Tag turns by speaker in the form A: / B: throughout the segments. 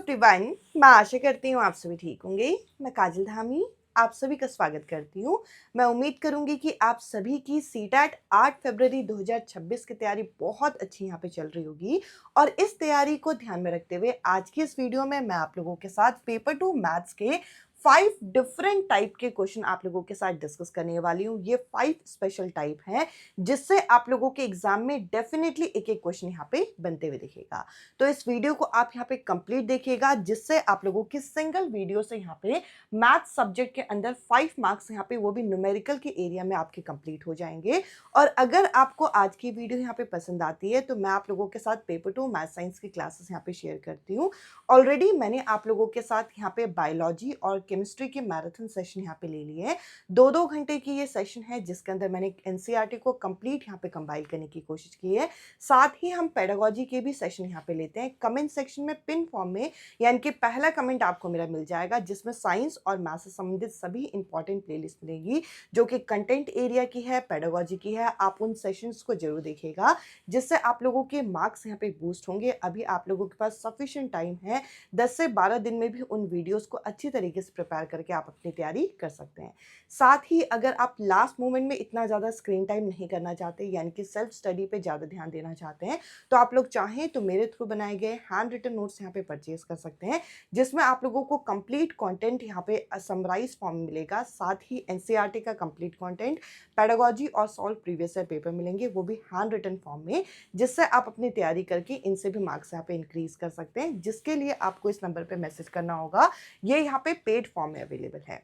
A: Everyone, मैं आशा करती हूँ आप सभी ठीक होंगे। मैं काजल धामी आप सभी का स्वागत करती हूँ। मैं उम्मीद करूंगी कि आप सभी की सीटेट 8 फरवरी 2026 की तैयारी बहुत अच्छी यहाँ पे चल रही होगी। और इस तैयारी को ध्यान में रखते हुए आज की इस वीडियो में मैं आप लोगों के साथ पेपर 2 मैथ्स के 5 डिफरेंट टाइप के क्वेश्चन आप लोगों के साथ डिस्कस करने वाली हूँ। ये 5 स्पेशल टाइप हैं जिससे आप लोगों के एग्जाम में डेफिनेटली एक एक क्वेश्चन यहाँ पे बनते हुए दिखेगा। तो इस वीडियो को आप यहाँ पे कंप्लीट देखिएगा जिससे आप लोगों की सिंगल वीडियो से यहाँ पे मैथ सब्जेक्ट के अंदर 5 मार्क्स यहाँ पे वो भी न्यूमेरिकल के एरिया में आपके कंप्लीट हो जाएंगे। और अगर आपको आज की वीडियो यहाँ पे पसंद आती है तो मैं आप लोगों के साथ पेपर 2 मैथ साइंस की क्लासेस यहाँ पे शेयर करती हूँ। ऑलरेडी मैंने आप लोगों के साथ यहाँ पे बायोलॉजी और केमिस्ट्री के मैराथन सेशन यहाँ पे ले लिए हैं। 2-2 घंटे की ये सेशन है जिसके अंदर मैंने एनसीईआरटी को कंप्लीट यहाँ पे कंपाइल करने की कोशिश की है। साथ ही हम पेडागोजी के भी सेशन यहाँ पे लेते हैं। कमेंट सेक्शन में पिन फॉर्म में यानी कि पहला कमेंट आपको मेरा मिल जाएगा जिसमें साइंस और मैथ से संबंधित सभी इंपॉर्टेंट प्लेलिस्ट मिलेगी जो कि कंटेंट एरिया की है, पेडागोजी की है। आप उन सेशंस को जरूर देखिएगा जिससे आप लोगों के मार्क्स यहाँ पे बूस्ट होंगे। अभी आप लोगों के पास सफिशिएंट टाइम है, 10 से 12 दिन में भी उन वीडियोस को अच्छी तरीके से प्रिपेयर करके आप अपनी तैयारी कर सकते हैं। साथ ही अगर आप लास्ट मोमेंट में इतना ज़्यादा स्क्रीन टाइम नहीं करना चाहते यानी कि सेल्फ स्टडी पे ज़्यादा ध्यान देना चाहते हैं तो आप लोग चाहें तो मेरे थ्रू बनाए गए हैंड रिटन नोट्स यहाँ पे परचेज कर सकते हैं जिसमें आप लोगों को कंप्लीट कंटेंट यहाँ पे समराइज फॉर्म में मिलेगा। साथ ही एनसीईआरटी का कंप्लीट कंटेंट, पेडागोजी और सॉल्व प्रीवियस ईयर पेपर मिलेंगे वो भी हैंड रिटन फॉर्म में, जिससे आप अपनी तैयारी करके इनसे भी मार्क्स यहाँ पे इंक्रीज कर सकते हैं। जिसके लिए आपको इस नंबर पे मैसेज करना होगा, ये यहाँ पे पेड फॉर्म में अवेलेबल है।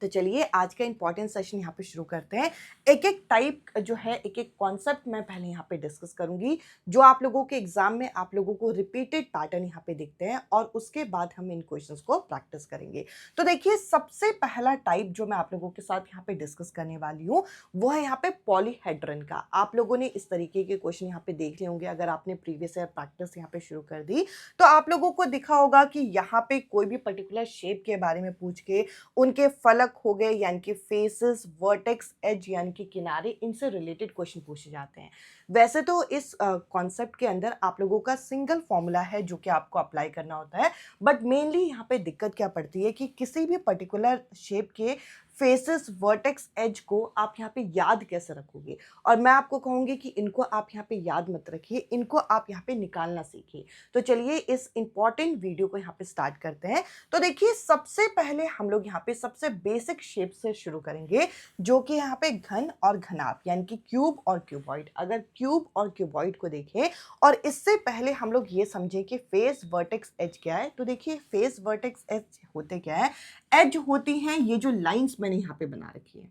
A: तो चलिए आज का इंपॉर्टेंट सेशन यहाँ पे शुरू करते हैं। एक एक टाइप जो है, एक एक कॉन्सेप्ट मैं पहले यहाँ पे डिस्कस करूंगी जो आप लोगों के एग्जाम में आप लोगों को रिपीटेड पैटर्न यहाँ पे दिखते हैं और उसके बाद हम इन क्वेश्चंस को प्रैक्टिस करेंगे। तो देखिए सबसे पहला टाइप जो मैं आप लोगों के साथ यहाँ पे डिस्कस करने वाली हूँ वो है यहाँ पे पॉलीहेड्रन का। आप लोगों ने इस तरीके के क्वेश्चन यहाँ पे देख लिए होंगे। अगर आपने प्रीवियस ईयर प्रैक्टिस यहाँ पे शुरू कर दी तो आप लोगों को दिखा होगा कि यहाँ पे कोई भी पर्टिकुलर शेप के बारे में पूछ के उनके फलक हो गए यानी कि फेसेस, वर्टेक्स, एज यानी कि किनारे, इनसे रिलेटेड क्वेश्चन पूछे जाते हैं। वैसे तो इस कॉन्सेप्ट के अंदर आप लोगों का सिंगल फॉर्मूला है जो कि आपको अप्लाई करना होता है, बट मेनली यहाँ पे दिक्कत क्या पड़ती है कि किसी भी पर्टिकुलर शेप के फेसेस, वर्टेक्स, एज को आप यहाँ पे याद कैसे रखोगे। और मैं आपको कहूँगी कि इनको आप यहाँ पे याद मत रखिए, इनको आप यहाँ पे निकालना सीखिए। तो चलिए इस इंपॉर्टेंट वीडियो को यहाँ पे स्टार्ट करते हैं। तो देखिए सबसे पहले हम लोग यहाँ पे सबसे बेसिक शेप से शुरू करेंगे जो कि यहाँ पे घन और घनाभ यानी कि क्यूब और क्यूबॉइड। अगर क्यूब और क्यूबॉइड को देखें और इससे पहले हम लोग ये समझें कि फेस, वर्टेक्स, एज क्या है। तो देखिए फेस, वर्टेक्स, एज होते क्या है। एज होती हैं ये जो लाइंस मैंने यहाँ पे बना रखी है,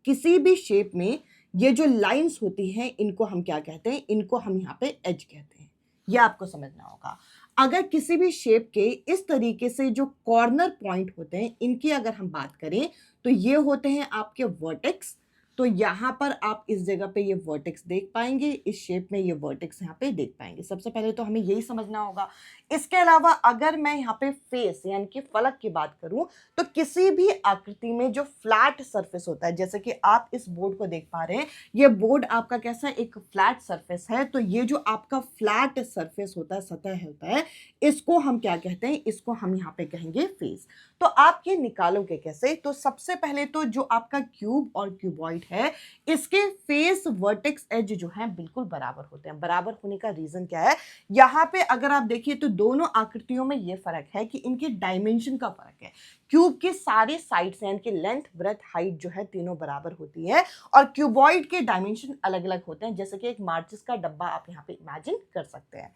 A: किसी भी शेप में ये जो लाइंस होती हैं इनको हम क्या कहते हैं, इनको हम यहाँ पे एज कहते हैं। ये आपको समझना होगा। अगर किसी भी शेप के इस तरीके से जो कॉर्नर पॉइंट होते हैं इनकी अगर हम बात करें तो ये होते हैं आपके वर्टेक्स। तो यहां पर आप इस जगह पे ये वर्टेक्स देख पाएंगे, इस शेप में ये वर्टेक्स यहाँ पे देख पाएंगे। सबसे पहले तो हमें यही समझना होगा। इसके अलावा अगर मैं यहाँ पे फेस यानी कि फलक की बात करूं तो किसी भी आकृति में जो फ्लैट सरफेस होता है, जैसे कि आप इस बोर्ड को देख पा रहे हैं, ये बोर्ड आपका कैसा एक फ्लैट सरफेस है। तो ये जो आपका फ्लैट सरफेस होता है, सतह होता है, इसको हम क्या कहते हैं, इसको हम यहाँ पे कहेंगे फेस। तो आप ये निकालोगे कैसे। तो सबसे पहले तो जो आपका क्यूब और क्यूबॉइड है इसके फेस, वर्टेक्स, एज जो है बिल्कुल बराबर होते हैं। बराबर होने का रीजन क्या है, यहाँ पे अगर आप देखिए तो दोनों आकृतियों में ये फर्क है कि इनके डायमेंशन का फर्क है। क्यूब के सारे साइड्स यानी कि लेंथ, ब्रेथ, हाइट जो है तीनों बराबर होती है और क्यूबॉइड के डायमेंशन अलग अलग होते हैं, जैसे कि एक माचिस का डब्बा आप यहाँ पे इमेजिन कर सकते हैं।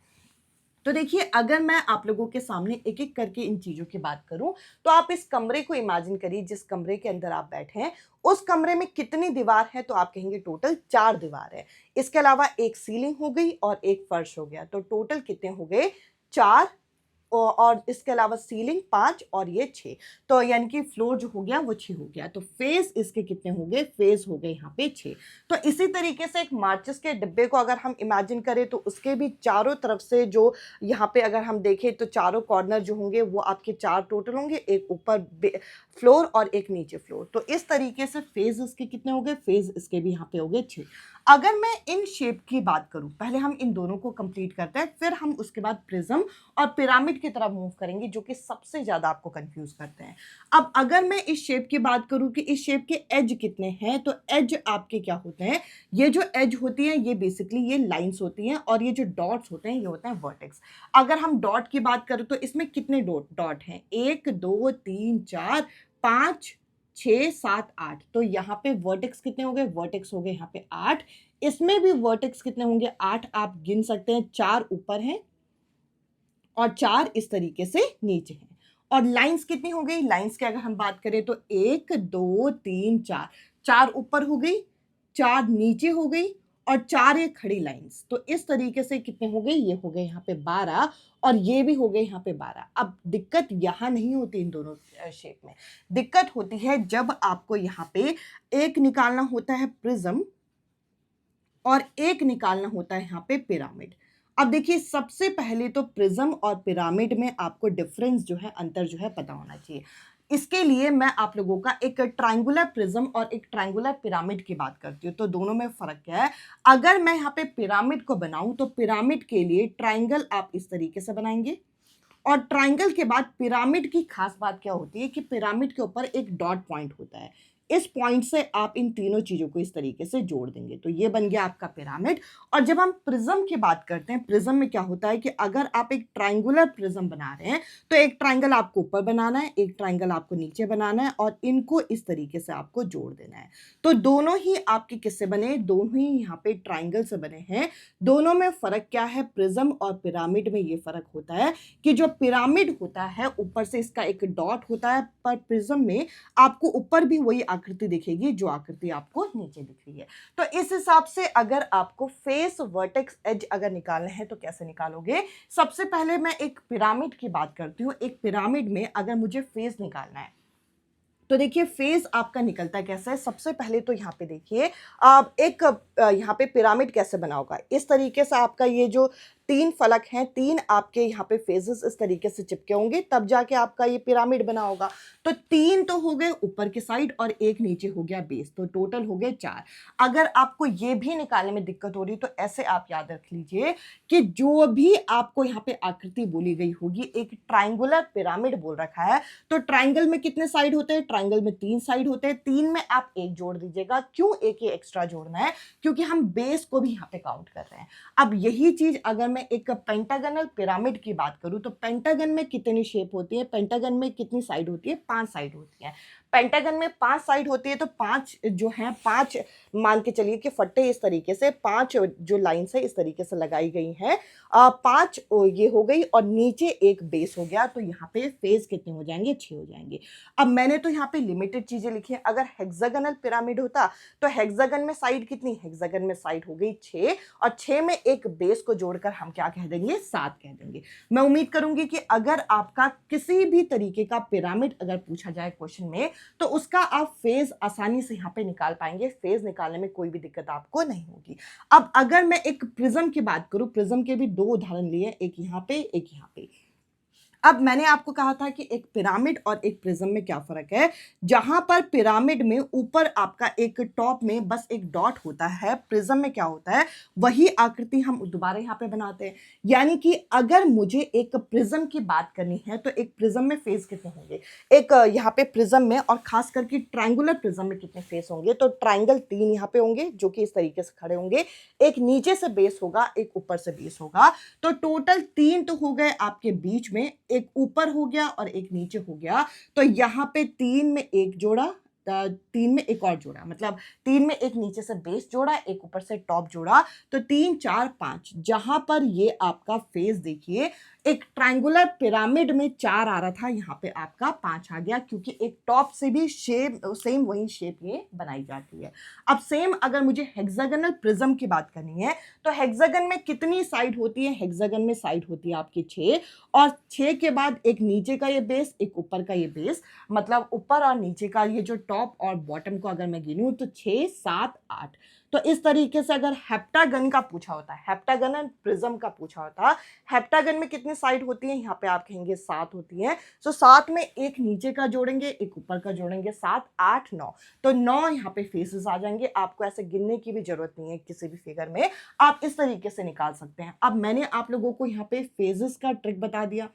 A: तो देखिए अगर मैं आप लोगों के सामने एक एक करके इन चीजों की बात करूं तो आप इस कमरे को इमेजिन करिए। जिस कमरे के अंदर आप बैठे हैं उस कमरे में कितनी दीवार है, तो आप कहेंगे टोटल 4 दीवार है। इसके अलावा एक सीलिंग हो गई और एक फर्श हो गया, तो टोटल कितने हो गए, 4। और इसके अलावा सीलिंग 5 और ये 6, तो यानी कि फ्लोर जो हो गया वो 6 हो गया। तो फेस इसके कितने हो गए, फेस हो गए यहाँ पे 6। तो इसी तरीके से एक माचिस के डिब्बे को अगर हम इमेजिन करें तो उसके भी चारों तरफ से जो यहाँ पे अगर हम देखें तो चारों कॉर्नर जो होंगे वो आपके 4 टोटल होंगे, एक ऊपर फ्लोर और एक नीचे फ्लोर। तो इस तरीके से फेज इसके कितने हो गए, फेज इसके भी यहाँ पे हो गए 6। अगर मैं इन शेप की बात करूं, पहले हम इन दोनों को कंप्लीट करते हैं, फिर हम उसके बाद प्रिज्म और पिरामिड पिरामिड की तरफ मूव करेंगे, जो कि सबसे ज्यादा आपको कंफ्यूज करते हैं। अब अगर मैं इस शेप की बात करूं कि इस शेप के एज कितने हैं, तो एज आपके क्या होते हैं, ये जो एज होती है ये बेसिकली ये लाइंस होती हैं, और ये जो डॉट्स होते हैं ये होते हैं वर्टेक्स। अगर हम डॉट की बात करें तो इसमें कितने डॉट हैं, 1 2 3 4 5 6 7 8। तो यहाँ पे वर्टेक्स कितने हो गए, वर्टेक्स हो गए यहाँ पे 8। इसमें भी वर्टेक्स कितने होंगे, 8 आप गिन सकते हैं, 4 ऊपर हैं और 4 इस तरीके से नीचे हैं। और लाइंस कितनी हो गई, लाइंस की अगर हम बात करें तो 1 2 3 4, 4 ऊपर हो गई, 4 नीचे हो गई और 4 ये खड़ी लाइंस। तो इस तरीके से कितने हो गए, ये हो गए यहाँ पे 12 और ये भी हो गए यहाँ पे 12। अब दिक्कत यहाँ नहीं होती इन दोनों शेप में, दिक्कत होती है जब आपको यहाँ पे एक निकालना होता है प्रिज्म और एक निकालना होता है यहाँ पे पिरामिड। अब देखिए सबसे पहले तो प्रिज्म और पिरामिड में आपको डिफरेंस जो है, अंतर जो है पता होना चाहिए। इसके लिए मैं आप लोगों का एक ट्रायंगुलर प्रिज्म और एक ट्रायंगुलर पिरामिड की बात करती हूँ। तो दोनों में फर्क क्या है, अगर मैं यहाँ पे पिरामिड को बनाऊं तो पिरामिड के लिए ट्रायंगल आप इस तरीके से बनाएंगे, और ट्रायंगल के बाद पिरामिड की खास बात क्या होती है कि पिरामिड के ऊपर एक डॉट पॉइंट होता है। इस पॉइंट से आप इन तीनों चीजों को इस तरीके से जोड़ देंगे, तो ये बन गया आपका पिरामिड। और जब हम प्रिज्म की बात करते हैं, प्रिज्म में क्या होता है कि अगर आप एक ट्रायंगुलर प्रिज्म बना रहे हैं तो एक ट्रायंगल आपको ऊपर बनाना है, एक ट्रायंगल आपको नीचे बनाना है और इनको इस तरीके से आपको जोड़ देना है। तो दोनों ही आपके किससे बने, दोनों ही यहाँ पे ट्रायंगल से बने हैं। दोनों में फर्क क्या है, प्रिज्म और पिरामिड में ये फर्क होता है कि जो पिरामिड होता है ऊपर से इसका एक डॉट होता है, पर प्रिज्म में आपको ऊपर भी वही आकृति दिखेगी जो आकृति आपको नीचे दिख रही है। तो इस हिसाब से अगर आपको फेस, वर्टेक्स, एज अगर निकालने हैं तो कैसे निकालोगे, सबसे पहले मैं एक पिरामिड की बात करती हूँ। एक पिरामिड में अगर मुझे फेस निकालना है तो देखिए फेस आपका निकलता कैसा है। सबसे पहले तो यहाँ पे देखिए आप एक यहाँ पे पिरामिड कैसे बना होगा, इस तरीके से आपका ये जो 3 फलक हैं, 3 आपके यहाँ पे फेजेस इस तरीके से चिपके होंगे, तब जाके आपका ये पिरामिड बना होगा। तो 3 तो हो गए ऊपर के साइड और एक नीचे हो गया बेस, तो टोटल हो गए 4। अगर आपको ये भी निकालने में दिक्कत हो रही तो ऐसे आप याद रख लीजिए कि जो भी आपको यहाँ पे आकृति बोली गई होगी, एक ट्राइंगुलर पिरामिड बोल रखा है, तो ट्राइंगल में कितने साइड होते हैं, ट्राइंगल में 3 साइड होते हैं, 3 में आप एक जोड़ दीजिएगा। क्यों एक ही एक्स्ट्रा जोड़ना है, क्योंकि हम बेस को भी यहाँ पे काउंट कर रहे हैं। अब यही चीज अगर मैं एक पेंटागनल पिरामिड की बात करूं तो पेंटागन में कितनी शेप होती है, पेंटागन में कितनी साइड होती है, 5 साइड होती है। पेंटागन में 5 साइड होती है, तो 5 जो है 5 मान के चलिए कि फट्टे इस तरीके से 5 जो लाइंस है इस तरीके से लगाई गई हैं, 5 ये हो गई और नीचे एक बेस हो गया। तो यहाँ पे फेस कितने हो जाएंगे, 6 हो जाएंगे। अब मैंने तो यहाँ पे लिमिटेड चीजें लिखी है। अगर हेक्सागोनल पिरामिड होता तो हेक्सागन में साइड कितनी, हेक्सागन में साइड हो गई 6 और 6 में एक बेस को जोड़कर हम क्या कह देंगे, 7 कह देंगे। मैं उम्मीद करूंगी कि अगर आपका किसी भी तरीके का पिरामिड अगर पूछा जाए क्वेश्चन में तो उसका आप फेज आसानी से यहाँ पे निकाल पाएंगे, फेज निकालने में कोई भी दिक्कत आपको नहीं होगी। अब अगर मैं एक प्रिज्म की बात करूं, प्रिज्म के भी 2 उदाहरण लिए, एक यहाँ पे एक यहाँ पे। अब मैंने आपको कहा था कि एक पिरामिड और एक प्रिज्म में क्या फर्क है। जहां पर पिरामिड में ऊपर आपका एक टॉप में बस एक डॉट होता है, प्रिज्म में क्या होता है, वही आकृति हम दोबारा यहाँ पे बनाते हैं। यानी कि अगर मुझे एक प्रिज्म की बात करनी है तो एक प्रिज्म में फेस कितने होंगे, एक यहाँ पे प्रिज्म में और खास करके ट्रायंगुलर प्रिज्म में कितने फेस होंगे, तो ट्रायंगल 3 यहाँ पे होंगे जो कि इस तरीके से खड़े होंगे, एक नीचे से बेस होगा, एक ऊपर से बेस होगा। तो टोटल 3 तो हो गए आपके बीच में, एक ऊपर हो गया और एक नीचे हो गया। तो यहां पे 3 में एक जोड़ा, 3 में एक और जोड़ा, मतलब 3 में एक नीचे से बेस जोड़ा, एक ऊपर से टॉप जोड़ा, तो 3 4 5। जहां पर ये आपका फेस देखिए, एक ट्रायंगुलर पिरामिड में 4 आ रहा था, यहाँ पे आपका 5 आ गया, क्योंकि एक टॉप से भी सेम वही शेप ये बनाई जाती है। अब सेम अगर मुझे हेक्सागोनल प्रिज्म की बात करनी है तो हेक्सागन में कितनी साइड होती है, हेक्सागन में साइड होती है आपकी 6 और 6 के बाद एक नीचे का ये बेस, एक ऊपर का ये बेस, मतलब ऊपर और नीचे का ये जो टॉप और बॉटम को अगर मैं गिनूं तो 6 7 8। तो इस तरीके से अगर हेप्टागन का पूछा होता है, हेप्टागोनल प्रिज्म का पूछा होता, हेप्टागन में कितनी साइड होती है, यहाँ पे आप कहेंगे 7 होती है। तो 7 में एक नीचे का जोड़ेंगे, एक ऊपर का जोड़ेंगे, 7 8 9, तो 9 यहाँ पे फेसेस आ जाएंगे। आपको ऐसे गिनने की भी जरूरत नहीं है, किसी भी फिगर में आप इस तरीके से निकाल सकते हैं। अब मैंने आप लोगों को यहाँ पे फेजेस का ट्रिक बता दिया।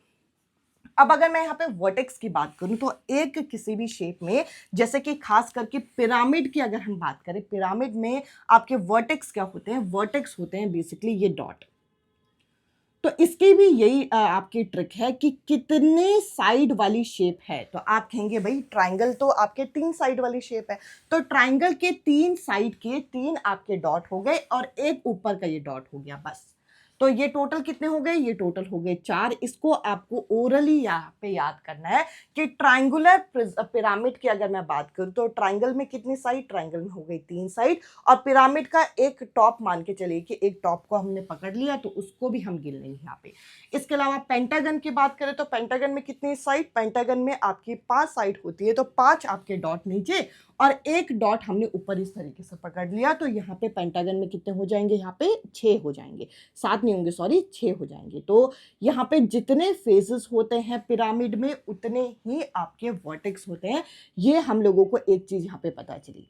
A: अब अगर मैं यहाँ पे वर्टेक्स की बात करूँ तो एक किसी भी शेप में, जैसे कि खास करके पिरामिड की अगर हम बात करें, पिरामिड में आपके वर्टेक्स क्या होते हैं? वर्टेक्स होते हैं बेसिकली ये डॉट। तो इसकी भी यही आपकी ट्रिक है कि कितने साइड वाली शेप है। तो आप कहेंगे भाई ट्राइंगल तो आपके 3 साइड वाली शेप है, तो ट्राइंगल के 3 साइड के 3 आपके डॉट हो गए और एक ऊपर का ये डॉट हो गया बस। तो ये टोटल कितने हो गए? ये टोटल हो गए 4। इसको आपको ओरली यहाँ पे याद करना है कि ट्राइंगुलर पिरामिड की अगर मैं बात करूँ तो ट्राइंगल में कितनी साइड? ट्राइंगल में हो गई 3 साइड, और पिरामिड का एक टॉप मान के चलिए कि एक टॉप को हमने पकड़ लिया तो उसको भी हम गिन लेंगे यहाँ पे। इसके अलावा पेंटागन की बात करें तो पेंटागन में कितनी साइड? पेंटागन में आपकी 5 साइड होती है, तो 5 आपके डॉट नीचे और एक डॉट हमने ऊपर इस तरीके से पकड़ लिया, तो यहाँ पे पेंटागन में कितने हो जाएंगे? यहाँ पे 6 हो जाएंगे, 7 नहीं होंगे सॉरी, 6 हो जाएंगे। तो यहाँ पे जितने फेजेस होते हैं पिरामिड में उतने ही आपके वर्टेक्स होते हैं। ये हम लोगों को एक चीज यहाँ पे पता चली,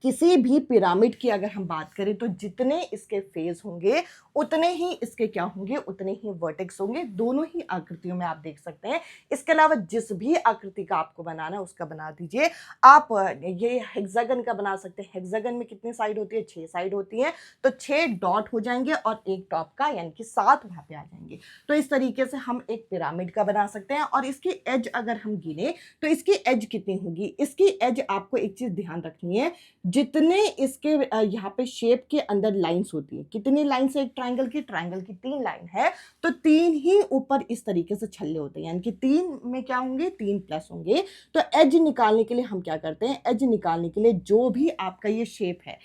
A: किसी भी पिरामिड की अगर हम बात करें तो जितने इसके फेज होंगे उतने ही इसके क्या होंगे? उतने ही वर्टेक्स होंगे, दोनों ही आकृतियों में आप देख सकते हैं। इसके अलावा जिस भी आकृति का आपको बनाना है उसका बना दीजिए। आप ये हेक्सागन का बना सकते हैं। हेक्सागन में कितनी साइड होती है? 6 साइड होती है, तो 6 डॉट हो जाएंगे और एक टॉप का, यानी कि 7 वहां पे आ जाएंगे। तो इस तरीके से हम एक पिरामिड का बना सकते हैं। और इसकी एज अगर हम गिने तो इसकी एज कितनी होगी? इसकी एज आपको एक चीज ध्यान रखनी है, जितने इसके यहाँ पे शेप के अंदर लाइंस होती है, कितनी लाइंस है एक ट्राइंगल की? ट्राइंगल की 3 लाइन है, तो 3 ही ऊपर इस तरीके से छल्ले होते हैं, यानी कि 3 में क्या होंगे? 3 प्लस होंगे। तो एज निकालने के लिए हम क्या करते हैं? एज निकालने के लिए जो भी आपका ये शेप है,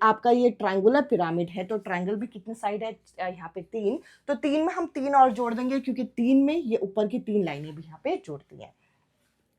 A: आपका ये ट्राइंगुलर पिरामिड है, तो ट्राइंगल भी कितने साइड है? यहाँ पे 3, तो 3 में हम 3 और जोड़ देंगे क्योंकि 3 में ये ऊपर की 3 लाइनें भी यहाँ पे जोड़ती हैं।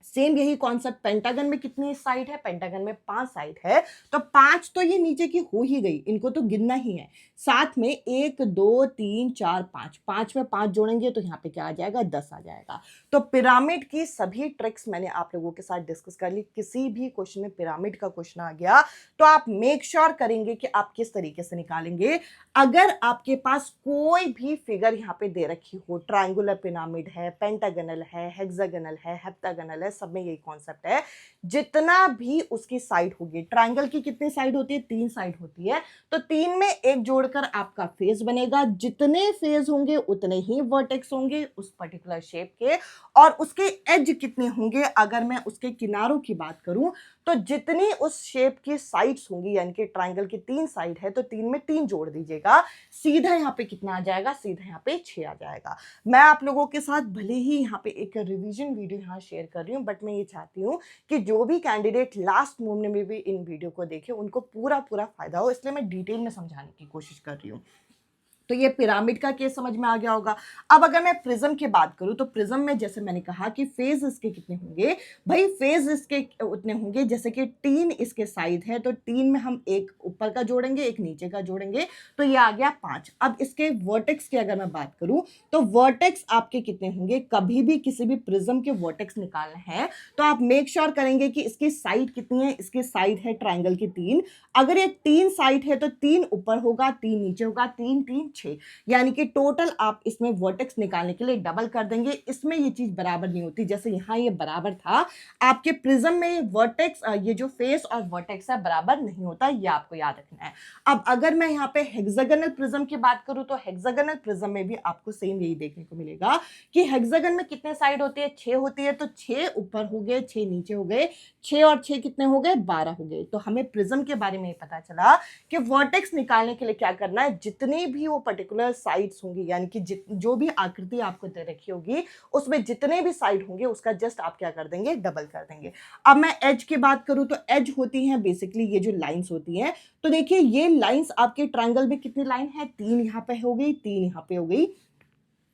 A: सेम यही कॉन्सेप्ट पेंटागन में कितनी साइड है? पेंटागन में 5 साइड है, तो 5 तो ये नीचे की हो ही गई, इनको तो गिनना ही है। साथ में 1 2 3 4 5, 5 में 5 जोड़ेंगे तो यहाँ पे क्या आ जाएगा? 10 आ जाएगा। तो पिरामिड की सभी ट्रिक्स मैंने आप लोगों के साथ डिस्कस कर ली। किसी भी क्वेश्चन में पिरामिड का क्वेश्चन आ गया तो आप मेक श्योर करेंगे कि आप किस तरीके से निकालेंगे। अगर आपके पास कोई भी फिगर यहाँ पे दे रखी हो, ट्राइंगुलर पिरामिड है, पेंटागनल है, हेक्सागनल है, हेप्टागनल है, सब में यही कॉन्सेप्ट है, जितना भी उसकी साइड होगी, ट्राइंगल की कितनी साइड होती है? 3 साइड होती है, तो 3 में एक जोड़कर आपका फेस बनेगा। जितने फेस होंगे उतने ही वर्टेक्स होंगे उस पर्टिकुलर शेप के, और उसके एज कितने होंगे? अगर मैं उसके किनारों की बात करूं तो जितनी उस शेप की साइड्स होंगी, यानी कि ट्राइंगल की 3 साइड है तो 3 में 3 जोड़ दीजिएगा, सीधा यहाँ पे कितना आ जाएगा? सीधा यहाँ पे 6 आ जाएगा। मैं आप लोगों के साथ भले ही यहाँ पे एक रिवीजन वीडियो यहाँ शेयर कर रही हूँ, बट मैं ये चाहती हूँ कि जो भी कैंडिडेट लास्ट मोमेंट में भी इन वीडियो को देखे उनको पूरा फायदा हो, इसलिए मैं डिटेल में समझाने की कोशिश कर रही हूँ। तो ये पिरामिड का केस समझ में आ गया होगा। अब अगर मैं प्रिज्म की बात करूं तो प्रिज्म में जैसे मैंने कहा कि फेज इसके कितने होंगे? भाई फेज इसके उतने होंगे जैसे कि 3 इसके साइड है, तो 3 में हम एक ऊपर का जोड़ेंगे, एक नीचे का जोड़ेंगे, तो ये आ गया 5। अब इसके वर्टेक्स की अगर मैं बात करूं तो वर्टेक्स आपके कितने होंगे? कभी भी किसी भी प्रिज्म के वर्टेक्स निकालने हैं तो आप मेक श्योर करेंगे कि इसकी साइड कितनी है। इसकी साइड है ट्राइंगल की 3, अगर ये 3 साइड है तो 3 ऊपर होगा, 3 नीचे होगा, 3 3 6, यानी कि टोटल आप इसमें वर्टेक्स निकालने के लिए डबल कर देंगे। इसमें ये चीज बराबर नहीं होती, जैसे यहाँ ये बराबर था, आपके प्रिज्म में वर्टेक्स, ये जो फेस और वर्टेक्स है बराबर नहीं होता, ये आपको याद रखना है। अब अगर मैं यहाँ पे हेक्सागोनल प्रिज्म की बात करूं तो हेक्सागोनल प्रिज्म में भी आपको सेम यही देखने को मिलेगा कि हेक्सागन में कितने साइड होती है? 6 होती है, तो 6 ऊपर हो गए, 6 नीचे हो गए, 6 और 6 कितने हो गए? 12 हो गए। तो हमें प्रिज्म के बारे में पता चला कि वर्टेक्स निकालने के लिए क्या करना है, जितनी भी वो पर्टिकुलर साइड्स होंगी, यानी कि जो भी आकृति आपको दे रखी होगी उसमें जितने भी साइड होंगे उसका जस्ट आप क्या कर देंगे? डबल कर देंगे। अब मैं एज की बात करूं तो एज होती है बेसिकली ये जो लाइंस होती हैं, तो देखिए ये लाइंस आपके ट्रायंगल में कितनी लाइन है? 3 यहाँ पे हो गई, 3 यहाँ पे हो गई।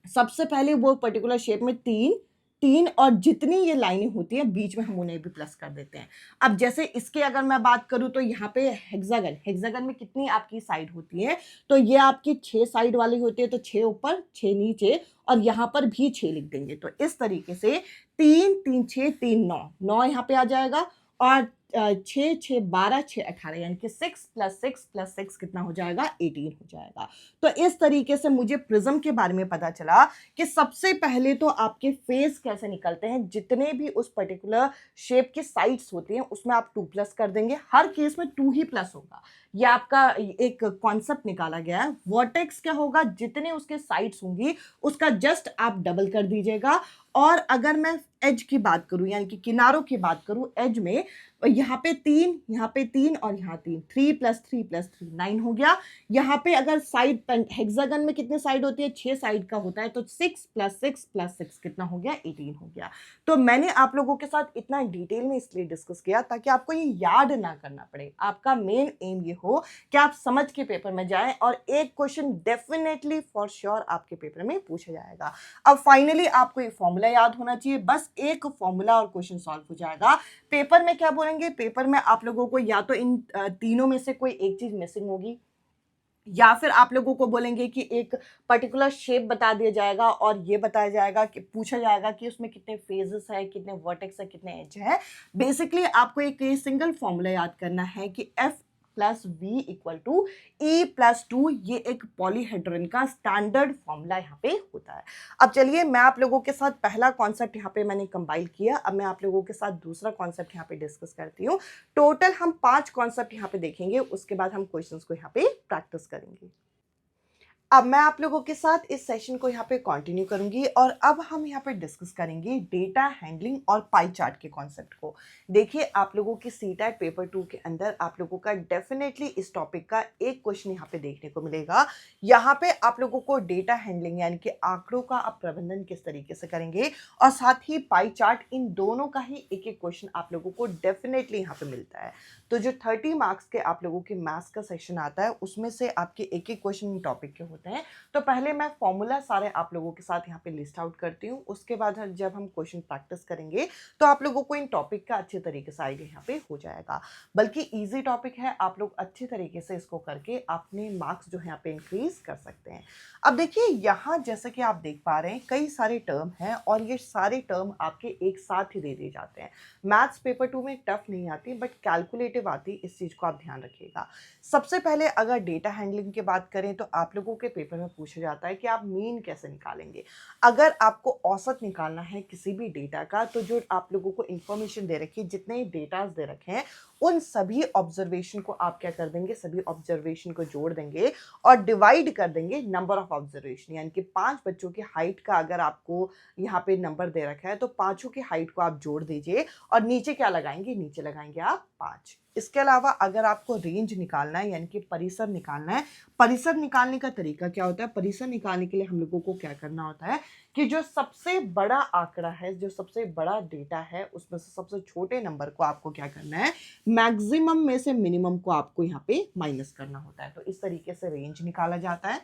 A: सबसे पहले वो पर्टिकुलर शेप में 3 3 और जितनी ये लाइनें होती हैं बीच में हम उन्हें भी प्लस कर देते हैं। अब जैसे इसके अगर मैं बात करूं तो यहाँ पे हेक्सागन में कितनी आपकी साइड होती है? तो ये आपकी 6 साइड वाली होती है, तो 6 ऊपर 6 नीचे, और यहाँ पर भी 6 लिख देंगे। तो इस तरीके से 3 3 6 3 9 9 यहाँ पे आ जाएगा, और 6 6 12 6 18 यानी कि 6 + 6 + 6 कितना हो जाएगा 18 हो जाएगा। तो इस तरीके से मुझे प्रिज्म के बारे में पता चला कि सबसे पहले तो आपके फेस कैसे निकलते हैं, जितने भी उस पर्टिकुलर शेप के साइड्स होते हैं उसमें आप 2+ कर देंगे, हर केस में 2 ही प्लस होगा। ये आपका एक कॉन्सेप्ट निकाला गया है। वर्टेक्स क्या होगा, जितने उसके साइड्स होंगी उसका जस्ट आप डबल कर दीजिएगा। और अगर मैं एज की बात करूं यानी कि किनारों की बात करूं, एज में यहाँ पे 3, यहाँ पे 3 और यहाँ 3, 3 + 3 + 3 9 हो गया। यहाँ पे अगर साइड हेक्सागन में कितने साइड होती है, 6 साइड का होता है, तो 6 + 6 + 6 कितना हो गया 18 हो गया। तो मैंने आप लोगों के साथ इतना डिटेल में इसलिए डिस्कस किया ताकि आपको ये याद ना करना पड़े। आपका मेन एम ये हो कि आप समझ के पेपर में जाएं और एक क्वेश्चन डेफिनेटली फॉर श्योर आपके पेपर में पूछा जाएगा। अब फाइनली आपको ये फॉर्मूला याद होना चाहिए, बस एक फॉर्मूला और क्वेश्चन सॉल्व हो जाएगा। पेपर में क्या बोलेंगे, पेपर में आप लोगों को या तो इन तीनों में से कोई एक चीज मिसिंग होगी, या फिर आप लोगों को बोलेंगे कि एक पर्टिकुलर शेप बता दिया जाएगा और ये बताया जाएगा कि पूछा जाएगा कि उसमें कितने फेजेस है, कितने वर्टेक्स है, कितने एज है। बेसिकली आपको एक सिंगल फॉर्मूला याद करना है कि F + V = E+2, ये एक पॉलीहेड्रन का स्टैंडर्ड फॉर्मूला यहाँ पे होता है। अब चलिए मैं आप लोगों के साथ पहला कॉन्सेप्ट यहाँ पे मैंने कंबाइन किया, अब मैं आप लोगों के साथ दूसरा कॉन्सेप्ट यहाँ पे डिस्कस करती हूँ। टोटल हम 5 कॉन्सेप्ट यहाँ पे देखेंगे, उसके बाद हम क्वेश्चंस को यहाँ पे प्रैक्टिस करेंगे। अब मैं आप लोगों के साथ इस सेशन को यहाँ पे कंटिन्यू करूंगी और अब हम यहाँ पे डिस्कस करेंगे डेटा हैंडलिंग और पाई चार्ट के कॉन्सेप्ट को। देखिए आप लोगों की सीटेट पेपर 2 के अंदर आप लोगों का डेफिनेटली इस टॉपिक का एक क्वेश्चन यहाँ पे देखने को मिलेगा। यहाँ पे आप लोगों को डेटा हैंडलिंग यानी कि आंकड़ों का आप प्रबंधन किस तरीके से करेंगे और साथ ही पाई चार्ट, इन दोनों का ही एक एक क्वेश्चन आप लोगों को डेफिनेटली यहाँ पे मिलता है। तो जो 30 मार्क्स के आप लोगों के मैथ्स का सेशन आता है उसमें से आपके एक एक क्वेश्चन टॉपिक के होते हैं। तो पहले मैं फॉर्मूला सारे आप लोगों के साथ यहाँ पे लिस्ट आउट करती हूँ, उसके बाद जब हम क्वेश्चन प्रैक्टिस करेंगे तो आप लोगों को इन टॉपिक का अच्छे तरीके से आइडिया यहाँ पे हो जाएगा। बल्कि इजी टॉपिक है, आप लोग अच्छे तरीके से इसको करके अपने मार्क्स जो है यहाँ पे इंक्रीज कर सकते हैं। अब देखिए यहाँ जैसे कि आप देख पा रहे हैं कई सारे टर्म हैं और ये सारे टर्म आपके एक साथ ही दे दिए जाते हैं। मैथ्स पेपर 2 में टफ नहीं आती बट कैलकुलेटिव आती, इस चीज को आप ध्यान रखिएगा। सबसे पहले अगर डेटा हैंडलिंग की बात करें तो आप लोगों के पेपर में पूछा जाता है कि आप मीन कैसे निकालेंगे। अगर आपको औसत निकालना है किसी भी डेटा का, तो जो आप लोगों को इंफॉर्मेशन दे रखी है, जितने डेटास दे रखे हैं उन सभी ऑब्जर्वेशन को आप क्या कर देंगे, सभी ऑब्जर्वेशन को जोड़ देंगे और डिवाइड कर देंगे नंबर ऑफ ऑब्जर्वेशन। यानी कि 5 बच्चों की हाइट का अगर आपको यहाँ पे नंबर दे रखा है तो पांचों की हाइट को आप जोड़ दीजिए और नीचे क्या लगाएंगे, नीचे लगाएंगे आप 5। इसके अलावा अगर आपको रेंज निकालना है यानी कि परिसर निकालना है, परिसर निकालने का तरीका क्या होता है, परिसर निकालने के लिए हम लोगों को क्या करना होता है कि जो सबसे बड़ा आंकड़ा है, जो सबसे बड़ा डेटा है, उसमें से सबसे छोटे नंबर को आपको क्या करना है, मैक्सिमम में से मिनिमम को आपको यहाँ पे माइनस करना होता है। तो इस तरीके से रेंज निकाला जाता है।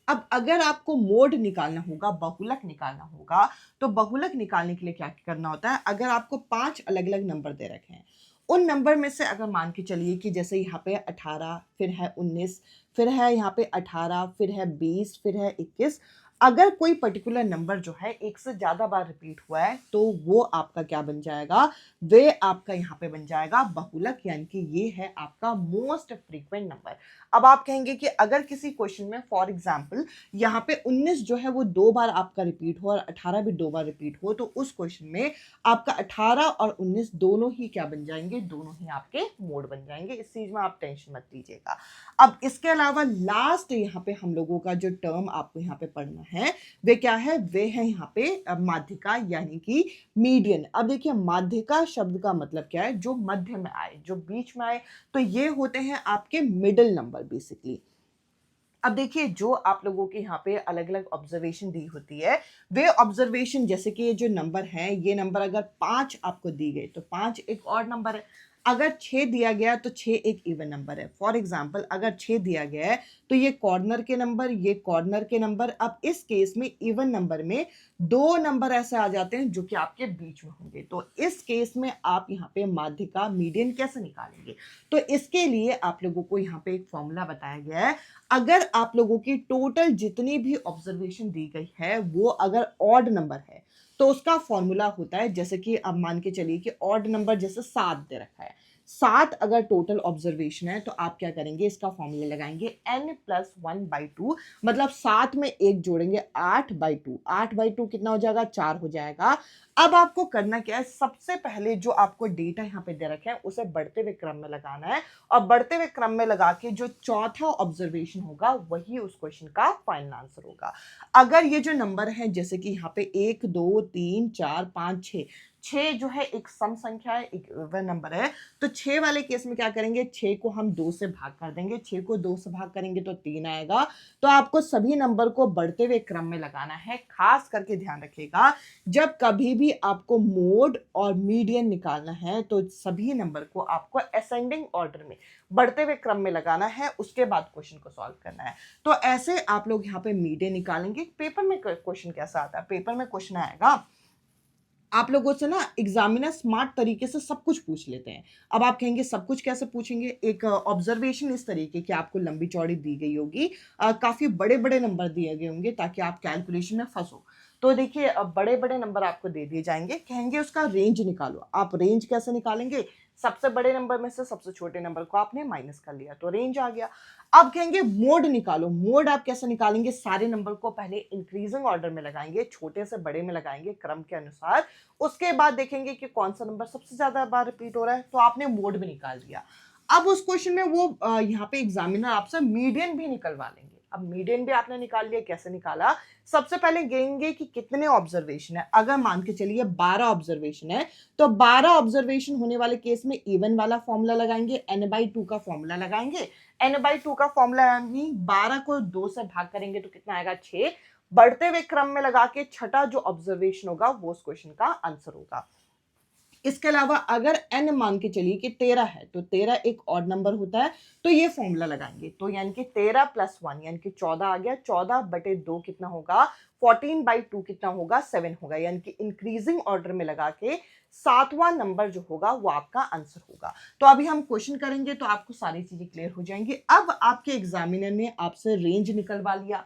A: अब अगर आपको मोड निकालना होगा, बहुलक निकालना होगा, तो बहुलक निकालने के लिए क्या करना होता है, अगर आपको 5 अलग अलग नंबर दे रखे हैं, उन नंबर में से अगर मान के चलिए कि जैसे यहाँ पे 18, फिर है 19, फिर है यहाँ पे 18, फिर है 20, फिर है 21, अगर कोई पर्टिकुलर नंबर जो है एक से ज्यादा बार रिपीट हुआ है तो वो आपका क्या बन जाएगा, वे आपका यहाँ पे बन जाएगा बहुलक, यानी कि ये है आपका मोस्ट फ्रीक्वेंट नंबर। अब आप कहेंगे कि अगर किसी क्वेश्चन में फॉर एग्जांपल यहाँ पे 19 जो है वो 2 बार आपका रिपीट हो और 18 भी 2 बार रिपीट हो, तो उस क्वेश्चन में आपका 18 और 19 दोनों ही क्या बन जाएंगे, दोनों ही आपके मोड बन जाएंगे। इस चीज में आप टेंशन मत लीजिएगा। अब इसके अलावा लास्ट यहाँ पे हम लोगों का जो टर्म आपको यहाँ पे पढ़ना है वे क्या है, वे है यहाँ पे माध्यिका यानी कि मीडियन। अब देखिए माध्यिका शब्द का मतलब क्या है, जो मध्य में आए, जो बीच में आए, तो ये होते हैं आपके मिडिल नंबर बेसिकली। अब देखिए जो आप लोगों के यहाँ पे अलग अलग ऑब्जर्वेशन दी होती है, वे ऑब्जर्वेशन जैसे कि ये जो नंबर है, ये नंबर अगर 5 आपको दी गई तो 5 एक और नंबर है, अगर 6 दिया गया तो 6 एक इवन नंबर है। फॉर एग्जांपल अगर 6 दिया गया है तो ये कॉर्नर के नंबर, ये कॉर्नर के नंबर। अब इस केस में इवन नंबर में 2 नंबर ऐसे आ जाते हैं जो कि आपके बीच में होंगे। तो इस केस में आप यहाँ पे माध्यिका मीडियन कैसे निकालेंगे, तो इसके लिए आप लोगों को यहाँ पे एक फॉर्मूला बताया गया है। अगर आप लोगों की टोटल जितनी भी ऑब्जर्वेशन दी गई है वो अगर ऑड नंबर है तो उसका फॉर्मूला होता है, जैसे कि अब मान के चलिए कि ऑड नंबर जैसे 7 दे रखा है, 7 अगर टोटल ऑब्जर्वेशन है तो आप क्या करेंगे, इसका फॉर्मूला लगाएंगे n+1/2, मतलब 7 में एक जोड़ेंगे 8/2, 8/2 कितना हो जाएगा, 4 हो जाएगा। अब आपको करना क्या है, सबसे पहले जो आपको डेटा यहाँ पे दे रखे हैं उसे बढ़ते हुए क्रम में लगाना है, और बढ़ते हुए क्रम में लगा के जो चौथा ऑब्जर्वेशन होगा वही उस क्वेश्चन का फाइनल आंसर होगा। अगर ये जो नंबर है जैसे कि यहाँ पे 1 2 3 4 5 6, 6 जो है एक सम संख्या है, एक वह नंबर है, तो 6 वाले केस में क्या करेंगे, 6 को हम 2 से भाग कर देंगे, 6 को 2 से भाग करेंगे तो 3 आएगा। तो आपको सभी नंबर को बढ़ते हुए क्रम में लगाना है। खास करके ध्यान रखिएगा, जब कभी भी आपको मोड और मीडियन निकालना है तो सभी नंबर को आपको असेंडिंग ऑर्डर में बढ़ते हुए क्रम में लगाना है, उसके बाद क्वेश्चन को सॉल्व करना है। तो ऐसे आप लोग यहाँ पे मीडियन निकालेंगे। पेपर में क्वेश्चन कैसा आता है, पेपर में क्वेश्चन आएगा आप लोगों से ना, एग्जामिनर स्मार्ट तरीके से सब कुछ पूछ लेते हैं। अब आप कहेंगे सब कुछ कैसे पूछेंगे, एक ऑब्जर्वेशन इस तरीके की आपको लंबी चौड़ी दी गई होगी, काफी बड़े बड़े नंबर दिए गए होंगे ताकि आप कैलकुलेशन में फंसो। तो देखिए बड़े बड़े नंबर आपको दे दिए जाएंगे, कहेंगे उसका रेंज निकालो। आप रेंज कैसे निकालेंगे, सबसे बड़े नंबर में से सबसे छोटे नंबर को आपने माइनस कर लिया तो रेंज आ गया। अब कहेंगे मोड निकालो, मोड आप कैसे निकालेंगे, सारे नंबर को पहले इंक्रीजिंग ऑर्डर में लगाएंगे, छोटे से बड़े में लगाएंगे क्रम के अनुसार, उसके बाद देखेंगे कि कौन सा नंबर सबसे ज्यादा बार रिपीट हो रहा है, तो आपने मोड भी निकाल दिया। अब उस क्वेश्चन में वो यहाँ पे एग्जामिनर आपसे मीडियन भी निकलवा लेंगे। अब मीडियन भी आपने निकाल लिया, कैसे निकाला, सबसे पहले गिनेंगे कि कितने ऑब्जर्वेशन है। अगर मान के चलिए 12 ऑब्जर्वेशन है तो 12 ऑब्जर्वेशन होने वाले केस में इवन वाला फॉर्मूला लगाएंगे, n/2 का फॉर्मूला लगाएंगे। n/2 का फॉर्मूला यानी 12 को 2 से भाग करेंगे तो कितना आएगा, 6। बढ़ते हुए क्रम में लगा के छठा जो ऑब्जर्वेशन होगा वो उस क्वेश्चन का आंसर होगा। इसके अलावा अगर n मान के चलिए कि 13 है तो 13 एक ऑड नंबर होता है, तो ये फॉर्मूला लगाएंगे, तो यानी कि 13 + 1 यानी कि 14 आ गया, 14/2 कितना होगा, 14/2 कितना होगा, 7 होगा, यानी कि इंक्रीजिंग ऑर्डर में लगा के 7वां नंबर जो होगा वो आपका आंसर होगा। तो अभी हम क्वेश्चन करेंगे तो आपको सारी चीजें क्लियर हो जाएंगी। अब आपके एग्जामिनर ने आपसे रेंज निकलवा लिया,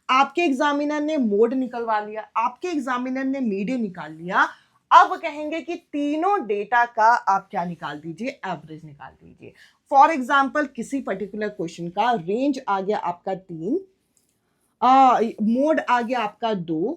A: आपके एग्जामिनर ने मोड निकलवा लिया, आपके एग्जामिनर ने मीडियन निकाल लिया। अब कहेंगे कि तीनों डेटा का आप क्या निकाल दीजिए, एवरेज निकाल दीजिए। फॉर एग्जाम्पल किसी पर्टिकुलर क्वेश्चन का रेंज आ गया आपका 3, मोड आ गया आपका 2,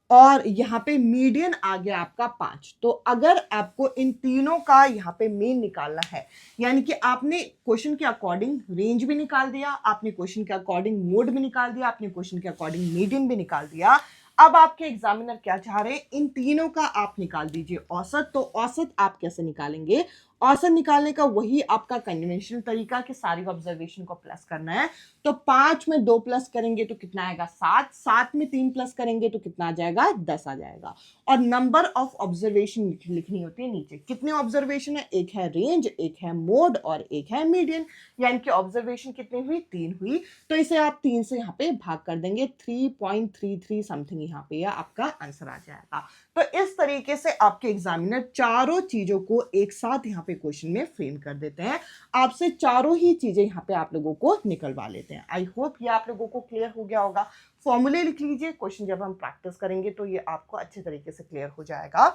A: और यहाँ पे मीडियन आ गया आपका 5। तो अगर आपको इन तीनों का यहाँ पे मीन निकालना है, यानी कि आपने क्वेश्चन के अकॉर्डिंग रेंज भी निकाल दिया, आपने क्वेश्चन के अकॉर्डिंग मोड भी निकाल दिया, आपने क्वेश्चन के अकॉर्डिंग मीडियन भी निकाल दिया। अब आपके एग्जामिनर क्या चाह रहे हैं, इन तीनों का आप निकाल दीजिए औसत। तो औसत आप कैसे निकालेंगे, औसत निकालने का वही आपका कन्वेंशनल तरीका कि सारी ऑब्जर्वेशन को प्लस करना है। तो 5 में 2 प्लस करेंगे तो कितना आएगा, 7, 7 में 3 प्लस करेंगे तो कितना आ जाएगा, 10 आ जाएगा। और नंबर ऑफ ऑब्जर्वेशन लिखनी होती है नीचे, कितने ऑब्जर्वेशन है, एक है रेंज, एक है मोड और एक है मीडियन, यानी कि ऑब्जर्वेशन कितनी हुई, 3 हुई। तो इसे आप 3 से यहाँ पे भाग कर देंगे, 3.33 समथिंग यहाँ पे आपका आंसर आ जाएगा। तो इस तरीके से आपके एग्जामिनर चारों चीजों को एक साथ यहाँ पे क्वेश्चन में फ्रेम कर देते हैं, आपसे चारों ही चीजें यहाँ पे आप लोगों को निकलवा लेते हैं। आई होप ये आप लोगों को क्लियर हो गया होगा। फॉर्मूले लिख लीजिए, क्वेश्चन जब हम प्रैक्टिस करेंगे तो ये आपको अच्छे तरीके से क्लियर हो जाएगा।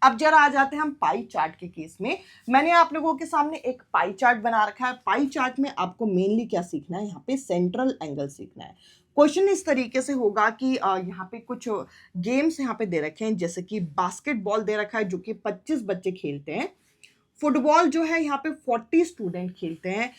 A: अब जरा आ जाते हैं हम पाई चार्ट के केस में। मैंने आप लोगों के सामने एक पाई चार्ट बना रखा है। पाई चार्ट में आपको मेनली क्या सीखना है, यहाँ पे सेंट्रल एंगल सीखना है। क्वेश्चन इस तरीके से होगा कि यहाँ पे कुछ गेम्स यहाँ पे दे रखे हैं, जैसे कि बास्केटबॉल दे रखा है जो कि 25 बच्चे खेलते हैं, फुटबॉल जो है यहाँ पे 40 स्टूडेंट खेलते हैं,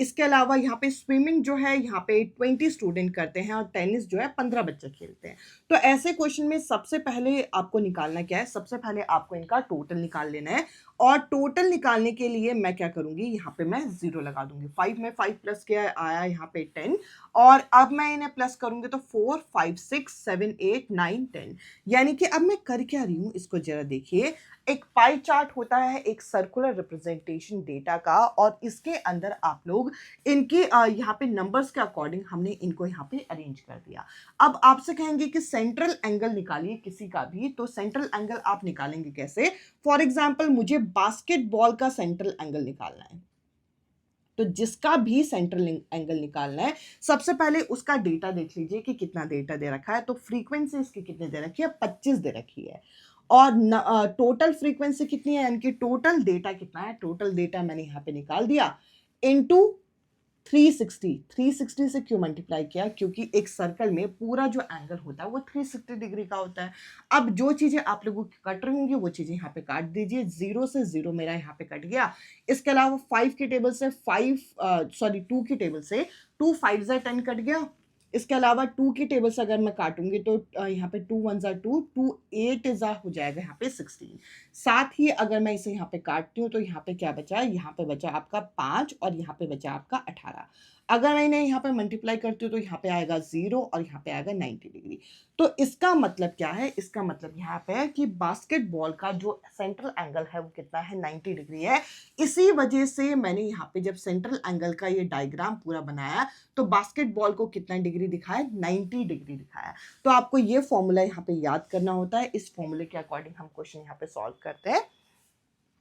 A: इसके अलावा यहाँ पे स्विमिंग जो है यहाँ पे 20 स्टूडेंट करते हैं, और टेनिस जो है 15 बच्चे खेलते हैं। तो ऐसे क्वेश्चन में सबसे पहले आपको निकालना क्या है, सबसे पहले आपको इनका टोटल निकाल लेना है। और टोटल निकालने के लिए मैं क्या करूंगी, यहाँ पे मैं 0 लगा दूंगी। 5 में 5 प्लस किया आया यहाँ पे 10, और अब मैं इन्हें प्लस करूंगी तो 4 5 6 7 8 9 10, यानी कि अब मैं कर क्या रही हूँ, इसको जरा देखिए। एक पाई चार्ट होता है, एक सर्कुलर रिप्रेजेंटेशन डेटा का, और इसके अंदर आप लोग इनकी यहाँ पे नंबर्स के अकॉर्डिंग हमने इनको यहाँ पे अरेंज कर दिया। अब आपसे कहेंगे कि सेंट्रल एंगल निकालिए किसी का भी, तो सेंट्रल एंगल आप निकालेंगे कैसे। फॉर एग्जाम्पल मुझे बास्केटबॉल का सेंट्रल एंगल निकालना है, तो जिसका भी सेंट्रल एंगल निकालना है, सबसे पहले उसका डेटा देख लीजिए कि कितना डेटा दे रखा है। तो फ्रीक्वेंसी इसकी कितनी दे रखी है, 25 दे रखी है। और टोटल फ्रीक्वेंसी कितनी है, यानी कि टोटल डेटा कितना है, टोटल डेटा मैंने यहाँ पे निकाल दिया इनटू 360 से क्यों मल्टीप्लाई किया, क्योंकि एक सर्कल में पूरा जो एंगल होता है वो 360 डिग्री का होता है। अब जो चीजें आप लोगों की कट रही होंगी वो चीजें यहाँ पे काट दीजिए। 0 से 0 मेरा यहाँ पे कट गया। इसके अलावा 5 की टेबल से 2 की टेबल से 2 5 जा 10 कट गया। इसके अलावा 2 की टेबल से अगर मैं काटूंगी तो यहाँ पे 2 1 जा 2, 2 8 जा हो जाएगा यहाँ पे 16। साथ ही अगर मैं इसे यहाँ पे काटती हूँ तो यहाँ पे क्या बचा, यहाँ पे बचा आपका 5 और यहाँ पे बचा आपका 18। अगर मैं इन्हें यहाँ पे मल्टीप्लाई करती हूँ तो यहाँ पे आएगा 0 और यहाँ पे आएगा 90 डिग्री। तो इसका मतलब क्या है, इसका मतलब यहाँ पे है कि बास्केटबॉल का जो सेंट्रल एंगल है वो कितना है, 90 डिग्री है। इसी वजह से मैंने यहाँ पे जब सेंट्रल एंगल का ये डायग्राम पूरा बनाया तो बास्केटबॉल को कितना डिग्री दिखाया, 90 डिग्री दिखाया। तो आपको ये फॉर्मूला यहाँ पे याद करना होता है। इस फॉर्मूले के अकॉर्डिंग हम क्वेश्चन यहाँ पे सॉल्व करते हैं।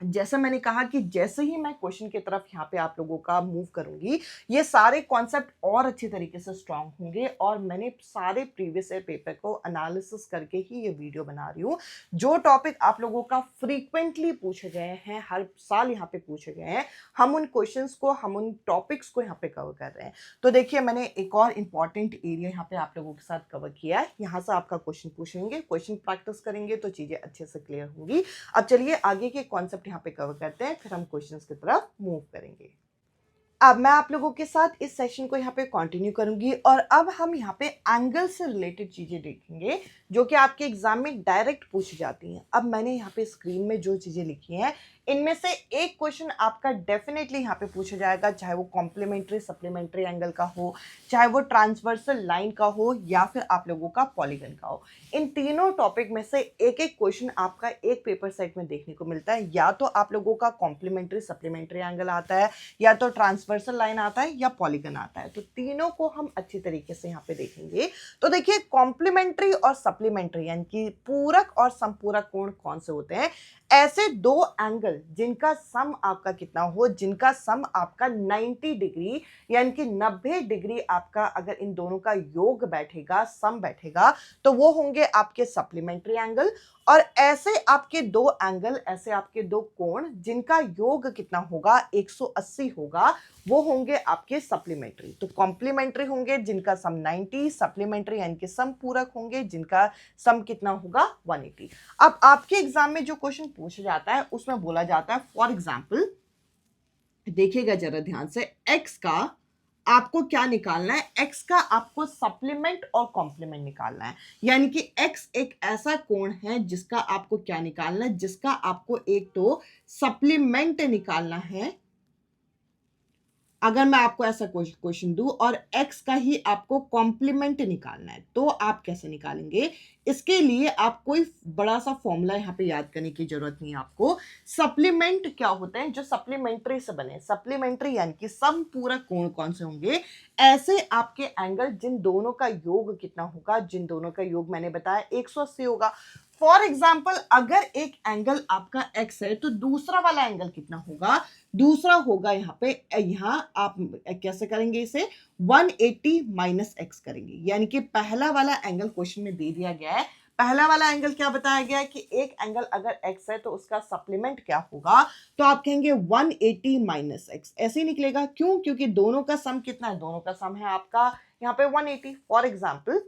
A: जैसा मैंने कहा कि जैसे ही मैं क्वेश्चन की तरफ यहाँ पे आप लोगों का मूव करूंगी, ये सारे कॉन्सेप्ट और अच्छी तरीके से स्ट्रांग होंगे। और मैंने सारे प्रीवियस ईयर पेपर को एनालिसिस करके ही ये वीडियो बना रही हूँ। जो टॉपिक आप लोगों का फ्रीक्वेंटली पूछे गए हैं, हर साल यहाँ पे पूछे गए हैं, हम उन क्वेश्चंस को, हम उन टॉपिक्स को यहाँ पे कवर कर रहे हैं। तो देखिए, मैंने एक और इम्पॉर्टेंट एरिया यहाँ पे आप लोगों के साथ कवर किया है। यहाँ से आपका क्वेश्चन पूछेंगे, क्वेश्चन प्रैक्टिस करेंगे तो चीजें अच्छे से क्लियर होंगी। अब चलिए आगे के कॉन्सेप्ट यहाँ पे कवर करते हैं, फिर हम क्वेश्चंस की तरफ मूव करेंगे। अब मैं आप लोगों के साथ इस सेशन को यहाँ पे कंटिन्यू करूंगी और अब हम यहाँ पे एंगल से रिलेटेड चीजें देखेंगे जो कि आपके एग्जाम में डायरेक्ट पूछी जाती हैं। अब मैंने यहाँ पे स्क्रीन में जो चीजें लिखी हैं, इनमें से एक क्वेश्चन आपका डेफिनेटली यहाँ पे पूछा जाएगा, चाहे वो कॉम्प्लीमेंट्री सप्लीमेंट्री एंगल का हो, चाहे वो ट्रांसवर्सल लाइन का हो, या फिर आप लोगों का पॉलीगन का हो। इन तीनों टॉपिक में से एक एक क्वेश्चन आपका एक पेपर सेट में देखने को मिलता है। या तो आप लोगों का कॉम्प्लीमेंट्री सप्लीमेंट्री एंगल आता है, या तो ट्रांसवर्सल लाइन आता है, या पॉलीगन आता है। तो तीनों को हम अच्छी तरीके से यहाँ पे देखेंगे। तो देखिए, कॉम्प्लीमेंट्री और सप्लीमेंट्री यानी कि पूरक और समपूरक कोण कौन से होते हैं? ऐसे दो एंगल जिनका सम आपका कितना हो, जिनका सम आपका 90 डिग्री यानी कि 90 डिग्री आपका अगर इन दोनों का योग बैठेगा, सम बैठेगा, तो वो होंगे आपके सप्लीमेंट्री एंगल। और ऐसे आपके दो एंगल, ऐसे आपके दो कोण जिनका योग कितना होगा, 180 होगा, वो होंगे आपके सप्लीमेंट्री। तो कॉम्प्लीमेंट्री होंगे जिनका सम 90, सप्लीमेंट्री यानी कि सम पूरक होंगे जिनका सम कितना होगा, 180। अब आपके एग्जाम में जो क्वेश्चन पूछा जाता है उसमें बोला जाता है, फॉर एग्जाम्पल देखिएगा जरा ध्यान से, x का आपको क्या निकालना है, x का आपको सप्लीमेंट और कॉम्प्लीमेंट निकालना है। यानी कि x एक ऐसा कोण है जिसका आपको क्या निकालना है, जिसका आपको एक तो सप्लीमेंट निकालना है। अगर मैं आपको ऐसा क्वेश्चन दूं और x का ही आपको कॉम्प्लीमेंट निकालना है, तो आप कैसे निकालेंगे? इसके लिए आप कोई बड़ा सा फॉर्मूला यहाँ पे याद करने की जरूरत नहीं है आपको। सप्लीमेंट क्या होते हैं? जो सप्लीमेंट्री से बने, सप्लीमेंट्री यानी कि समपूरक कोण कौन से होंगे? ऐसे आपके एंगल जिन दोनों का योग कितना होगा, जिन दोनों का योग मैंने बताया 180 होगा। फॉर एग्जाम्पल, अगर एक एंगल आपका x है तो दूसरा वाला एंगल कितना होगा? दूसरा होगा यहाँ पे, यहाँ आप कैसे करेंगे इसे, 180 माइनस x करेंगे। यानी कि पहला वाला एंगल क्वेश्चन में दे दिया गया है। पहला वाला एंगल क्या बताया गया है कि एक एंगल अगर x है तो उसका सप्लीमेंट क्या होगा, तो आप कहेंगे 180 माइनस x। ऐसे ही निकलेगा। क्यों? क्योंकि दोनों का सम कितना है? दोनों का सम है आपका यहाँ पे 180। फॉर एग्जाम्पल,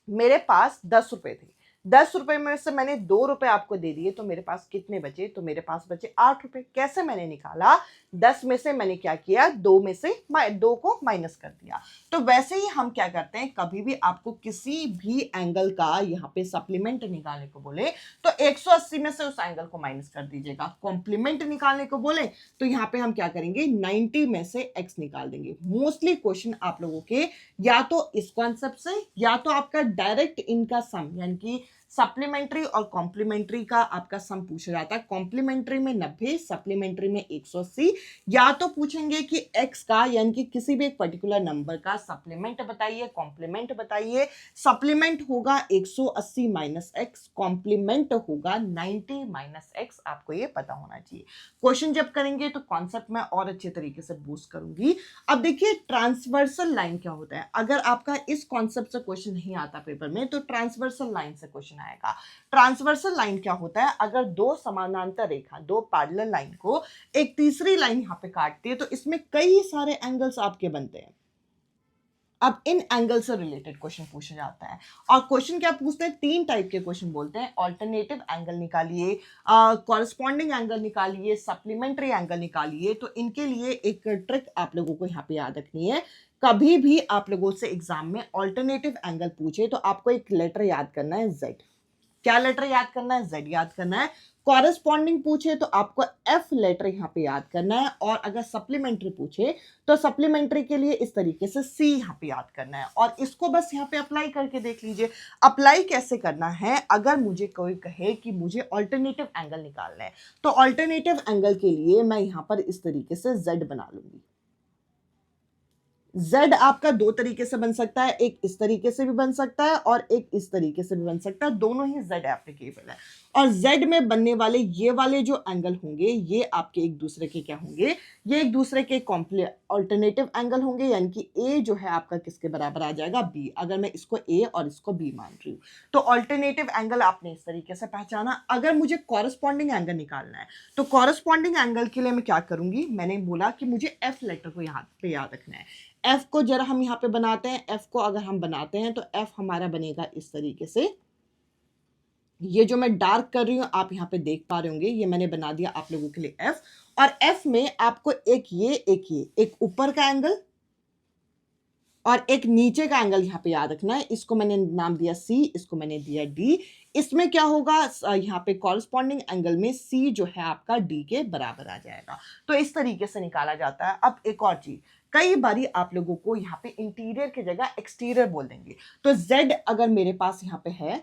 A: मेरे पास 10 रुपए थे, 10 रुपए में से मैंने 2 रुपए आपको दे दिए, तो मेरे पास कितने बचे? तो मेरे पास बचे 8 रुपए। कैसे मैंने निकाला? 10 में से मैंने क्या किया, 2 में से 2 को माइनस कर दिया। तो वैसे ही हम क्या करते हैं, कभी भी आपको किसी भी एंगल का यहाँ पे सप्लीमेंट निकालने को बोले तो 180 में से उस एंगल को माइनस कर दीजिएगा। कॉम्प्लीमेंट निकालने को बोले तो यहाँ पे हम क्या करेंगे, 90 में से x निकाल देंगे। मोस्टली क्वेश्चन आप लोगों के या तो इस कॉन्सेप्ट से, या तो आपका डायरेक्ट इनका सम यानी कि सप्लीमेंट्री और कॉम्प्लीमेंट्री का आपका सम पूछा जाता है। कॉम्प्लीमेंट्री में 90, सप्लीमेंट्री में 180। या तो पूछेंगे कि x का यानी कि किसी भी एक पर्टिकुलर नंबर का सप्लीमेंट बताइए, कॉम्प्लीमेंट बताइए। सप्लीमेंट होगा 180 माइनस एक्स, कॉम्प्लीमेंट होगा 90 माइनस एक्स। आपको ये पता होना चाहिए। क्वेश्चन जब करेंगे तो कॉन्सेप्ट में और अच्छे तरीके से बूस्ट करूंगी। अब देखिए ट्रांसवर्सल लाइन क्या होता है। अगर आपका इस कॉन्सेप्ट से क्वेश्चन नहीं आता पेपर में तो ट्रांसवर्सल लाइन से क्वेश्चन आएगा। ट्रांसवर्सल लाइन क्या होता है, अगर दो समानांतर रेखा, दो पैरेलल लाइन को एक तीसरी लाइन यहां पे काटती है तो इसमें कई सारे एंगल्स आपके बनते हैं। अब इन एंगल से रिलेटेड क्वेश्चन पूछा जाता है। और क्वेश्चन क्या पूछते हैं, तीन टाइप के क्वेश्चन बोलते हैं। ऑल्टरनेटिव एंगल निकालिए, कॉरेस्पॉन्डिंग एंगल निकालिए, सप्लीमेंट्री एंगल निकालिए। तो इनके लिए एक ट्रिक आप लोगों को यहाँ पे याद रखनी है। कभी भी आप लोगों से एग्जाम में ऑल्टरनेटिव एंगल पूछे तो आपको एक लेटर याद करना है, Z। क्या लेटर याद करना है, Z याद करना है। कॉरेस्पॉन्डिंग पूछे तो आपको F लेटर यहां पे याद करना है। और अगर सप्लीमेंट्री पूछे तो सप्लीमेंट्री के लिए इस तरीके से C यहां पे याद करना है। और इसको बस यहां पे अप्लाई करके देख लीजिए। अप्लाई कैसे करना है, अगर मुझे कोई कहे कि मुझे ऑल्टरनेटिव एंगल निकालना है तो ऑल्टरनेटिव एंगल के लिए मैं यहां पर इस तरीके से Z बना लूंगी। Z आपका दो तरीके से बन सकता है, एक इस तरीके से भी बन सकता है और एक इस तरीके से भी बन सकता है। दोनों ही Z एप्लीकेबल है। और Z में बनने वाले ये वाले जो एंगल होंगे ये आपके एक दूसरे के क्या होंगे, ये एक दूसरे के ऑल्टरनेटिव एंगल होंगे। यानी कि A जो है आपका किसके बराबर आ जाएगा, B। अगर मैं इसको A और इसको B मान रही हूँ तो ऑल्टरनेटिव एंगल आपने इस तरीके से पहचाना। अगर मुझे कॉरेस्पॉन्डिंग एंगल निकालना है तो कॉरेस्पॉन्डिंग एंगल के लिए मैं क्या करूंगी, मैंने बोला कि मुझे F लेटर को यहाँ पे याद रखना है। F को जरा हम यहाँ पे बनाते हैं। F को अगर हम बनाते हैं तो F हमारा बनेगा इस तरीके से। ये जो मैं डार्क कर रही हूं आप यहाँ पे देख पा रहे होंगे, ये मैंने बना दिया आप लोगों के लिए F। और F में आपको एक ये एक ऊपर का एंगल और एक नीचे का एंगल यहाँ पे याद रखना है। इसको मैंने नाम दिया C, इसको मैंने दिया D। इसमें क्या होगा, यहाँ पे कॉरेस्पॉन्डिंग एंगल में C जो है आपका D के बराबर आ जाएगा। तो इस तरीके से निकाला जाता है। अब एक और चीज, कई बारी आप लोगों को यहाँ पे इंटीरियर की जगह एक्सटीरियर बोल देंगे। तो Z अगर मेरे पास यहाँ पे है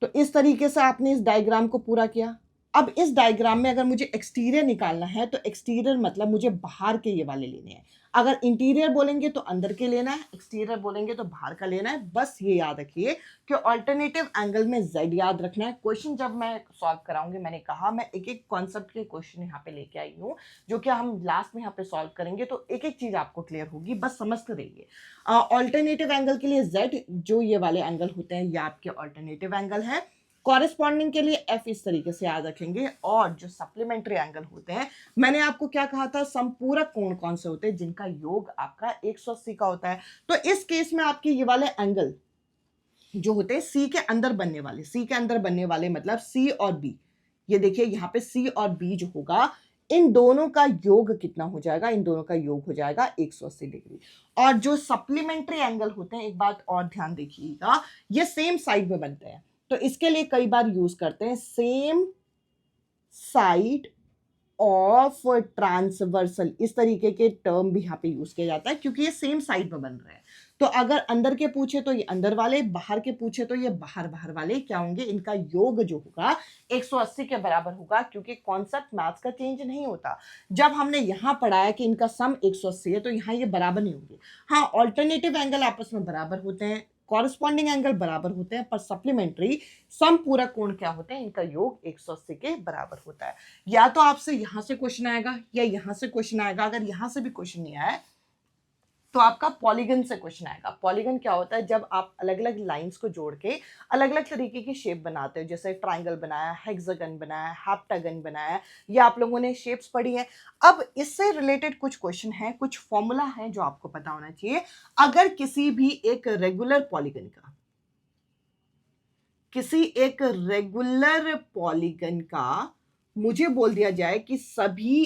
A: तो इस तरीके से आपने इस डायग्राम को पूरा किया। अब इस डायग्राम में अगर मुझे एक्सटीरियर निकालना है तो एक्सटीरियर मतलब मुझे बाहर के ये वाले लेने हैं। अगर इंटीरियर बोलेंगे तो अंदर के लेना है, एक्सटीरियर बोलेंगे तो बाहर का लेना है। बस ये याद रखिए कि ऑल्टरनेटिव एंगल में Z याद रखना है। क्वेश्चन जब मैं सॉल्व कराऊंगी, मैंने कहा मैं एक एक कॉन्सेप्ट के क्वेश्चन यहाँ पे लेके आई हूँ जो कि हम लास्ट में यहाँ पे सॉल्व करेंगे। तो एक एक चीज आपको क्लियर होगी, बस समझते रहिए। ऑल्टरनेटिव एंगल के लिए Z जो ये वाले एंगल होते हैं ये आपके ऑल्टरनेटिव एंगल है। कॉरेस्पॉन्डिंग के लिए F इस तरीके से याद रखेंगे। और जो सप्लीमेंट्री एंगल होते हैं, मैंने आपको क्या कहा था, संपूरक कोण कौन से होते हैं जिनका योग आपका 180 का होता है। तो इस केस में आपके ये वाले एंगल जो होते हैं C के अंदर बनने वाले, C के अंदर बनने वाले मतलब C और B। ये देखिए यहाँ पे C और B जो होगा, इन दोनों का योग कितना हो जाएगा, इन दोनों का योग हो जाएगा 180 डिग्री। और जो सप्लीमेंट्री एंगल होते हैं, एक बात और ध्यान देखिएगा, ये सेम साइड में बनते हैं। तो इसके लिए कई बार यूज करते हैं सेम साइड ऑफ ट्रांसवर्सल, इस तरीके के टर्म भी यहाँ पे यूज किया जाता है क्योंकि ये सेम साइड में बन रहे हैं। तो अगर अंदर के पूछे तो ये अंदर वाले, बाहर के पूछे तो ये बाहर वाले क्या होंगे, इनका योग जो होगा 180 के बराबर होगा। क्योंकि कॉन्सेप्ट मैथ्स का चेंज नहीं होता। जब हमने यहाँ पढ़ाया कि इनका सम 180 है तो यहाँ ये बराबर नहीं होंगे। हाँ, ऑल्टरनेटिव एंगल आपस में बराबर होते हैं, कॉरेस्पॉन्डिंग एंगल बराबर होते हैं, पर सप्लीमेंट्री समपूरक कोण क्या होते हैं, इनका योग 180 के बराबर होता है। या तो आपसे यहां से क्वेश्चन आएगा या यहां से क्वेश्चन आएगा। अगर यहां से भी क्वेश्चन नहीं आया तो आपका पॉलीगन से क्वेश्चन आएगा। पॉलीगन क्या होता है, जब आप अलग अलग लाइंस को जोड़ के अलग अलग तरीके की शेप बनाते हो, जैसे ट्राइंगल बनाया, हेक्सागन बनाया, हेप्टागन बनाया, ये आप लोगों ने शेप्स पढ़ी है। अब इससे रिलेटेड कुछ क्वेश्चन है, कुछ फॉर्मूला है जो आपको पता होना चाहिए। अगर किसी भी एक रेगुलर पॉलीगन का, किसी एक रेगुलर पॉलीगन का मुझे बोल दिया जाए कि सभी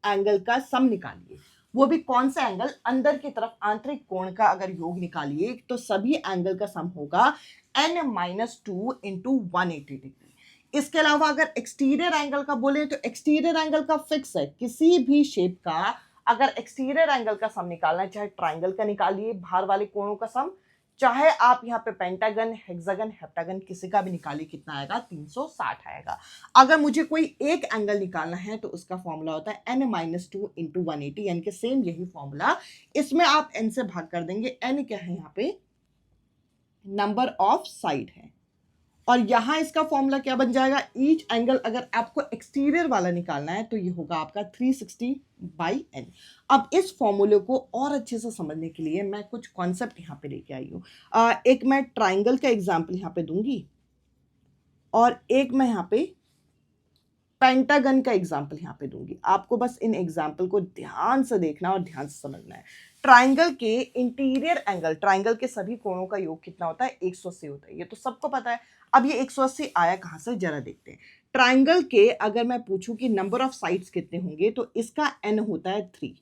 A: एंगल का सम निकालिए, वो भी कौन सा एंगल, अंदर की तरफ आंतरिक कोण का अगर योग निकालिए तो सभी एंगल का सम होगा n-2 इंटू 180 डिग्री। इसके अलावा अगर एक्सटीरियर एंगल का बोले तो एक्सटीरियर एंगल का फिक्स है, किसी भी शेप का अगर एक्सटीरियर एंगल का सम निकालना है, चाहे ट्राइंगल का निकालिए, बाहर वाले कोणों का सम, चाहे आप यहाँ पे पेंटागन, हेक्सागन, हेप्टागन किसी का भी निकालिए, कितना आएगा? 360 आएगा। अगर मुझे कोई एक एंगल निकालना है तो उसका फॉर्मूला होता है n-2 इंटू 180, यानी कि सेम यही फॉर्मूला, इसमें आप n से भाग कर देंगे। n क्या है यहाँ पे? नंबर ऑफ साइड है। और यहां इसका फॉर्मूला क्या बन जाएगा? ईच एंगल अगर आपको एक्सटीरियर वाला निकालना है तो ये होगा आपका 360/n। अब इस फॉर्मूले को और अच्छे से समझने के लिए मैं कुछ कॉन्सेप्ट यहां पे लेके आई हूं। एक मैं ट्राइंगल का एग्जांपल यहां पे दूंगी और एक मैं यहां पे पेंटागन का एग्जाम्पल यहाँ पे दूंगी। आपको बस इन एग्जाम्पल को ध्यान से देखना और ध्यान से समझना है। ट्राइंगल के इंटीरियर एंगल, ट्राइंगल के सभी कोणों का योग कितना होता है? 180 होता है, ये तो सबको पता है। अब ये 180 आया कहां से, जरा देखते हैं। ट्राइंगल के अगर मैं पूछूं कि नंबर ऑफ साइड्स कितने होंगे तो इसका n होता है 3,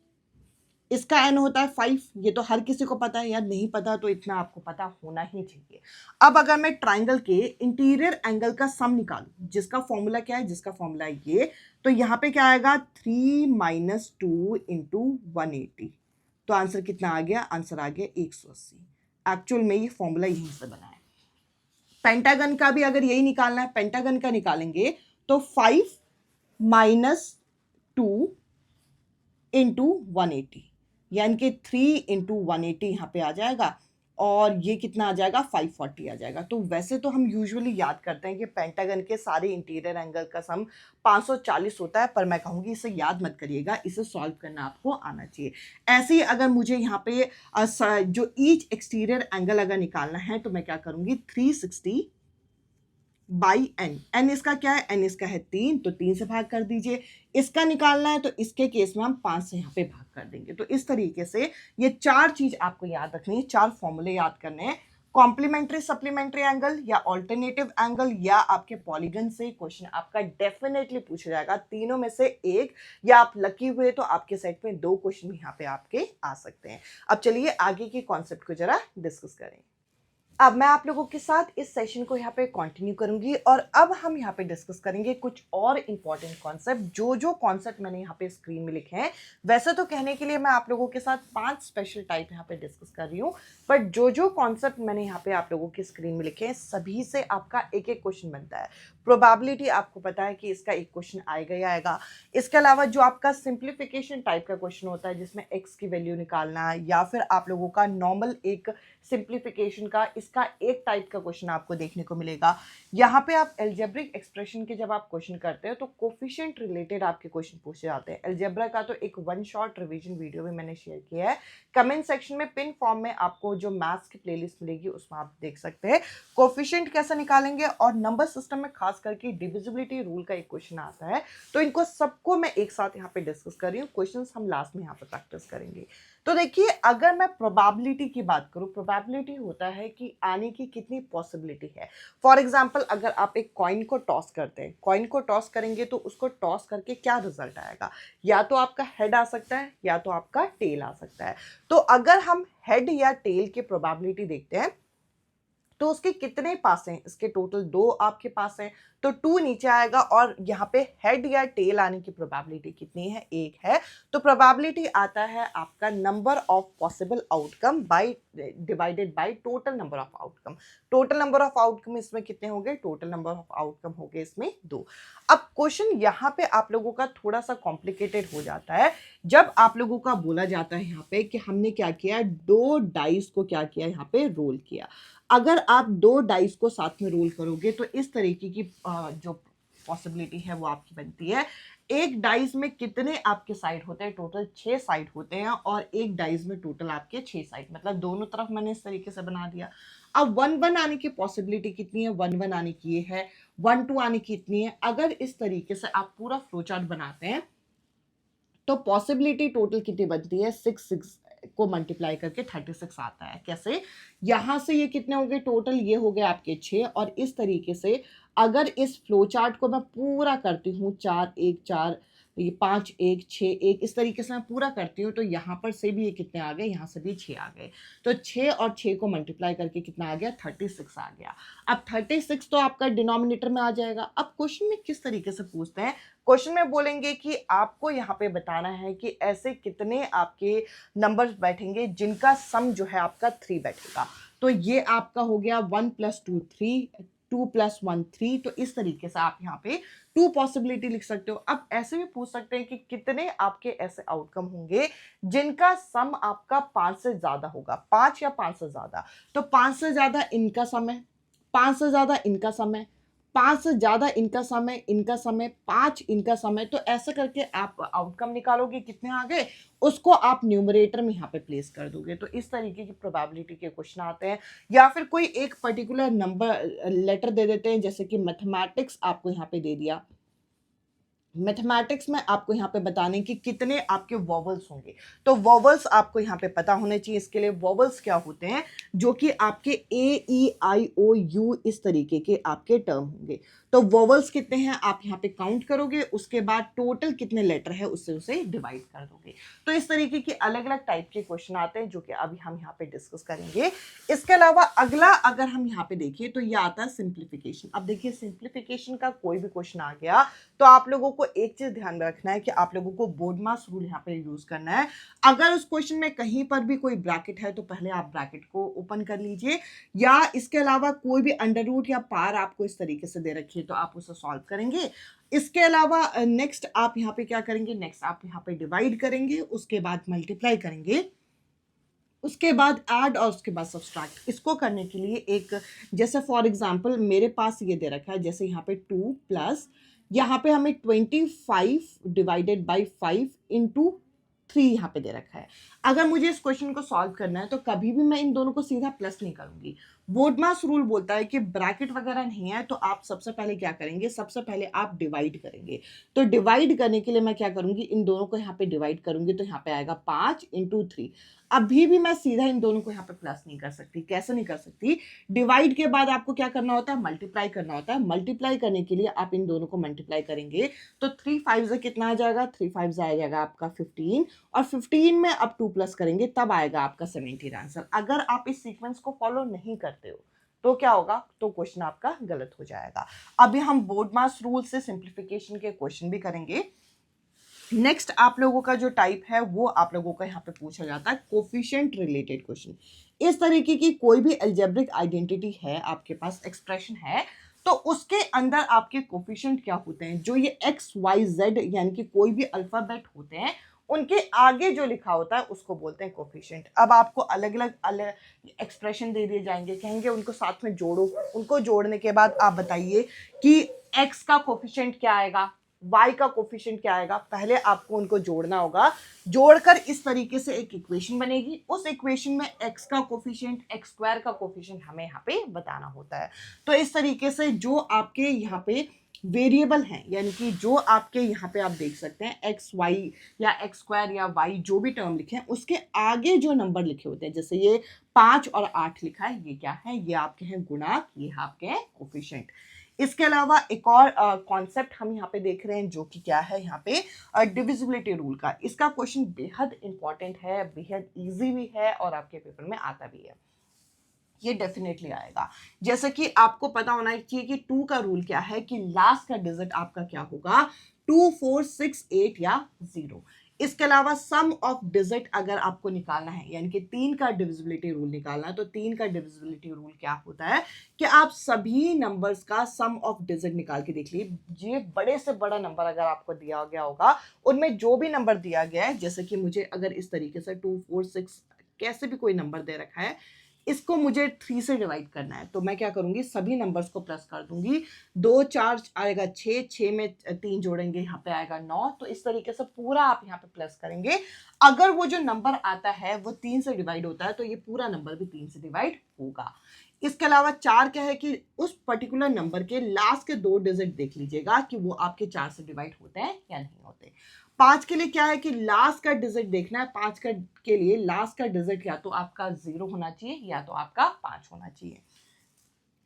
A: इसका n होता है 5। ये तो हर किसी को पता है यार, नहीं पता तो इतना आपको पता होना ही चाहिए। अब अगर मैं ट्राइंगल के इंटीरियर एंगल का सम निकालूं, जिसका फॉर्मूला क्या है? जिसका फॉर्मूला है ये, तो यहाँ पे क्या आएगा? 3 - 2 इंटू 180। तो आंसर कितना आ गया? आंसर आ गया 180। एक्चुअल में ये फॉर्मूला यहीं से बना है। पेंटागन का भी अगर यही निकालना है, पेंटागन का निकालेंगे तो 5 - 2 इंटू 180, यानी कि 3 इंटू 180 यहाँ पे आ जाएगा और ये कितना आ जाएगा? 540 आ जाएगा। तो वैसे तो हम यूजुअली याद करते हैं कि पेंटागन के सारे इंटीरियर एंगल का सम 540 होता है, पर मैं कहूँगी इसे याद मत करिएगा, इसे सॉल्व करना आपको आना चाहिए। ऐसे ही अगर मुझे यहाँ पे जो ईच एक्सटीरियर एंगल अगर निकालना है तो मैं क्या करूँगी? 360/n। n इसका क्या है? n इसका है 3, तो 3 से भाग कर दीजिए। इसका निकालना है तो इसके केस में हम 5 से यहाँ पे भाग कर देंगे। तो इस तरीके से ये 4 चीज आपको याद रखनी है, 4 फॉर्मूले याद करने हैं। कॉम्प्लीमेंट्री सप्लीमेंट्री एंगल या ऑल्टरनेटिव एंगल या आपके पॉलीगन से क्वेश्चन आपका डेफिनेटली पूछा जाएगा। तीनों में से एक, या आप लकी हुए तो आपके सेट में 2 क्वेश्चन यहाँ पे आपके आ सकते हैं। अब चलिए आगे के कॉन्सेप्ट को जरा डिस्कस करें। अब मैं आप लोगों के साथ इस सेशन को यहाँ पे कंटिन्यू करूंगी और अब हम यहाँ पे डिस्कस करेंगे कुछ और इंपॉर्टेंट कॉन्सेप्ट। जो कॉन्सेप्ट मैंने यहाँ पे स्क्रीन में लिखे हैं, वैसे तो कहने के लिए मैं आप लोगों के साथ 5 स्पेशल टाइप यहाँ पे डिस्कस कर रही हूँ, बट जो कॉन्सेप्ट मैंने यहाँ पे आप लोगों की स्क्रीन में लिखे हैं, सभी से आपका एक एक क्वेश्चन बनता है। प्रोबेबिलिटी आपको पता है कि इसका एक क्वेश्चन आएगा ही आएगा। इसके अलावा जो आपका सिंप्लीफिकेशन टाइप का क्वेश्चन होता है, जिसमें एक्स की वैल्यू निकालना, या फिर आप लोगों का नॉर्मल एक सिंप्लीफिकेशन का, इसका एक टाइप का क्वेश्चन आपको देखने को मिलेगा। यहाँ पे आप एल्जेब्रिक एक्सप्रेशन के जब आप क्वेश्चन करते हो तो कोफिशिएंट रिलेटेड आपके क्वेश्चन पूछे जाते हैं। एल्जेब्रा का तो एक 1 शॉट रिवीजन वीडियो भी मैंने शेयर किया है, कमेंट सेक्शन में पिन फॉर्म में आपको जो मैथ्स की प्लेलिस्ट मिलेगी उसमें आप देख सकते हैं कोफिशिएंट कैसे निकालेंगे। और नंबर सिस्टम में खास करके डिविजिबिलिटी रूल का एक क्वेश्चन आता है, तो इनको सबको मैं एक साथ यहाँ पे डिस्कस कर रही हूँ। क्वेश्चंस हम लास्ट में यहाँ पे प्रैक्टिस करेंगे। तो देखिए, अगर मैं प्रोबेबिलिटी की बात करूं, प्रोबेबिलिटी होता है कि आने की कितनी पॉसिबिलिटी है। फॉर एग्जांपल, अगर आप एक कॉइन को टॉस करते हैं, कॉइन को टॉस करेंगे तो उसको टॉस करके क्या रिजल्ट आएगा? या तो आपका हेड आ सकता है या तो आपका टेल आ सकता है। तो अगर हम हेड या टेल की प्रोबेबिलिटी देखते हैं तो उसके कितने पास हैं? इसके टोटल 2 आपके पास हैं, तो 2 नीचे आएगा। और यहाँ पे हेड या टेल आने की प्रोबेबिलिटी कितनी है? 1 है। तो प्रोबेबिलिटी आता है आपका number of possible outcome by divided by total number of outcome. Total number of outcome इसमें कितने हो गए? टोटल नंबर ऑफ आउटकम हो गए इसमें 2। अब क्वेश्चन यहाँ पे आप लोगों का थोड़ा सा कॉम्प्लिकेटेड हो जाता है जब आप लोगों का बोला जाता है यहाँ पे कि हमने क्या किया, 2 डाइस को क्या किया, यहाँ पे रोल किया। अगर आप 2 डाइस को साथ में रोल करोगे तो इस तरीके की जो पॉसिबिलिटी है वो आपकी बनती है। एक डाइस में कितने आपके साइड होते हैं? टोटल 6 साइड होते हैं, और एक डाइस में टोटल आपके 6 साइड, मतलब दोनों तरफ मैंने इस तरीके से बना दिया। अब 1-1 आने की पॉसिबिलिटी कितनी है? 1-1 आने की ये है, 1-2 आने की इतनी है। अगर इस तरीके से आप पूरा फ्लो चार्ट बनाते हैं तो पॉसिबिलिटी टोटल कितनी बनती है? 6 को मल्टीप्लाई करके 36 आता है। कैसे? यहां से ये कितने हो गए टोटल? ये हो गए आपके 6। और इस तरीके से अगर इस फ्लो चार्ट को मैं पूरा करती हूँ, 4-1 4, ये 5-1 6-1, इस तरीके से मैं पूरा करती हूँ, तो यहाँ पर से भी ये कितने आ गए? यहाँ से भी 6 आ गए। तो 6 और 6 को मल्टीप्लाई करके कितना आ गया? 36 आ गया। अब 36 तो आपका डिनोमिनेटर में आ जाएगा। अब क्वेश्चन में किस तरीके से पूछते हैं? क्वेश्चन में बोलेंगे कि आपको यहाँ पे बताना है कि ऐसे कितने आपके नंबर्स बैठेंगे जिनका सम जो है आपका 3 बैठेगा। तो ये आपका हो गया 1 + 2 3, 2 + 1 3। तो इस तरीके से आप यहाँ पे 2 पॉसिबिलिटी लिख सकते हो। अब ऐसे भी पूछ सकते हैं कि कितने आपके ऐसे आउटकम होंगे जिनका सम आपका 5 से ज्यादा होगा, 5 या 5 से ज्यादा। तो 5 से ज्यादा इनका सम है, 5 से ज्यादा इनका सम है, 5 से ज्यादा इनका सम है, इनका सम है, 5 इनका सम है। तो ऐसे करके आप आउटकम निकालोगे कितने आ गए, उसको आप न्यूमरेटर में यहाँ पे प्लेस कर दोगे। तो इस तरीके की प्रोबेबिलिटी के क्वेश्चन आते हैं। या फिर कोई एक पर्टिकुलर नंबर लेटर दे देते हैं, जैसे कि मैथमेटिक्स आपको यहाँ पे दे दिया, मैथमेटिक्स में आपको यहाँ पे बताने कि कितने आपके वॉवल्स होंगे। तो वॉवल्स आपको यहाँ पे पता होने चाहिए। इसके लिए वॉवल्स क्या होते हैं, जो कि आपके ए ई आई ओ यू इस तरीके के आपके टर्म होंगे। तो वॉवल्स कितने हैं आप यहाँ पे काउंट करोगे, उसके बाद टोटल कितने लेटर है उससे उसे डिवाइड कर दोगे। तो इस तरीके के अलग अलग टाइप के क्वेश्चन आते हैं, जो कि अभी हम यहाँ पे डिस्कस करेंगे। इसके अलावा अगला अगर हम यहाँ पे देखिए तो ये आता है सिंप्लीफिकेशन। अब देखिए सिंप्लीफिकेशन का कोई भी क्वेश्चन आ गया तो आप लोगों को एक चीज ध्यान में रखना है कि आप लोगों को बोर्डमास रूल यहाँ पे यूज करना है। अगर उस क्वेश्चन में कहीं पर भी कोई ब्रैकेट है तो पहले आप ब्रैकेट को ओपन कर लीजिए, या इसके अलावा कोई भी अंडर रूट या पार आपको इस तरीके से दे रखी है तो आप उसे सॉल्व करेंगे। इसके अलावा नेक्स्ट आप यहाँ पे क्या करेंगे, नेक्स्ट आप यहाँ पे डिवाइड करेंगे, उसके बाद मल्टीप्लाई करेंगे, उसके बाद ऐड और उसके बाद सब्सट्रैक्ट। इसको करने के लिए एक, जैसे फॉर एग्जांपल मेरे पास ये दे रखा है, जैसे यहाँ पे 2 प्लस यहाँ पे हमें 25 डिवाइडेड बाई 5 इंटू 3 यहाँ पे दे रखा है। अगर मुझे इस क्वेश्चन को सॉल्व करना है तो कभी भी मैं इन दोनों को सीधा प्लस नहीं करूंगी। बोर्डमास रूल बोलता है कि ब्रैकेट वगैरह नहीं है तो आप सबसे पहले क्या करेंगे, सबसे पहले आप डिवाइड करेंगे। तो डिवाइड करने के लिए मैं क्या करूंगी, इन दोनों को यहाँ पे डिवाइड करूंगी, तो यहाँ पे आएगा 5 इंटू 3। अभी भी मैं सीधा इन दोनों को यहाँ पे प्लस नहीं कर सकती। कैसे नहीं कर सकती, डिवाइड के बाद आपको क्या करना होता है, मल्टीप्लाई करना होता है। मल्टीप्लाई करने के लिए आप इन दोनों को मल्टीप्लाई करेंगे तो 3 5 से कितना आ जाएगा, 3 5 आ जाएगा आपका 15, और 15 में अब 2 प्लस करेंगे तब आएगा आपका 17 आंसर। अगर आप इस सीक्वेंस को फॉलो नहीं करते हो तो क्या होगा, तो क्वेश्चन आपका गलत हो जाएगा। अभी हम बोर्डमास रूल से सिंप्लीफिकेशन के क्वेश्चन भी करेंगे। नेक्स्ट आप लोगों का जो टाइप है वो आप लोगों का यहाँ पे पूछा जाता है कोफिशिएंट रिलेटेड क्वेश्चन। इस तरीके की कोई भी अलजेब्रिक आइडेंटिटी है आपके पास, एक्सप्रेशन है, तो उसके अंदर आपके कोफिशिएंट क्या होते हैं, जो ये एक्स वाई जेड यानी कि कोई भी अल्फाबेट होते हैं उनके आगे जो लिखा होता है उसको बोलते हैं कोफिशिएंट। अब आपको अलग अलग एक्सप्रेशन दे दिए जाएंगे, कहेंगे उनको साथ में जोड़ो, उनको जोड़ने के बाद आप बताइए कि एक्स का कोफिशिएंट क्या आएगा, y का कोफिशिएंट क्या आएगा। पहले आपको उनको जोड़ना होगा, जोड़कर इस तरीके से एक इक्वेशन बनेगी। उस इक्वेशन में x का कोफिशिएंट, x स्क्वायर का कोफिशिएंट हमें यहाँ पे बताना होता है। तो इस तरीके से जो आपके यहाँ पे वेरिएबल हैं, यानी कि जो आपके यहाँ पे आप देख सकते हैं एक्स वाई या एक्स स्क्वायर या वाई जो भी टर्म लिखे हैं उसके आगे जो नंबर लिखे होते हैं, जैसे ये 5 और 8 लिखा है, ये क्या है, ये आपके हैं गुणांक, ये आपके हैं कोफिशिएंट। इसके अलावा एक और कॉन्सेप्ट हम यहाँ पे देख रहे हैं जो कि क्या है, यहाँ पे डिविजिबिलिटी रूल का। इसका क्वेश्चन बेहद इंपॉर्टेंट है, बेहद इजी भी है और आपके पेपर में आता भी है, ये डेफिनेटली आएगा। जैसे कि आपको पता होना चाहिए कि 2 का रूल क्या है, कि लास्ट का डिजिट आपका क्या होगा, 2 4 6 8 या 0। इसके अलावा सम ऑफ डिजिट अगर आपको निकालना है, यानी कि 3 का डिविजिबिलिटी रूल निकालना है, तो 3 का डिविजिबिलिटी रूल क्या होता है कि आप सभी नंबर्स का सम ऑफ डिजिट निकाल के देख लीजिए। ये बड़े से बड़ा नंबर अगर आपको दिया गया होगा, उनमें जो भी नंबर दिया गया है, जैसे कि मुझे अगर इस तरीके से 2 4 6 कैसे भी कोई नंबर दे रखा है, इसको मुझे 3 से डिवाइड करना है, तो मैं क्या करूंगी, सभी नंबर्स को प्लस कर दूंगी। 2 4 आएगा 6, 6 में 3 जोड़ेंगे, यहाँ पे आएगा 9। तो इस तरीके से पूरा आप यहाँ पे प्लस करेंगे। अगर वो जो नंबर आता है वो 3 से डिवाइड होता है तो ये पूरा नंबर भी 3 से डिवाइड होगा। इसके अलावा 4 क्या है कि उस पर्टिकुलर नंबर के लास्ट के 2 डिजिट देख लीजिएगा कि वो आपके 4 से डिवाइड होते हैं या नहीं होते। 5 के लिए क्या है कि लास्ट का डिजिट देखना है। 5 के लिए लास्ट का डिजिट या तो आपका 0 होना चाहिए या तो आपका 5 होना चाहिए।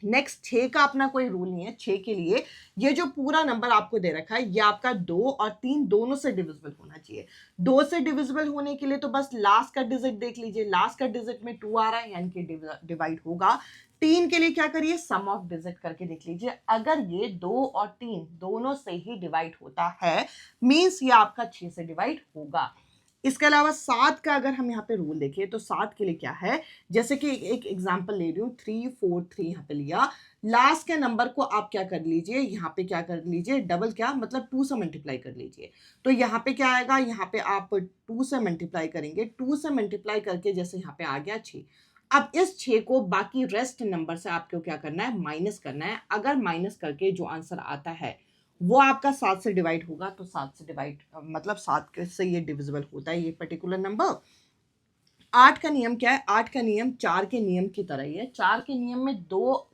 A: नेक्स्ट 6 का अपना कोई रूल नहीं है। 6 के लिए ये जो पूरा नंबर आपको दे रखा है ये आपका 2 और 3 दोनों से डिविजिबल होना चाहिए। 2 से डिविजिबल होने के लिए तो बस लास्ट का डिजिट देख लीजिए, लास्ट का डिजिट में 2 आ रहा है यानी कि डिवाइड होगा। 3 के लिए क्या करिए, सम ऑफ डिजिट करके देख लीजिए। अगर ये 2 और 3 दोनों से ही डिवाइड होता है मींस ये आपका 6 से डिवाइड होगा। इसके अलावा 7 का अगर हम यहाँ पे रूल देखें तो 7 के लिए क्या है, जैसे कि एक एग्जांपल ले रही हूँ, 3 4 3 यहाँ पे लिया, लास्ट के नंबर को आप क्या कर लीजिए, यहाँ पे क्या कर लीजिए, डबल क्या मतलब 2 से मल्टीप्लाई कर लीजिए। तो यहाँ पे क्या आएगा, यहाँ पे आप 2 से मल्टीप्लाई करेंगे, 2 से मल्टीप्लाई करके जैसे यहाँ पे आ गया 6। अब इस 6 को बाकी रेस्ट नंबर से आपको क्या करना है, माइनस करना है। अगर माइनस करके जो आंसर आता है वो आपका 7 से डिवाइड होगा, तो 7 से डिवाइड मतलब 7 से ये डिविजिबल होता है ये पर्टिकुलर नंबर। 8 का नियम क्या है, 8 का नियम 4 के नियम की तरह ही है। 4 के नियम में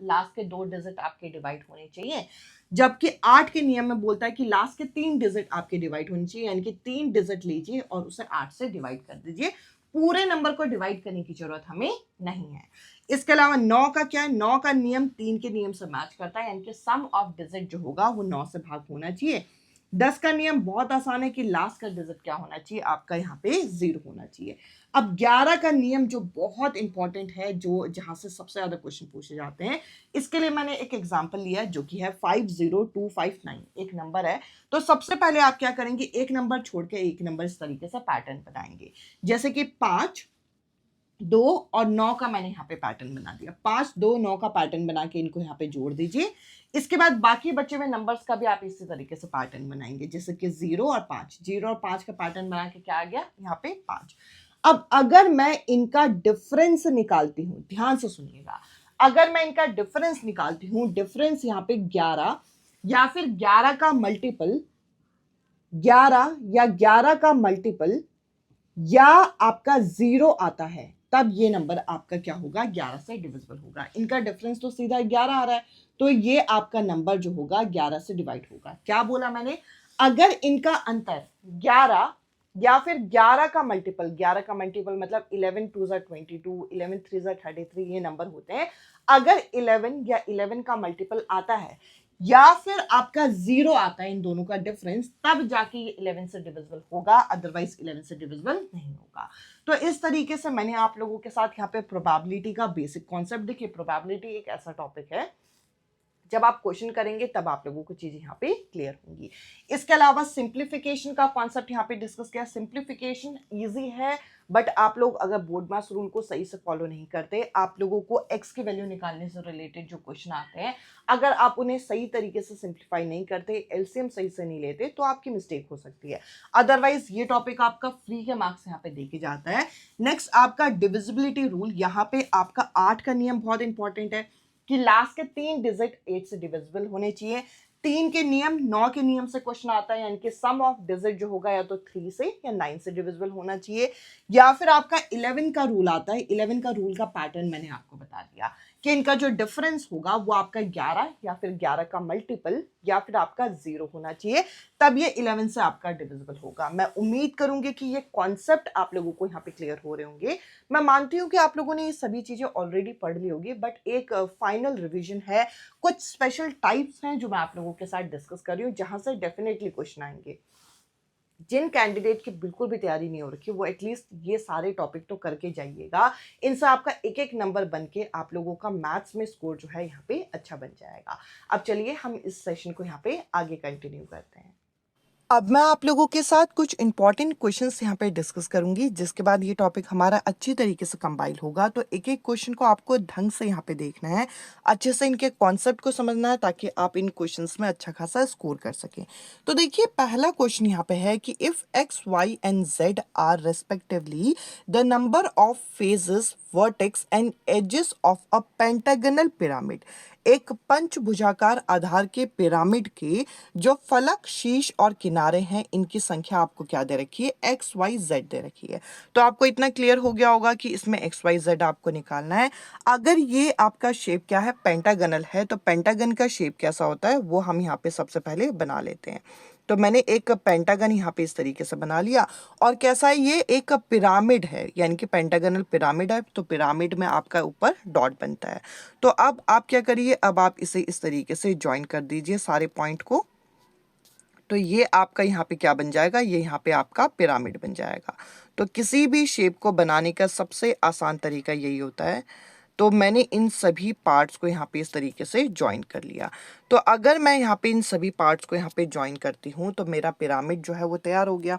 A: लास्ट के 2 डिजिट आपके डिवाइड होने चाहिए, जबकि 8 के नियम में बोलता है कि लास्ट के 3 डिजिट आपके डिवाइड होने चाहिए, यानी कि 3 डिजिट लीजिए और उसे 8 से डिवाइड कर दीजिए। पूरे नंबर को डिवाइड करने की जरूरत हमें नहीं है। इसके अलावा 9 का क्या है, 9 का नियम 3 के नियम से मैच करता है, यानी कि सम ऑफ डिजिट जो होगा वो 9 से भाग होना चाहिए। 10 का नियम बहुत आसान है कि लास्ट का डिजिट क्या होना चाहिए, आपका यहाँ पे 0 होना चाहिए। अब 11 का नियम जो बहुत इंपॉर्टेंट है, जो जहां से सबसे ज्यादा क्वेश्चन पूछे जाते हैं, इसके लिए मैंने एक एग्जांपल लिया है जो कि है 50259, एक नंबर है। तो सबसे पहले आप क्या करेंगे, एक नंबर छोड़ के एक नंबर इस तरीके से पैटर्न बनाएंगे, जैसे कि 5 2 और 9 का मैंने यहाँ पे पैटर्न बना दिया। 5 2 9 का पैटर्न बना के इनको यहाँ पे जोड़ दीजिए। इसके बाद बाकी बचे हुए नंबर्स का भी आप इसी तरीके से पैटर्न बनाएंगे, जैसे कि 0 और 5, 0 और 5 का पैटर्न बना के क्या आ गया यहाँ पे 5। अब अगर मैं इनका डिफरेंस निकालती हूँ, ध्यान से सुनिएगा, अगर मैं इनका डिफरेंस निकालती हूँ, डिफरेंस यहाँ पे 11 या फिर 11 का मल्टीपल 11 या 11 का मल्टीपल या आपका 0 आता है, तब ये नंबर आपका क्या होगा, 11 से डिविजिबल होगा। इनका डिफरेंस तो सीधा 11 आ रहा है, तो ये आपका नंबर जो होगा 11 से डिवाइड होगा। क्या बोला मैंने, अगर इनका अंतर 11 या फिर 11 का मल्टीपल, 11 का मल्टीपल मतलब 11 2 22, 11 3 33, ये नंबर होते हैं। अगर 11 या 11 का मल्टीपल आता है या फिर आपका 0 आता है, इन दोनों का डिफरेंस, तब जाके ये 11 से डिविजिबल होगा, अदरवाइज 11 से डिविजिबल नहीं होगा। तो इस तरीके से मैंने आप लोगों के साथ यहाँ पे प्रोबेबिलिटी का बेसिक कॉन्सेप्ट, देखिए प्रोबेबिलिटी एक ऐसा टॉपिक है, जब आप क्वेश्चन करेंगे तब आप लोगों को चीजें यहाँ पे क्लियर होंगी। इसके अलावा सिंप्लीफिकेशन का कॉन्सेप्ट यहाँ पे डिस्कस किया। सिंप्लीफिकेशन इजी है, बट आप लोग अगर बोर्ड मास रूल को सही से फॉलो नहीं करते, आप लोगों को एक्स की वैल्यू निकालने से रिलेटेड जो क्वेश्चन आते हैं, अगर आप उन्हें सही तरीके से सिंप्लीफाई नहीं करते, एलसीएम सही से नहीं लेते, तो आपकी मिस्टेक हो सकती है। अदरवाइज ये टॉपिक आपका फ्री के मार्क्स यहाँ पे देके जाता है। नेक्स्ट आपका डिविजिबिलिटी रूल, यहाँ पे आपका 8 का नियम बहुत इंपॉर्टेंट है कि लास्ट के 3 डिजिट 8 से डिविजिबल होने चाहिए। 3 के नियम 9 के नियम से क्वेश्चन आता है, यानी कि सम ऑफ डिजिट जो होगा या तो 3 से या 9 से डिविजिबल होना चाहिए। या फिर आपका 11 का रूल आता है। 11 का रूल का पैटर्न मैंने आपको बता दिया कि इनका जो डिफरेंस होगा वो आपका 11 या फिर 11 का मल्टीपल या फिर आपका 0 होना चाहिए, तब ये 11 से आपका डिविजिबल होगा। मैं उम्मीद करूंगी कि ये कॉन्सेप्ट आप लोगों को यहाँ पे क्लियर हो रहे होंगे। मैं मानती हूँ कि आप लोगों ने ये सभी चीजें ऑलरेडी पढ़ ली होगी, बट एक फाइनल रिवीजन है, कुछ स्पेशल टाइप्स हैं जो मैं आप लोगों के साथ डिस्कस कर रही हूँ, जहां से डेफिनेटली क्वेश्चन आएंगे। जिन कैंडिडेट की बिल्कुल भी तैयारी नहीं हो रखी, वो एटलीस्ट ये सारे टॉपिक तो करके जाइएगा। इनसे आपका एक एक नंबर बन के आप लोगों का मैथ्स में स्कोर जो है यहाँ पे अच्छा बन जाएगा। अब चलिए हम इस सेशन को यहाँ पे आगे कंटिन्यू करते हैं। अब मैं आप लोगों के साथ कुछ इंपॉर्टेंट क्वेश्चंस यहाँ पे डिस्कस करूंगी, जिसके बाद ये टॉपिक हमारा अच्छी तरीके से कंपाइल होगा। तो एक एक क्वेश्चन को आपको ढंग से यहाँ पे देखना है, अच्छे से इनके कॉन्सेप्ट को समझना है, ताकि आप इन क्वेश्चंस में अच्छा खासा स्कोर कर सकें। तो देखिए पहला क्वेश्चन यहाँ पे है कि if X Y and Z are respectively the number of faces, vertex and edges of a pentagonal pyramid, एक पंचभुजाकार आधार के पिरामिड के जो फलक, शीर्ष और किनारे हैं, इनकी संख्या आपको क्या दे रखी है, एक्स वाई जेड दे रखी है। तो आपको इतना क्लियर हो गया होगा कि इसमें एक्स वाई जेड आपको निकालना है। अगर ये आपका शेप क्या है, पेंटागनल है, तो पेंटागन का शेप कैसा होता है वो हम यहाँ पे सबसे पहले बना लेते हैं। तो मैंने एक पेंटागन यहाँ पे इस तरीके से बना लिया। और कैसा है, ये एक पिरामिड है, यानी कि पेंटागनल पिरामिड है, तो पिरामिड में आपका ऊपर डॉट बनता है। तो अब आप क्या करिए, अब आप इसे इस तरीके से ज्वाइन कर दीजिए सारे पॉइंट को। तो ये आपका यहाँ पे क्या बन जाएगा, ये यहाँ पे आपका पिरामिड बन जाएगा। तो किसी भी शेप को बनाने का सबसे आसान तरीका यही होता है। तो मैंने इन सभी पार्ट्स को यहाँ पे इस तरीके से ज्वाइन कर लिया। तो अगर मैं यहाँ पे इन सभी पार्ट्स को यहाँ पे ज्वाइन करती हूँ, तो मेरा पिरामिड जो है वो तैयार हो गया।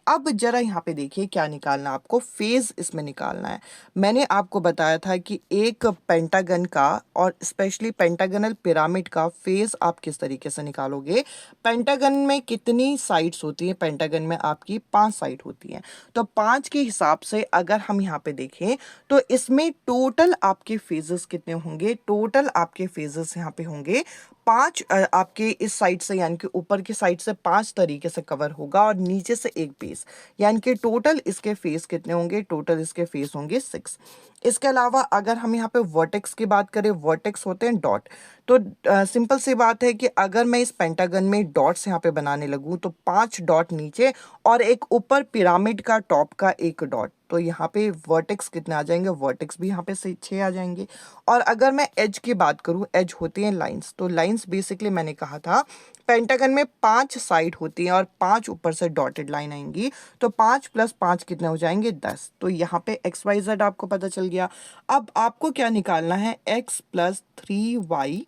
A: अब जरा यहाँ पे देखिए क्या निकालना है आपको, फेज इसमें निकालना है। मैंने आपको बताया था कि एक पेंटागन का और स्पेशली पेंटागनल पिरामिड का फेज आप किस तरीके से निकालोगे। पेंटागन में कितनी साइड्स होती हैं, पेंटागन में आपकी 5 साइड होती हैं। तो 5 के हिसाब से अगर हम यहाँ पे देखें तो इसमें टोटल आपके फेजेस कितने होंगे, टोटल आपके फेजेस यहाँ पे होंगे 5। आपके इस साइड से यानी कि ऊपर की साइड से 5 तरीके से कवर होगा और नीचे से एक बेस, यानी कि टोटल इसके फेस कितने होंगे, टोटल इसके फेस होंगे 6। इसके अलावा अगर हम यहाँ पे वर्टेक्स की बात करें, वर्टेक्स होते हैं डॉट। तो सिंपल सी बात है कि अगर मैं इस पेंटागन में डॉट्स यहाँ पे बनाने लगूँ तो 5 डॉट नीचे और एक ऊपर पिरामिड का टॉप का एक डॉट, तो यहाँ पे वर्टेक्स कितने आ जाएंगे, वर्टेक्स भी यहाँ पे से 6 आ जाएंगे। और अगर मैं एज की बात करूँ, एज होती हैं लाइंस, तो लाइंस बेसिकली मैंने कहा था पेंटागन में 5 साइड होती हैं और 5 ऊपर से डॉटेड लाइन आएंगी, तो 5 + 5 कितने हो जाएंगे 10। तो यहाँ पे XYZ आपको पता चल गया। अब आपको क्या निकालना है, x + 3y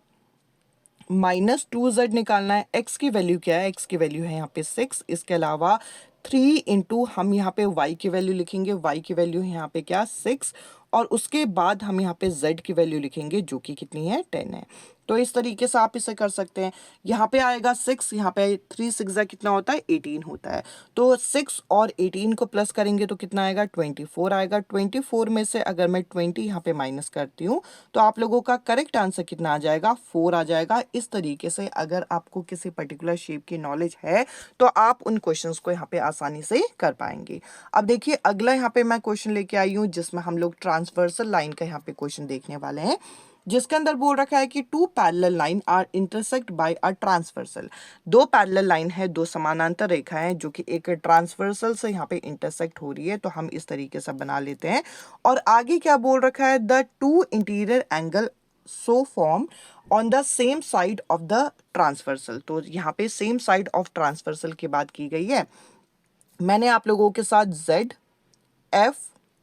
A: -2z निकालना है। x की वैल्यू क्या है, x की वैल्यू है यहाँ पे 6। इसके अलावा 3 इंटू हम यहाँ पे y की वैल्यू लिखेंगे, y की वैल्यू है यहाँ पे क्या 6, और उसके बाद हम यहाँ पे z की वैल्यू लिखेंगे जो कि कितनी है 10 है। तो इस तरीके से आप इसे कर सकते हैं। यहाँ पे आएगा 6, यहाँ पे 3 6 कितना होता है 18 होता है। तो 6 और 18 को प्लस करेंगे तो कितना आएगा 24 आएगा। 24 में से अगर मैं 20 यहाँ पे माइनस करती हूँ तो आप लोगों का करेक्ट आंसर कितना आ जाएगा 4 आ जाएगा। इस तरीके से अगर आपको किसी पर्टिकुलर शेप की नॉलेज है तो आप उन क्वेश्चंस को यहाँ पे आसानी से कर पाएंगे। अब देखिए अगला यहाँ पे मैं क्वेश्चन लेके आई हूँ जिसमें हम लोग ट्रांसवर्सल लाइन का यहाँ पे क्वेश्चन देखने वाले हैं, जिसके अंदर बोल रखा है कि 2 parallel line are intersect by a transversal. 2 parallel line है, 2 समानांतर रेखाएं जो कि एक ट्रांसवर्सल से यहाँ पे इंटरसेक्ट हो रही है, तो हम इस तरीके से बना लेते हैं। और आगे क्या बोल रखा है, the 2 interior angle so form on the same side of the transversal. तो यहाँ पे सेम साइड ऑफ ट्रांसवर्सल की बात की गई है। मैंने आप लोगों के साथ Z, F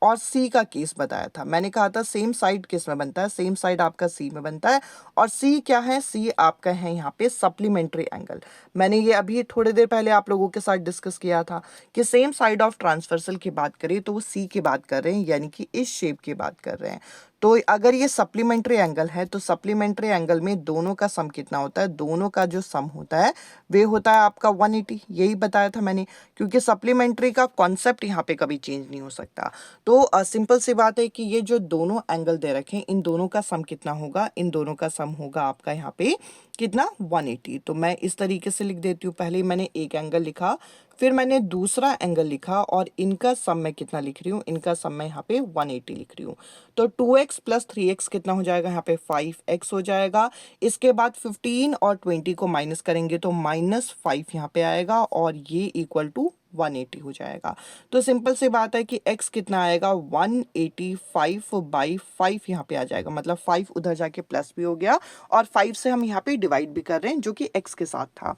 A: और C का केस बताया था। मैंने कहा था सेम साइड किस में बनता है, सेम साइड आपका C में बनता है। और C क्या है, C आपका है यहाँ पे सप्लीमेंट्री एंगल। मैंने ये अभी थोड़ी देर पहले आप लोगों के साथ डिस्कस किया था कि सेम साइड ऑफ ट्रांसवर्सल की बात करें तो वो C की बात कर रहे हैं, यानी कि इस शेप की बात कर रहे हैं। तो अगर ये सप्लीमेंट्री एंगल है तो सप्लीमेंट्री एंगल में दोनों का सम कितना होता है, दोनों का जो सम होता है वे होता है आपका 180। यही बताया था मैंने, क्योंकि सप्लीमेंट्री का कॉन्सेप्ट यहाँ पे कभी चेंज नहीं हो सकता। तो सिंपल सी बात है कि ये जो दोनों एंगल दे रखे हैं इन दोनों का सम कितना होगा, इन दोनों का सम होगा आपका यहाँ पे कितना 180। तो मैं इस तरीके से लिख देती हूँ, पहले मैंने एक एंगल लिखा, फिर मैंने दूसरा एंगल लिखा और इनका सम मैं कितना लिख रही हूँ, इनका सम मैं यहाँ पे 180 लिख रही हूँ। तो 2x + 3x कितना हो जाएगा, यहाँ पे 5x हो जाएगा। इसके बाद 15 और 20 को माइनस करेंगे तो -5 यहाँ पे आएगा और ये इक्वल टू 180 हो जाएगा। तो सिंपल सी बात है कि x कितना आएगा 185/5 यहाँ पे आ जाएगा, मतलब 5 उधर जाके प्लस भी हो गया और 5 से हम यहाँ पे डिवाइड भी कर रहे हैं जो कि x के साथ था।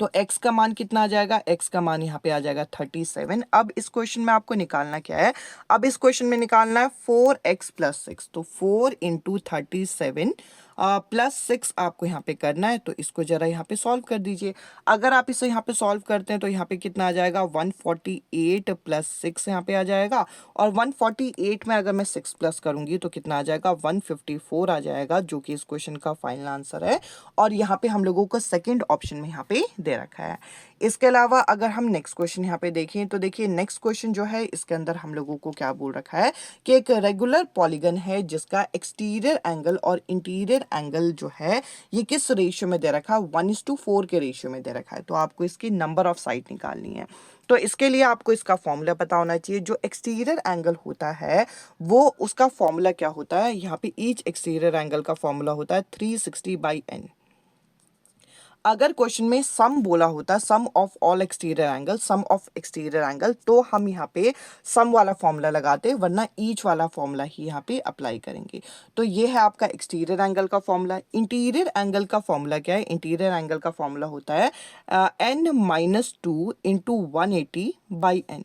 A: तो x का मान कितना आ जाएगा, x का मान यहाँ पे आ जाएगा 37। अब इस क्वेश्चन में आपको निकालना क्या है, अब इस क्वेश्चन में निकालना है 4x + 6। तो 4 × 37 +6 आपको यहाँ पे करना है। तो इसको जरा यहाँ पे सॉल्व कर दीजिए। अगर आप इसे यहाँ पे सॉल्व करते हैं तो यहाँ पे कितना आ जाएगा 148 + 6 यहाँ पे आ जाएगा। और 148 में अगर मैं 6 प्लस करूंगी तो कितना आ जाएगा 154 आ जाएगा, जो कि इस क्वेश्चन का फाइनल आंसर है। और यहाँ पे हम लोगों को सेकंड ऑप्शन में यहाँ पे दे रखा है। इसके अलावा अगर हम नेक्स्ट क्वेश्चन यहाँ पे देखें तो देखिए नेक्स्ट क्वेश्चन जो है इसके अंदर हम लोगों को क्या बोल रखा है कि एक रेगुलर पॉलीगन है जिसका एक्सटीरियर एंगल और इंटीरियर एंगल जो है ये किस रेशियो में दे रखा है, 1:4 के रेशियो में दे रखा है। तो आपको इसकी नंबर ऑफ साइड निकालनी है। तो इसके लिए आपको इसका फॉर्मूला पता होना चाहिए। जो एक्सटीरियर एंगल होता है वो उसका फॉर्मूला क्या होता है, यहाँ पे ईच एक्सटीरियर एंगल का फॉर्मूला होता है 360/n। अगर क्वेश्चन में सम बोला होता, sum of all exterior angle, sum of exterior angle, तो हम यहाँ पे सम वाला फॉर्मूला लगाते, वरना ईच वाला फॉर्मूला ही यहाँ पे अप्लाई करेंगे। तो ये है आपका एक्सटीरियर एंगल का फॉर्मूला। इंटीरियर एंगल का फॉर्मूला क्या है, इंटीरियर एंगल का फॉर्मूला होता है n - 2 × 180/n।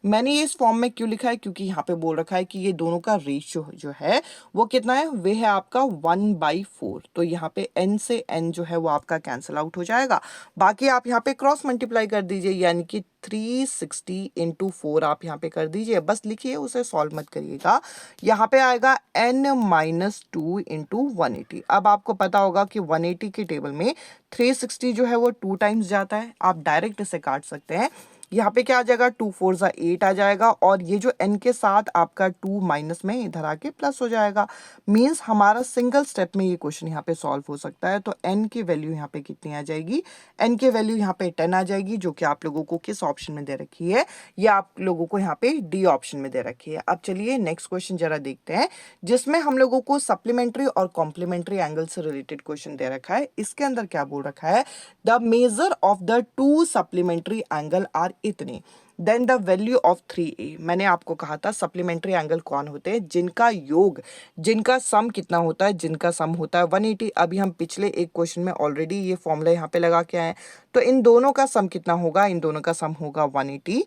B: मैंने ये इस फॉर्म में क्यों लिखा है, क्योंकि यहाँ पे बोल रखा है कि ये दोनों का रेशियो जो है वो कितना है, वे है आपका 1/4। तो यहाँ पे n से n जो है वो आपका कैंसिल आउट हो जाएगा। बाकी आप यहाँ पे क्रॉस मल्टीप्लाई कर दीजिए, यानी कि 360 इंटू 4 आप यहाँ पे कर दीजिए, बस लिखिए, उसे सॉल्व मत करिएगा। यहाँ पे आएगा n-2 इंटू 180। अब आपको पता होगा कि 180 के टेबल में 360 जो है वो 2 टाइम्स जाता है, आप डायरेक्ट इसे काट सकते हैं। यहाँ पे क्या आ जाएगा, 2 4 जा 8 आ जाएगा, और ये जो n के साथ आपका 2 माइनस में इधर आके प्लस हो जाएगा। मीन्स हमारा सिंगल स्टेप में ये क्वेश्चन यहाँ पे सॉल्व हो सकता है। तो n की वैल्यू यहाँ पे कितनी आ जाएगी, n की वैल्यू यहाँ पे 10 आ जाएगी, जो कि आप लोगों को किस ऑप्शन में दे रखी है, ये आप लोगों को यहाँ पे डी ऑप्शन में दे रखी है। अब चलिए नेक्स्ट क्वेश्चन जरा देखते हैं, जिसमें हम लोगों को सप्लीमेंट्री और कॉम्प्लीमेंट्री एंगल से रिलेटेड क्वेश्चन दे रखा है। इसके अंदर क्या बोल रखा है, the measure of the 2 supplementary angle are इतने, then the value of 3a। मैंने आपको कहा था सप्लीमेंट्री एंगल कौन होते हैं, जिनका योग, जिनका सम कितना होता है, जिनका सम होता है 180। अभी हम पिछले एक क्वेश्चन में ऑलरेडी ये फॉर्मूला यहाँ पे लगा के आए, तो इन दोनों का सम कितना होगा, इन दोनों का सम होगा 180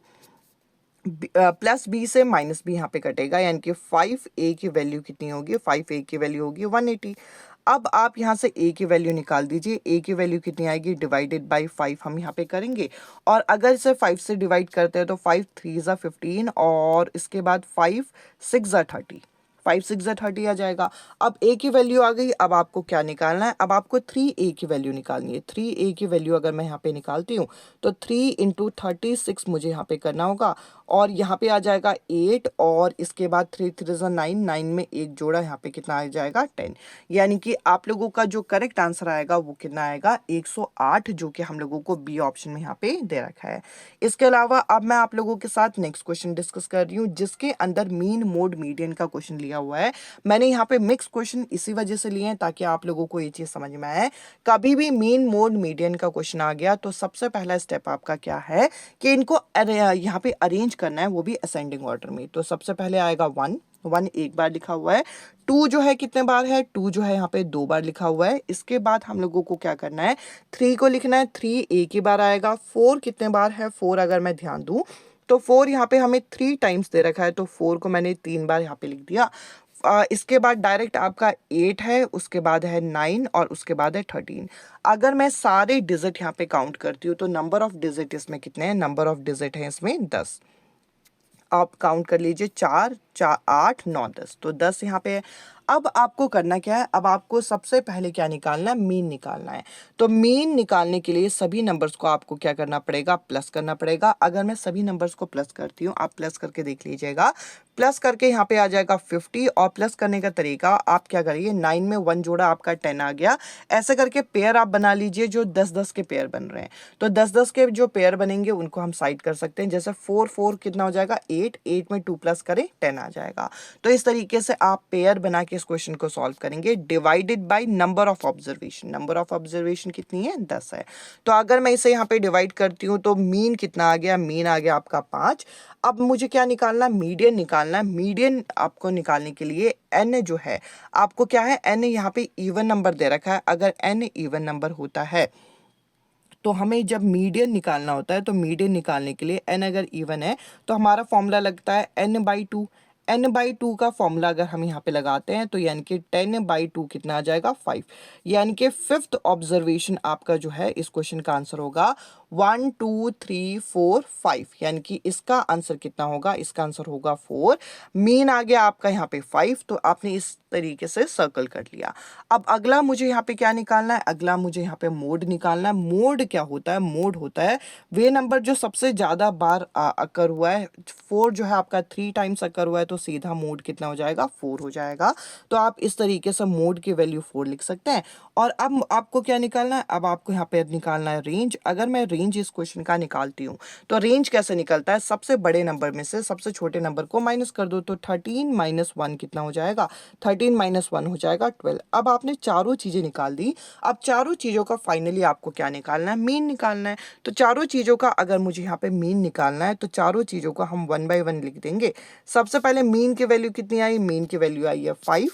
B: प्लस b से माइनस b यहाँ पे कटेगा, यानी कि 5a की वैल्यू कितनी होगी, 5a की वैल्यू होगी 180। अब आप यहाँ से a की वैल्यू निकाल दीजिए, a की वैल्यू कितनी आएगी, डिवाइडेड बाय 5 हम यहाँ पे करेंगे, और अगर इसे 5 से डिवाइड करते हैं तो 5 3 जा 15, और इसके बाद 5 6 जा 30, 5 6 जा 30 आ जाएगा। अब a की वैल्यू आ गई, अब आपको क्या निकालना है, अब आपको 3a की वैल्यू निकालनी है। 3a की वैल्यू अगर मैं यहाँ पे निकालती हूँ तो 3 इंटू 36 मुझे यहाँ पे करना होगा, और यहाँ पे आ जाएगा 8, और इसके बाद 3 3 जा 9, 9 में एक जोड़ा, यहाँ पे कितना आ जाएगा 10। यानी कि आप लोगों का जो करेक्ट आंसर आएगा वो कितना आएगा, 108, जो कि हम लोगों को बी ऑप्शन में यहाँ पे दे रखा है। इसके अलावा अब मैं आप लोगों के साथ नेक्स्ट क्वेश्चन डिस्कस कर रही हूँ, जिसके अंदर मीन मोड मीडियन का क्वेश्चन लिया हुआ है। मैंने यहाँ पे मिक्स क्वेश्चन इसी वजह से लिए हैं ताकि आप लोगों को ये चीज समझ में आए। कभी भी मीन मोड मीडियन का क्वेश्चन आ गया तो सबसे पहला स्टेप आपका क्या है कि इनको यहाँ पे अरेंज करना है, वो भी असेंडिंग ऑर्डर में। तो सबसे पहले आएगा 1, 1 एक बार लिखा हुआ है, 2 जो है कितने बार है, 2 जो है यहाँ पे 2 बार लिखा हुआ है। इसके बाद हम लोगों को क्या करना है, 3 को लिखना है, 3 एक ही बार आएगा। 4 कितने बार है, 4 अगर मैं ध्यान दूं तो 4 यहाँ पे हमें 3 टाइम्स दे रखा है, तो 4 को मैंने 3 बार यहाँ पे लिख दिया। इसके बाद डायरेक्ट आपका 8 है, उसके बाद है 9, और उसके बाद है 13। अगर मैं सारे डिजिट यहाँ पे काउंट करती हूँ तो नंबर ऑफ डिजिट इसमें कितने हैं, नंबर ऑफ डिजिट है इसमें 10। आप काउंट कर लीजिए, 4 4 8 9 10, तो 10 यहाँ पे है। अब आपको करना क्या है, अब आपको सबसे पहले क्या निकालना है, मीन निकालना है। तो मीन निकालने के लिए सभी नंबर्स को आपको क्या करना पड़ेगा, प्लस करना पड़ेगा। अगर मैं सभी नंबर्स को प्लस करती हूँ, आप प्लस करके देख लीजिएगा, प्लस करके यहाँ पे आ जाएगा 50, और प्लस करने का तरीका आप क्या करिए, 9 में 1 जोड़ा आपका 10 आ गया। ऐसे करके पेयर आप बना लीजिए, जो 10 10 के पेयर बन रहे हैं। तो 10 10 के जो पेयर बनेंगे उनको हम साइड कर सकते हैं। जैसे 4 4 कितना हो जाएगा, 8, 8 में 2 प्लस करें 10 आ जाएगा। तो इस तरीके से आप पेयर बना के इस क्वेश्चन को सॉल्व करेंगे, divided by number of observation. Number of observation कितनी है, 10 है। तो अगर मैं इसे यहाँ पे डिवाइड करती हूँ तो मीन कितना आ गया, मीन आ गया आपका 5। अब मुझे क्या निकालना, मीडियन निकालना है। मीडियन आपको निकालने के लिए n जो है, आपको क्या है, n यहाँ पे इवन नंबर दे रखा है। अगर n इवन नंबर होता है तो हमें जब मीडियन निकालना होता है, तो मीडियन निकालने के लिए n अगर इवन है तो हमारा फॉर्मूला लगता है n/2। n/2 का फॉर्मूला अगर हम यहाँ पे लगाते हैं तो यानी कि 10/2 कितना आ जाएगा, 5। यानी कि फिफ्थ ऑब्जर्वेशन आपका जो है इस क्वेश्चन का आंसर होगा 1 2 3 4 5। यानी कि इसका आंसर कितना होगा, इसका आंसर होगा 4। मीन आ गया आपका यहाँ पे 5, तो आपने इस तरीके से सर्कल कर लिया। अब अगला मुझे यहाँ पे क्या निकालना है, अगला मुझे यहाँ पे मोड निकालना है। मोड क्या होता है, मोड होता है वे नंबर जो सबसे ज्यादा बार अकर हुआ है। 4 जो है आपका 3 टाइम्स अकर हुआ है, तो सीधा मोड कितना हो जाएगा, 4 हो जाएगा। तो आप इस तरीके से मोड की वैल्यू 4 लिख सकते हैं। और अब आपको क्या निकालना है, अब आपको यहाँ पे निकालना है रेंज। अगर मैं रेंज इस क्वेश्चन का निकालती हूँ तो रेंज कैसे निकलता है, सबसे बड़े नंबर में से सबसे छोटे नंबर को माइनस कर दो, तो 13 माइनस 1 कितना हो जाएगा, 13 माइनस 1 हो जाएगा 12। अब आपने चारों चीजें निकाल दी। अब चारों चीजों का फाइनली आपको क्या निकालना है, मीन निकालना है। तो चारों चीजों का अगर मुझे यहाँ पे मीन निकालना है तो चारों चीजों का हम 1 बाय 1 लिख देंगे। सबसे पहले मीन की वैल्यू कितनी आई, मीन की वैल्यू आई है 5।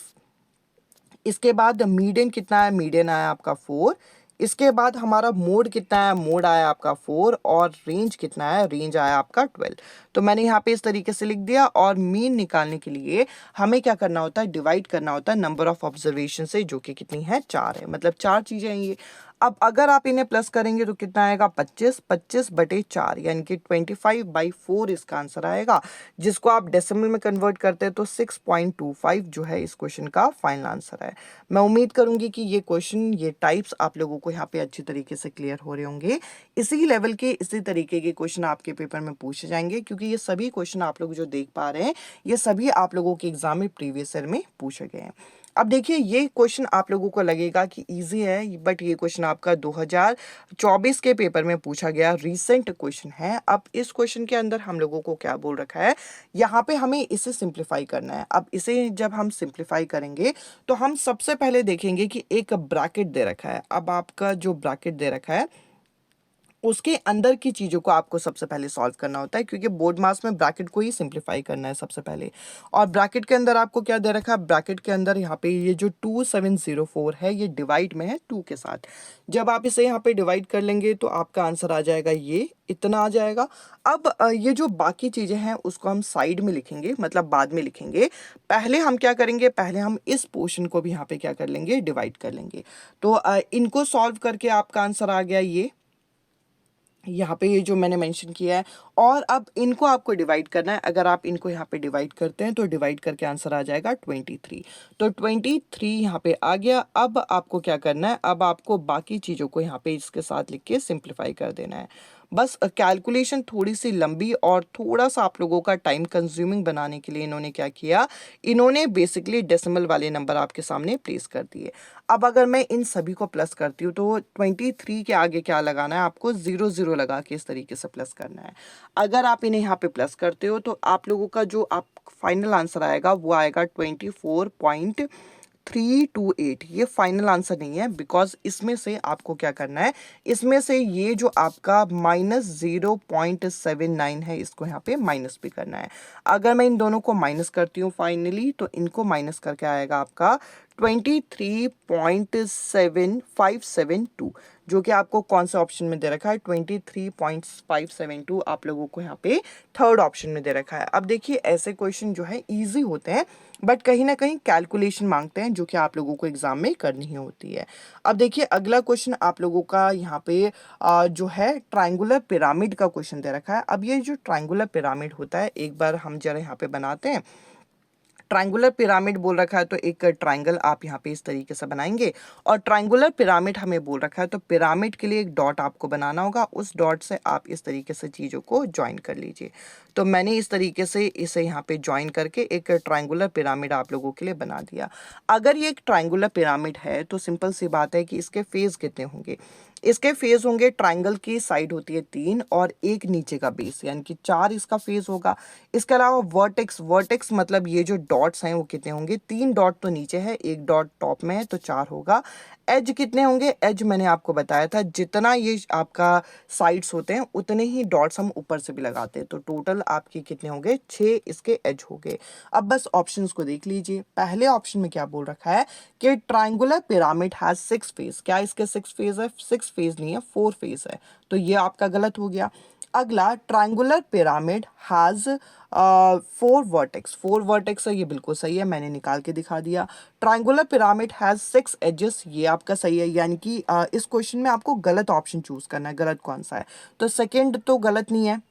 B: इसके बाद मीडियन कितना है, मीडियन आया आपका 4। इसके बाद हमारा मोड कितना है, मोड आया आपका 4 और रेंज कितना है, रेंज आया आपका 12। तो मैंने यहाँ पे इस तरीके से लिख दिया। और मीन निकालने के लिए हमें क्या करना होता है, डिवाइड करना होता है नंबर ऑफ ऑब्जर्वेशन से, जो कि कितनी है, 4 है, मतलब 4 चीजें हैं ये। अब अगर आप इन्हें प्लस करेंगे तो कितना आएगा, 25, 25/4 यानी कि 25/4 इसका आंसर आएगा, जिसको आप डेसिमल में कन्वर्ट करते हैं तो 6.25 जो है इस क्वेश्चन का फाइनल आंसर है। मैं उम्मीद करूंगी कि ये क्वेश्चन, ये टाइप्स आप लोगों को यहाँ पे अच्छी तरीके से क्लियर हो रहे होंगे। इसी लेवल के, इसी तरीके के क्वेश्चन आपके पेपर में पूछे जाएंगे, क्योंकि ये सभी क्वेश्चन आप लोग जो देख पा रहे हैं ये सभी आप लोगों के एग्जाम में प्रीवियस ईयर में पूछे गए हैं। अब देखिए, ये क्वेश्चन आप लोगों को लगेगा कि इजी है, बट ये क्वेश्चन आपका 2024 के पेपर में पूछा गया रीसेंट क्वेश्चन है। अब इस क्वेश्चन के अंदर हम लोगों को क्या बोल रखा है, यहाँ पे हमें इसे सिंप्लीफाई करना है। अब इसे जब हम सिंप्लीफाई करेंगे तो हम सबसे पहले देखेंगे कि एक ब्रैकेट दे रखा है। अब आपका जो ब्रैकेट दे रखा है उसके अंदर की चीज़ों को आपको सबसे पहले सॉल्व करना होता है, क्योंकि बोर्ड मास में ब्रैकेट को ही सिंप्लीफाई करना है सबसे पहले। और ब्रैकेट के अंदर आपको क्या दे रखा है, ब्रैकेट के अंदर यहाँ पे ये जो 2704 है ये डिवाइड में है 2 के साथ। जब आप इसे यहाँ पे डिवाइड कर लेंगे तो आपका आंसर आ जाएगा, ये इतना आ जाएगा। अब ये जो बाकी चीज़ें हैं उसको हम साइड में लिखेंगे, मतलब बाद में लिखेंगे। पहले हम क्या करेंगे, पहले हम इस पोर्शन को भी यहाँ पे क्या कर लेंगे, डिवाइड कर लेंगे। तो इनको सॉल्व करके आपका आंसर आ गया ये, यहाँ पे ये जो मैंने मेंशन किया है। और अब इनको आपको डिवाइड करना है। अगर आप इनको यहाँ पे डिवाइड करते हैं तो डिवाइड करके आंसर आ जाएगा 23। तो 23 यहाँ पे आ गया। अब आपको क्या करना है, अब आपको बाकी चीज़ों को यहाँ पे इसके साथ लिख के सिंप्लीफाई कर देना है। बस कैलकुलेशन थोड़ी सी लंबी और थोड़ा सा आप लोगों का टाइम कंज्यूमिंग बनाने के लिए इन्होंने क्या किया, इन्होंने बेसिकली डेसिमल वाले नंबर आपके सामने प्लेस कर दिए। अब अगर मैं इन सभी को प्लस करती हूँ तो 23 के आगे क्या लगाना है, आपको 0 0 लगा के इस तरीके से प्लस करना है। अगर आप इन्हें यहाँ पे प्लस करते हो तो आप लोगों का जो आप फाइनल आंसर आएगा वो आएगा 24.328। ये फाइनल आंसर नहीं है, बिकॉज इसमें से आपको क्या करना है, इसमें से ये जो आपका -0.79 है इसको यहाँ पे माइनस भी करना है। अगर मैं इन दोनों को माइनस करती हूँ फाइनली, तो इनको माइनस करके आएगा आपका 23.7572, जो कि आपको कौन से ऑप्शन में दे रखा है, 23.572 आप लोगों को यहाँ पे थर्ड ऑप्शन में दे रखा है। अब देखिए, ऐसे क्वेश्चन जो है इजी होते हैं, बट कहीं ना कहीं कैलकुलेशन मांगते हैं, जो कि आप लोगों को एग्जाम में करनी ही होती है। अब देखिए, अगला क्वेश्चन आप लोगों का यहाँ पे जो है ट्रायंगुलर पिरामिड का क्वेश्चन दे रखा है। अब ये जो ट्रायंगुलर पिरामिड होता है, एक बार हम जरा यहाँ पे बनाते हैं। ट्रायंगुलर पिरामिड बोल रखा है तो एक ट्रायंगल आप यहाँ पे इस तरीके से बनाएंगे। और ट्रायंगुलर पिरामिड हमें बोल रखा है तो पिरामिड के लिए एक डॉट आपको बनाना होगा, उस डॉट से आप इस तरीके से चीज़ों को ज्वाइन कर लीजिए। तो मैंने इस तरीके से इसे यहाँ पे ज्वाइन करके एक ट्रायंगुलर पिरामिड आप लोगों के लिए बना दिया। अगर ये एक ट्रायंगुलर पिरामिड है तो सिंपल सी बात है कि इसके फेस कितने होंगे, इसके फेस होंगे, ट्रायंगल की साइड होती है 3 और एक नीचे का बेस, यानी कि 4 इसका फेस होगा। इसके अलावा वर्टेक्स मतलब ये जो डॉट्स हैं वो कितने होंगे, 3 डॉट तो नीचे है, एक डॉट टॉप में है, तो 4 होगा। एज कितने होंगे, एज मैंने आपको बताया था जितना ये आपका साइड्स होते हैं उतने ही डॉट्स हम ऊपर से भी लगाते हैं, तो टोटल आपके कितने होंगे, 6 इसके एज हो गए। अब बस ऑप्शंस को देख लीजिए। पहले ऑप्शन में क्या बोल रखा है कि ट्रायंगुलर पिरामिड हैज 6 फेस। क्या इसके 6 फेस है, 6 फेस नहीं है, 4 फेस है, तो ये आपका गलत हो गया। अगला, triangular pyramid has 4 vertex. 4 vertex है, ये बिल्कुल सही है, मैंने निकाल के दिखा दिया। ट्रायंगुलर पिरामिड हैज 6 एजेस, ये आपका सही है, यानी कि इस क्वेश्चन में आपको गलत ऑप्शन चूज करना है। गलत कौन सा है, तो सेकंड तो गलत नहीं है,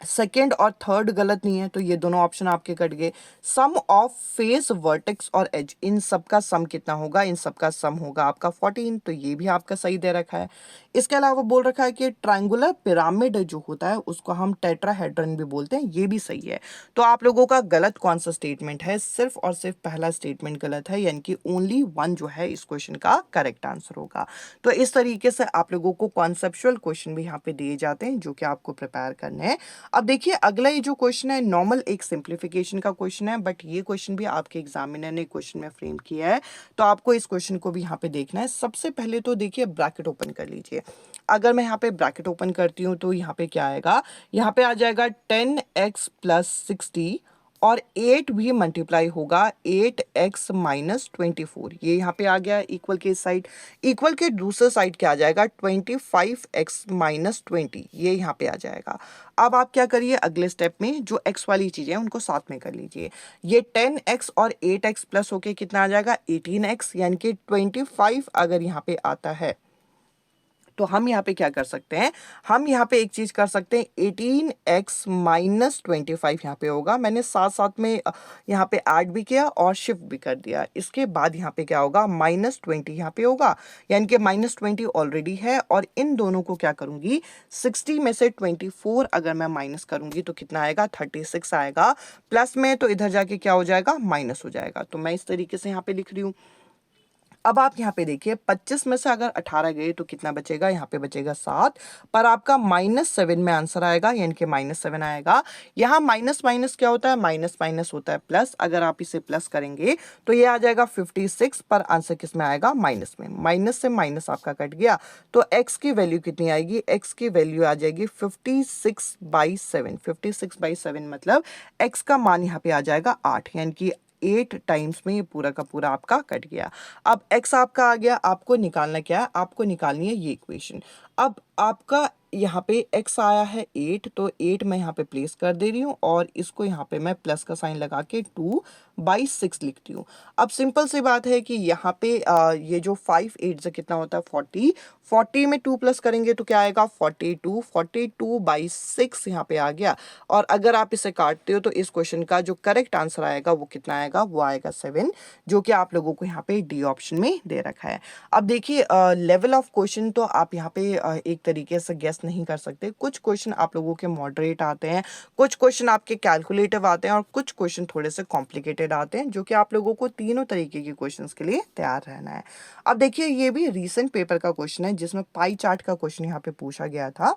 B: सेकेंड और थर्ड गलत नहीं है, तो ये दोनों ऑप्शन आपके कट गए। सम ऑफ फेस, वर्टेक्स और एज, इन सब का सम कितना होगा, इन सब का सम होगा आपका 14, तो ये भी आपका सही दे रखा है। इसके अलावा बोल रखा है कि ट्रायंगुलर पिरामिड जो होता है उसको हम टेट्राहेड्रन भी बोलते हैं, ये भी सही है। तो आप लोगों का गलत कौन सा स्टेटमेंट है, सिर्फ और सिर्फ पहला स्टेटमेंट गलत है, यानी कि ओनली 1 जो है इस क्वेश्चन का करेक्ट आंसर होगा। तो इस तरीके से आप लोगों को कॉन्सेप्चुअल क्वेश्चन भी यहाँ पे दिए जाते हैं, जो कि आपको प्रिपेयर करने हैं। अब देखिए, अगला ये जो क्वेश्चन है नॉर्मल एक सिंप्लीफिकेशन का क्वेश्चन है, बट ये क्वेश्चन भी आपके एग्जामिनर ने क्वेश्चन में फ्रेम किया है, तो आपको इस क्वेश्चन को भी यहाँ पे देखना है। सबसे पहले तो देखिए, ब्रैकेट ओपन कर लीजिए। अगर मैं यहाँ पे ब्रैकेट ओपन करती हूँ तो यहाँ पे क्या आएगा, यहाँ पे आ जाएगा 10x + 60 और 8 भी मल्टीप्लाई होगा 8x माइनस 24, ये यहाँ पे आ गया इक्वल के साइड। इक्वल के दूसरे साइड क्या आ जाएगा 25x माइनस 20, ये यहाँ पे आ जाएगा। अब आप क्या करिए, अगले स्टेप में जो x वाली चीज़ें हैं उनको साथ में कर लीजिए। ये 10x और 8x प्लस होके कितना आ जाएगा 18x, यानी कि 25 अगर यहाँ पे आता है तो हम यहाँ पे क्या कर सकते हैं, हम यहाँ पे एक चीज़ कर सकते हैं, 18x माइनस 25 यहाँ पे होगा। मैंने साथ साथ में यहाँ पे ऐड भी किया और शिफ्ट भी कर दिया। इसके बाद यहाँ पे क्या होगा माइनस 20 यहाँ पे होगा, यानी कि माइनस 20 ऑलरेडी है। और इन दोनों को क्या करूँगी, 60 में से 24 अगर मैं माइनस करूँगी तो कितना आएगा 36 आएगा। प्लस में तो इधर जाके क्या हो जाएगा माइनस हो जाएगा। तो मैं इस तरीके से यहाँ पे लिख रही हूँ। अब आप यहाँ पे देखिए 25 में से अगर 18 गए तो कितना बचेगा, यहाँ पे बचेगा 7, पर आपका -7 में आंसर आएगा, यानी कि -7 आएगा। यहाँ माइनस माइनस क्या होता है, माइनस माइनस होता है प्लस। अगर आप इसे प्लस करेंगे तो ये आ जाएगा 56, पर आंसर किस में आएगा माइनस में। माइनस से माइनस आपका कट गया तो x की वैल्यू कितनी आएगी, x की वैल्यू आ जाएगी 56/7। 56/7 मतलब x का मान यहाँ पे आ जाएगा 8, यानी कि 8 टाइम्स में ये पूरा का पूरा आपका कट गया। अब x आपका आ गया, आपको निकालना क्या है, आपको निकालनी है ये इक्वेशन। अब आपका यहाँ पे x आया है 8, तो 8 मैं यहाँ पे प्लेस कर दे रही हूँ और इसको यहाँ पे मैं प्लस का साइन लगा के 2/6 लिखती हूँ। अब सिंपल सी बात है कि यहाँ पे ये जो 5 8 से कितना होता है 40, 40 में 2 प्लस करेंगे तो क्या आएगा 42, 42/6 यहाँ पे आ गया। और अगर आप इसे काटते हो तो इस क्वेश्चन का जो करेक्ट आंसर आएगा वो कितना आएगा, वो आएगा 7, जो कि आप लोगों को यहाँ पे डी ऑप्शन में दे रखा है। अब देखिए लेवल ऑफ क्वेश्चन तो आप यहाँ पे एक तरीके से गेस नहीं कर सकते। कुछ क्वेश्चन आप लोगों के मॉडरेट आते हैं, कुछ क्वेश्चन आपके कैलकुलेटिव आते हैं और कुछ क्वेश्चन थोड़े से कॉम्प्लिकेटेड आते हैं, जो कि आप लोगों को तीनों तरीके के क्वेश्चंस के लिए तैयार रहना है। अब देखिए ये भी रीसेंट पेपर का क्वेश्चन है जिसमें पाई चार्ट का क्वेश्चन यहाँ पे पूछा गया था।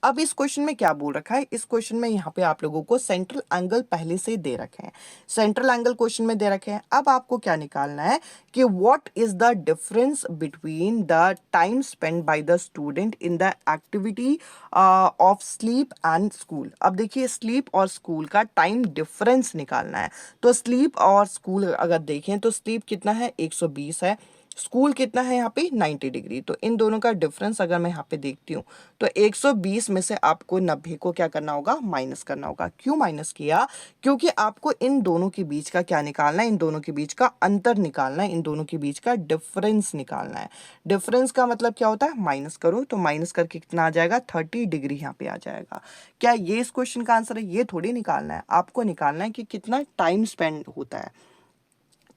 B: अब इस क्वेश्चन में क्या बोल रखा है, इस क्वेश्चन में यहाँ पे आप लोगों को सेंट्रल एंगल पहले से दे रखे हैं, सेंट्रल एंगल क्वेश्चन में दे रखे हैं। अब आपको क्या निकालना है कि what is the difference between the time spend by the student in the activity of sleep and school. अब देखिए स्लीप और स्कूल का टाइम डिफरेंस निकालना है। तो स्लीप और स्कूल अगर देखें तो स्लीप कितना है 120 है, स्कूल कितना है यहाँ पे 90 डिग्री। तो इन दोनों का डिफरेंस अगर मैं यहाँ पे देखती हूँ तो 120 में से आपको 90 को क्या करना होगा, माइनस करना होगा। क्यों माइनस किया, क्योंकि आपको इन दोनों के बीच का क्या निकालना है, इन दोनों के बीच का अंतर निकालना है, इन दोनों के बीच का डिफरेंस निकालना है। डिफरेंस का मतलब क्या होता है, माइनस करो तो माइनस करके कितना आ जाएगा 30 डिग्री यहाँ पे आ जाएगा। क्या ये इस क्वेश्चन का आंसर है, ये थोड़ी निकालना है, आपको निकालना है कि कितना टाइम स्पेंड होता है।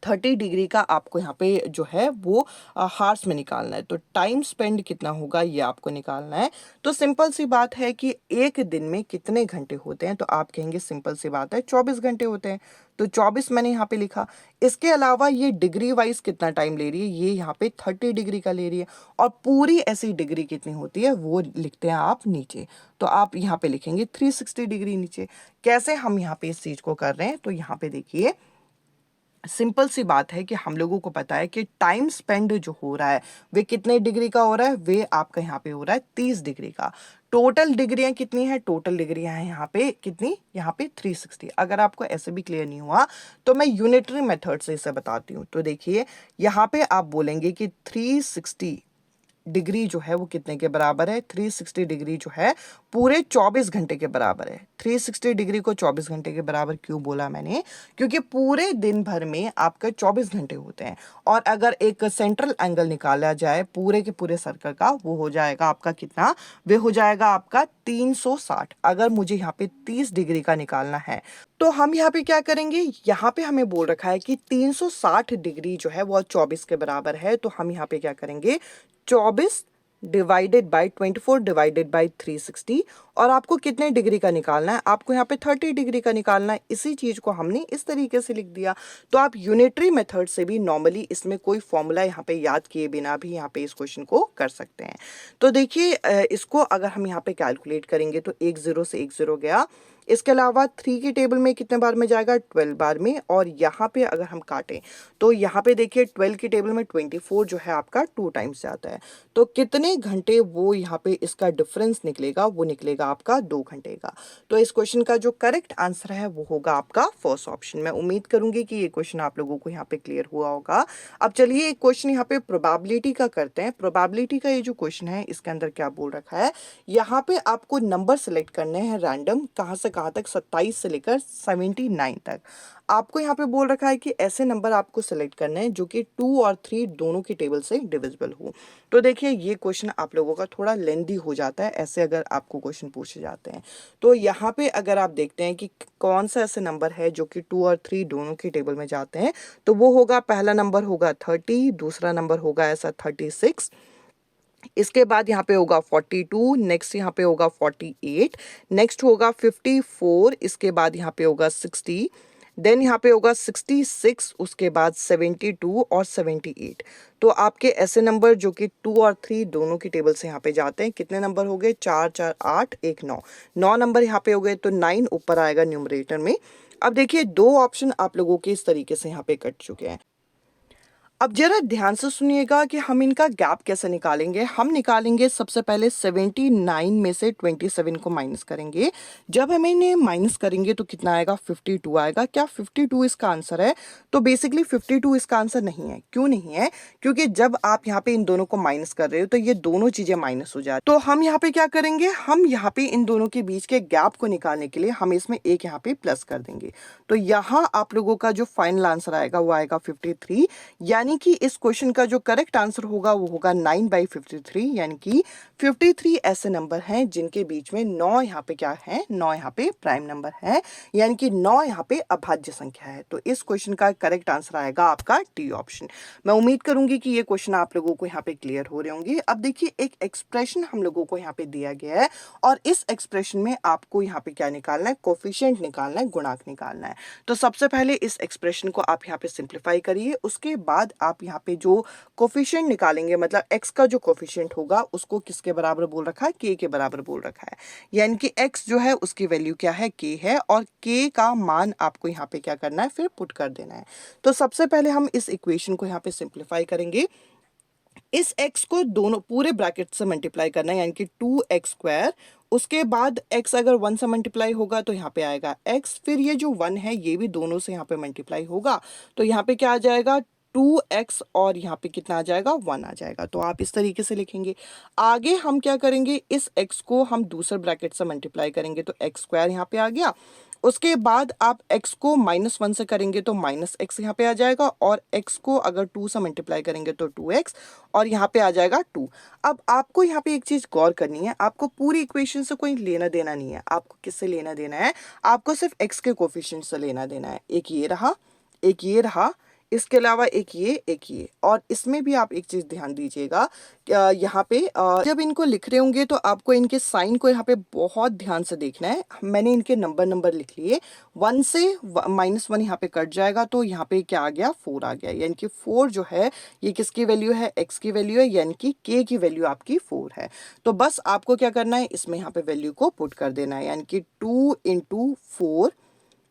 B: 30 डिग्री का आपको यहाँ पे जो है वो हार्स में निकालना है। तो टाइम स्पेंड कितना होगा ये आपको निकालना है। तो सिंपल सी बात है कि एक दिन में कितने घंटे होते हैं, तो आप कहेंगे सिंपल सी बात है 24 घंटे होते हैं। तो 24 मैंने यहाँ पे लिखा। इसके अलावा ये डिग्री वाइज कितना टाइम ले रही है, ये यहाँ पे 30 डिग्री का ले रही है। और पूरी ऐसी डिग्री कितनी होती है वो लिखते हैं आप नीचे। तो आप यहाँ पे लिखेंगे 360 डिग्री नीचे। कैसे हम यहाँ पे इस चीज़ को कर रहे हैं, तो यहाँ पे देखिए सिंपल सी बात है कि हम लोगों को पता है कि टाइम स्पेंड जो हो रहा है वे कितने डिग्री का हो रहा है, वे आपका यहाँ पे हो रहा है 30 डिग्री का। टोटल डिग्रियां कितनी है, टोटल डिग्रियां हैं यहाँ पे कितनी, यहाँ पे 360। अगर आपको ऐसे भी क्लियर नहीं हुआ तो मैं यूनिटरी मेथड से इसे बताती हूँ। तो देखिए यहाँ पे आप बोलेंगे कि 360 डिग्री जो है वो कितने के बराबर है, 360 डिग्री जो है पूरे 24 घंटे के बराबर है। 360 डिग्री को 24 घंटे के बराबर क्यों बोला मैंने, क्योंकि पूरे दिन भर में आपके 24 घंटे होते हैं। और अगर एक सेंट्रल एंगल निकाला जाए पूरे के पूरे सर्कल का, वो हो जाएगा आपका कितना, वे हो जाएगा आपका 360। अगर मुझे यहाँ पे 30 डिग्री का निकालना है तो हम यहाँ पे क्या करेंगे, यहाँ पे हमें बोल रखा है कि 360 डिग्री जो है वो 24 के बराबर है। तो हम यहाँ पे क्या करेंगे, 24 डिवाइडेड बाई 24 डिवाइडेड बाई 360। और आपको कितने डिग्री का निकालना है, आपको यहाँ पे 30 डिग्री का निकालना है। इसी चीज़ को हमने इस तरीके से लिख दिया। तो आप यूनिटरी मेथड से भी नॉर्मली इसमें कोई फॉर्मूला यहाँ पे याद किए बिना भी यहाँ पे इस क्वेश्चन को कर सकते हैं। तो देखिए इसको अगर हम यहाँ पे कैलकुलेट करेंगे तो 1 0 से 1 0 गया, इसके अलावा 3 की टेबल में कितने बार में जाएगा, 12 बार में। और यहाँ पे अगर हम काटें तो यहाँ पे देखिए 12 की टेबल में 24 जो है आपका 2 टाइम्स जाता है। तो कितने घंटे वो यहाँ पे इसका डिफरेंस निकलेगा, वो निकलेगा आपका 2 घंटे का। तो इस क्वेश्चन का जो करेक्ट आंसर है वो होगा आपका फर्स्ट ऑप्शन। मैं उम्मीद करूंगी कि ये क्वेश्चन आप लोगों को यहाँ पे क्लियर हुआ होगा। अब चलिए एक क्वेश्चन यहाँ पे प्रोबेबिलिटी का करते हैं। प्रोबेबिलिटी का ये जो क्वेश्चन है इसके अंदर क्या बोल रखा है, यहाँ पे आपको नंबर सेलेक्ट करने हैं रैंडम, कहाँ से कहाँ तक, 27 से लेकर 79 तक। आपको यहाँ पे बोल रखा है कि ऐसे नंबर आपको सेलेक्ट करने हैं जो कि 2 और 3 दोनों की टेबल से डिविजिबल हो। तो देखिए ये क्वेश्चन आप लोगों का थोड़ा लेंदी हो जाता है ऐसे अगर आपको क्वेश्चन पूछे जाते हैं। तो यहाँ पे अगर आप देखते हैं कि कौन सा ऐसे नंबर है जो कि 2 और 3 दोनों की टेबल में जाते हैं, तो वो होगा, पहला नंबर होगा 30, दूसरा नंबर होगा ऐसा 36, इसके बाद यहाँ पे होगा 42, नेक्स्ट यहाँ पे होगा 48, नेक्स्ट होगा 54, इसके बाद यहाँ पे होगा 60, देन यहाँ पे होगा 66, उसके बाद 72 और 78। तो आपके ऐसे नंबर जो कि 2 और 3 दोनों की टेबल से यहाँ पे जाते हैं, कितने नंबर हो गए, 4 4 8 1 9, 9 नंबर यहाँ पे हो गए। तो 9 ऊपर आएगा न्यूमरेटर में। अब देखिए दो ऑप्शन आप लोगों के इस तरीके से यहाँ पे कट चुके हैं। अब जरा ध्यान से सुनिएगा कि हम इनका गैप कैसे निकालेंगे। हम निकालेंगे सबसे पहले 79 में से 27 को माइनस करेंगे। जब हम इन्हें माइनस करेंगे तो कितना आएगा, 52 आएगा। क्या 52 इसका आंसर है? तो बेसिकली 52 इसका आंसर नहीं है। क्यों नहीं है? क्योंकि जब आप यहाँ पे इन दोनों को माइनस कर रहे हो तो ये दोनों चीजें माइनस हो जाए। तो हम यहाँ पे क्या करेंगे, हम यहाँ पे इन दोनों के बीच के गैप को निकालने के लिए हम इसमें एक यहाँ पे प्लस कर देंगे। तो यहाँ आप लोगों का जो फाइनल आंसर आएगा वो आएगा 53। यानी कि इस क्वेश्चन का जो करेक्ट आंसर होगा वो होगा 9/53। यानी कि 53 ऐसे नंबर हैं जिनके बीच में 9 यहाँ पे क्या है, 9 यहाँ पे प्राइम नंबर है, यानी कि 9 यहाँ पे अभाज्य संख्या है। तो इस क्वेश्चन का करेक्ट आंसर आएगा आपका डी ऑप्शन। मैं उम्मीद करूंगी कि ये क्वेश्चन आप लोगों को यहाँ पे क्लियर हो रहे होंगे। अब देखिए एक एक्सप्रेशन हम लोगों को यहाँ पे दिया गया है और इस एक्सप्रेशन में आपको यहाँ पे क्या निकालना है, कोफिशिएंट निकालना है, गुणांक निकालना है। तो सबसे पहले इस एक्सप्रेशन को आप यहाँ पे सिंप्लीफाई करिए, उसके बाद आप यहाँ पे जो कोफिशिएंट निकालेंगे, मतलब x का जो कोफिशिएंट होगा उसको किसके बराबर बोल रखा है, k के बराबर बोल रखा है। यानी कि x जो है उसकी वैल्यू क्या है, k है, और k का मान आपको यहाँ पे क्या करना है, फिर पुट कर देना है। तो सबसे पहले हम इस इक्वेशन को यहाँ पे सिंप्लीफाई करेंगे। इस x को दोनों पूरे ब्रैकेट से मल्टीप्लाई करना है, यानी कि 2x²। उसके बाद x अगर 1 से मल्टीप्लाई होगा तो यहाँ पे आएगा x, फिर ये जो 1 है ये भी दोनों से यहाँ पे मल्टीप्लाई होगा तो यहाँ पे क्या आ जाएगा, 2x, और यहाँ पे कितना आ जाएगा, 1 आ जाएगा। तो आप इस तरीके से लिखेंगे। आगे हम क्या करेंगे, इस x को हम दूसरे ब्रैकेट से मल्टीप्लाई करेंगे तो x² यहाँ पे आ गया। उसके बाद आप x को -1 से करेंगे तो -x यहाँ पे आ जाएगा, और x को अगर 2 से मल्टीप्लाई करेंगे तो 2x, और यहाँ पे आ जाएगा 2। अब आपको यहाँ पे एक चीज गौर करनी है, आपको पूरी इक्वेशन से कोई लेना देना नहीं है। आपको किससे लेना देना है, आपको सिर्फ x के कोफिशिएंट से लेना देना है। एक ये रहा, एक ये रहा, इसके अलावा एक ये। और इसमें भी आप एक चीज ध्यान दीजिएगा, यहाँ पे जब इनको लिख रहे होंगे तो आपको इनके साइन को यहाँ पे बहुत ध्यान से देखना है। मैंने इनके नंबर लिख लिए, 1 से -1 यहाँ पे कट जाएगा तो यहाँ पे क्या आ गया, 4 आ गया। यानी कि 4 जो है ये किसकी वैल्यू है, x की वैल्यू है, यानी कि k की वैल्यू आपकी 4 है। तो बस आपको क्या करना है, इसमें यहाँ पे वैल्यू को पुट कर देना है, यानी कि 2 × 4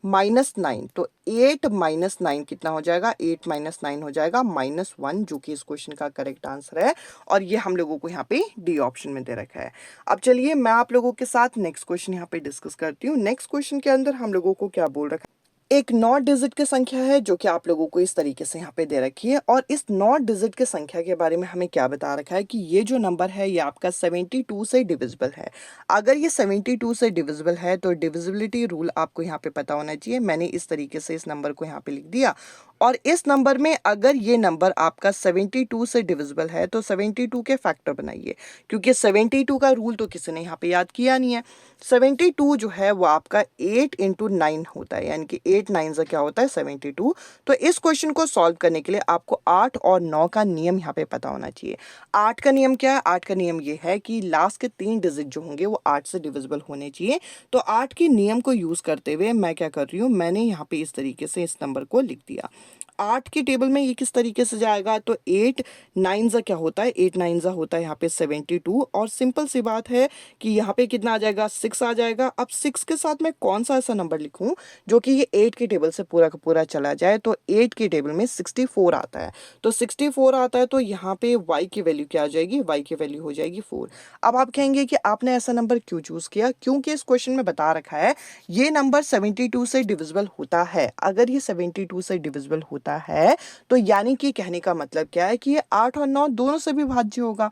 B: -9। तो 8 - 9 कितना हो जाएगा, 8 - 9 हो जाएगा -1, जो कि इस क्वेश्चन का करेक्ट आंसर है। और ये हम लोगों को यहाँ पे डी ऑप्शन में दे रखा है। अब चलिए मैं आप लोगों के साथ नेक्स्ट क्वेश्चन यहाँ पे डिस्कस करती हूँ। नेक्स्ट क्वेश्चन के अंदर हम लोगों को क्या बोल रखा है, एक 9 डिजिट की संख्या है जो कि आप लोगों को इस तरीके से यहाँ पे दे रखी है। और इस 9 डिजिट की संख्या के बारे में हमें क्या बता रखा है कि ये जो नंबर है ये आपका 72 से डिविजिबल है। अगर ये 72 से डिविजिबल है तो डिविजिबिलिटी रूल आपको यहाँ पे पता होना चाहिए। मैंने इस तरीके से इस नंबर को यहाँ पे लिख दिया। और इस नंबर में अगर ये नंबर आपका 72 से डिविजिबल है तो 72 के फैक्टर बनाइए, क्योंकि 72 का रूल तो किसी ने यहाँ पे याद किया नहीं है। 72 जो है वो आपका 8 × 9 होता है, यानी कि 8 9 से क्या होता है, 72। तो इस क्वेश्चन को सॉल्व करने के लिए आपको 8 और 9 का नियम यहाँ पे पता होना चाहिए। 8 का नियम क्या है, 8 का नियम ये है कि लास्ट के 3 डिजिट जो होंगे वो 8 से डिविजिबल होने चाहिए। तो 8 के नियम को यूज करते हुए मैं क्या कर रही हूँ, मैंने यहाँ पे इस तरीके से इस नंबर को लिख दिया। 8 के टेबल में ये किस तरीके से जाएगा, तो 8 9 क्या होता है, 8 9 होता है यहाँ पे 72, और सिंपल सी बात है कि यहाँ पे कितना आ जाएगा, 6 आ जाएगा। अब 6 के साथ मैं कौन सा ऐसा नंबर लिखूं जो कि ये 8 के टेबल से पूरा का पूरा चला जाए, तो 8 के टेबल में 64 आता है। तो 64 आता है तो यहाँ पे y की वैल्यू क्या आ जाएगी, y की वैल्यू हो जाएगी 4। अब आप कहेंगे कि आपने ऐसा नंबर क्यों चूज किया, क्योंकि इस क्वेश्चन में बता रखा है ये नंबर 72 से डिविजिबल होता है। अगर ये 72 से डिविजिबल होता है तो यानी कि कहने का मतलब क्या है कि ये 8 और 9 दोनों से भी भाज्य होगा।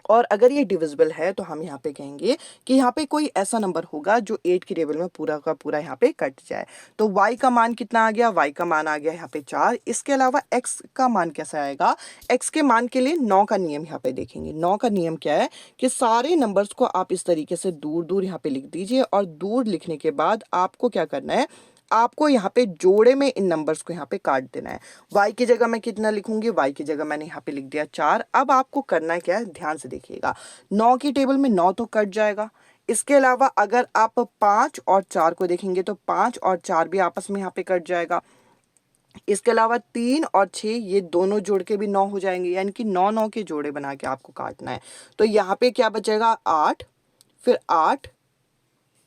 B: और अगर ये डिविजिबल है तो हम यहाँ पे कहेंगे कि यहाँ पे कोई ऐसा नंबर होगा जो 8 के टेबल में पूरा का पूरा यहाँ पे कट जाए। तो y का मान कितना आ गया, y का मान आ गया यहाँ पे 4। इसके अलावा x का मान कैसा आएगा, x के मान के लिए 9 का नियम यहाँ पे देखेंगे। 9 का नियम क्या है कि सारे नंबर्स को आप इस तरीके से दूर दूर यहाँ पे लिख दीजिए, और दूर लिखने के बाद आपको क्या करना है, आपको यहाँ पे जोड़े में इन नंबर्स को यहाँ पे काट देना है। y की जगह मैं कितना लिखूंगी, y की जगह मैंने यहाँ पे लिख दिया 4। अब आपको करना क्या है, ध्यान से देखिएगा, 9 की टेबल में 9 तो कट जाएगा। इसके अलावा अगर आप 5 और 4 को देखेंगे तो 5 और 4 भी आपस में यहाँ पे कट जाएगा। इसके अलावा 3 और 6 ये दोनों जोड़ के भी 9 हो जाएंगे, यानी कि 9 9 के जोड़े बना के आपको काटना है। तो यहाँ पे क्या बचेगा, 8, फिर 8,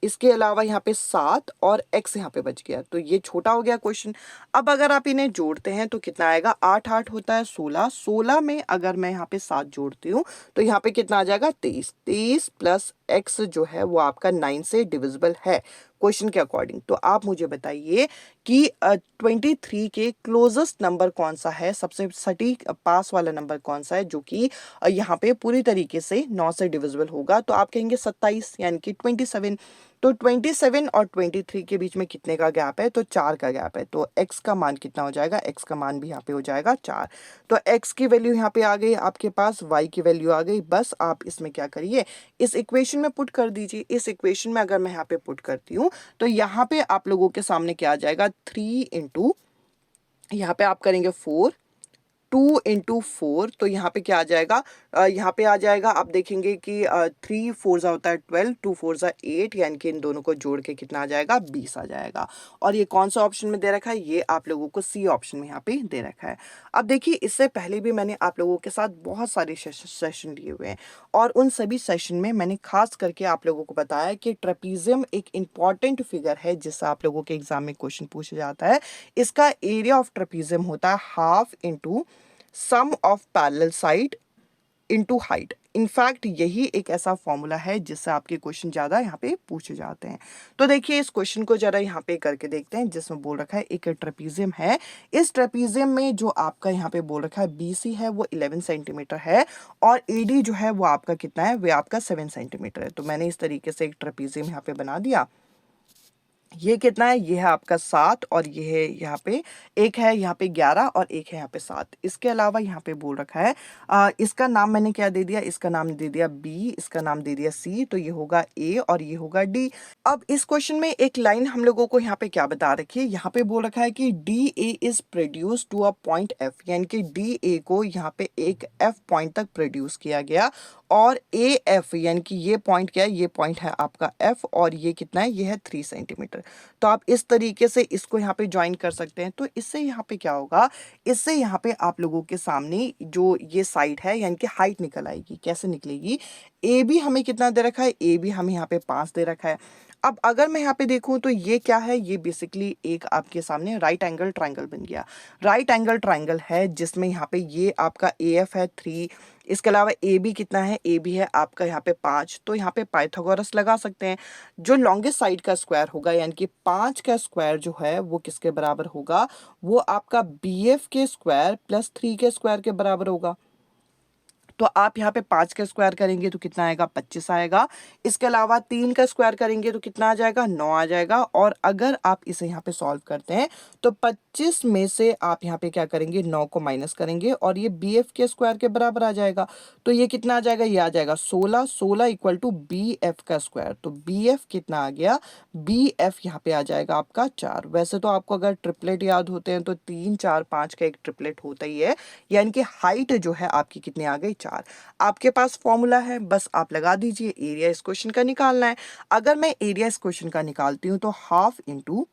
B: इसके अलावा यहाँ पे 7 और x यहाँ पे बच गया। तो ये छोटा हो गया क्वेश्चन। अब अगर आप इन्हें जोड़ते हैं तो कितना आएगा, 8 8 होता है 16, 16 में अगर मैं यहाँ पे 7 जोड़ती हूँ तो यहाँ पे कितना आ जाएगा, 23, 23 प्लस x जो है वो आपका 9 से डिविजिबल है क्वेश्चन के अकॉर्डिंग। तो आप मुझे बताइए कि 23 के क्लोजेस्ट नंबर कौन सा है, सबसे सटीक पास वाला नंबर कौन सा है जो कि यहाँ पे पूरी तरीके से 9 से डिविजिबल होगा। तो आप कहेंगे 27 यानी कि 27। तो 27 और 23 के बीच में कितने का गैप है, तो 4 का गैप है। तो x का मान कितना हो जाएगा, x का मान भी यहाँ पे हो जाएगा 4। तो x की वैल्यू यहाँ पे आ गई आपके पास, y की वैल्यू आ गई। बस आप इसमें क्या करिए, इस इक्वेशन में पुट कर दीजिए। इस इक्वेशन में अगर मैं यहाँ पे पुट करती हूँ तो यहाँ पे आप लोगों के सामने क्या आ जाएगा, 3 इंटू यहाँ पे आप करेंगे 4, 2 इंटू 4, तो यहाँ पे क्या आ जाएगा, यहाँ पे आ जाएगा, आप देखेंगे कि 3 4 होता है 12, 2 4 8, यानी कि इन दोनों को जोड़ के कितना आ जाएगा, 20 आ जाएगा। और ये कौन सा ऑप्शन में दे रखा है, ये आप लोगों को सी ऑप्शन में यहाँ पे दे रखा है। अब देखिए, इससे पहले भी मैंने आप लोगों के साथ बहुत सारे सेशन लिए हुए हैं, और उन सभी सेशन में मैंने खास करके आप लोगों को बताया कि ट्रेपीजियम एक इंपॉर्टेंट फिगर है जिससे आप लोगों के एग्जाम में क्वेश्चन पूछा जाता है। इसका एरिया ऑफ ट्रेपीजियम होता है half into sum of parallel side into height. In fact यही एक ऐसा फॉर्मूला है जिससे आपके क्वेश्चन ज़्यादा यहाँ पे पूछे जाते हैं। तो देखिए, इस क्वेश्चन को जरा यहाँ पे करके देखते हैं, जिसमें बोल रखा है एक ट्रेपीजियम है। इस ट्रेपीजियम में जो आपका यहाँ पे बोल रखा है BC है वो 11 सेंटीमीटर है, और AD जो है वो आपका कितना है, वो आपका 7 सेंटीमीटर है। तो मैंने इस तरीके से एक ट्रेपीजियम यहाँ पे बना दिया। ये कितना है, ये है आपका 7, और ये है यहाँ पे एक है यहाँ पे 11, और एक है यहाँ पे 7। इसके अलावा यहाँ पे बोल रखा है इसका नाम मैंने क्या दे दिया, इसका नाम दे दिया B, इसका नाम दे दिया C, तो ये होगा A और ये होगा D। अब इस क्वेश्चन में एक लाइन हम लोगों को यहाँ पे क्या बता रखी है, यहाँ पे बोल रखा है कि DA is produce to a point F, यानी कि DA को यहाँ पे एक F पॉइंट तक प्रोड्यूस किया गया, और AF यानी कि ये पॉइंट क्या है, ये पॉइंट है आपका F, और ये कितना है, ये है 3 सेंटीमीटर। तो आप इस तरीके से इसको यहाँ पे ज्वाइन कर सकते हैं। तो इससे यहाँ पे क्या होगा, इससे यहाँ पे आप लोगों के सामने जो ये साइड है यानी कि हाइट निकल आएगी। कैसे निकलेगी, AB हमें कितना दे रखा है, AB हमें यहाँ पे 5 दे रखा है। अब अगर मैं यहाँ पे देखूं तो ये क्या है, ये बेसिकली एक आपके सामने राइट एंगल ट्राइंगल बन गया। राइट एंगल ट्राइंगल है जिसमें यहाँ पे ये आपका AF है 3, इसके अलावा AB कितना है, AB है आपका यहाँ पे 5। तो यहाँ पे पाइथागोरस लगा सकते हैं। जो लॉन्गेस्ट साइड का स्क्वायर होगा यानी कि 5 का स्क्वायर जो है वो किसके बराबर होगा, वो आपका BF के स्क्वायर प्लस 3 के स्क्वायर के बराबर होगा। तो आप यहाँ पे 5 का स्क्वायर करेंगे तो कितना आएगा, 25 आएगा। इसके अलावा 3 का स्क्वायर करेंगे तो कितना आ जाएगा, 9 आ जाएगा। और अगर आप इसे यहाँ पे सॉल्व करते हैं तो 25 में से आप यहाँ पे क्या करेंगे, 9 को माइनस करेंगे, और ये BF के स्क्वायर के बराबर आ जाएगा। तो ये कितना आ जाएगा, ये आ जाएगा 16, 16 इक्वल टू BF का स्क्वायर। तो BF कितना आ गया, BF यहाँ पे आ जाएगा आपका 4। वैसे तो आपको अगर ट्रिपलेट याद होते हैं तो 3 4 5 का एक ट्रिपलेट होता ही है, यानी कि हाइट जो है आपकी कितनी आ गई, 4। आपके पास फॉर्मूला है, बस आप लगा दीजिए। एरिया इस क्वेश्चन का निकालना है। अगर मैं एरिया इस क्वेश्चन का निकालती हूं तो half into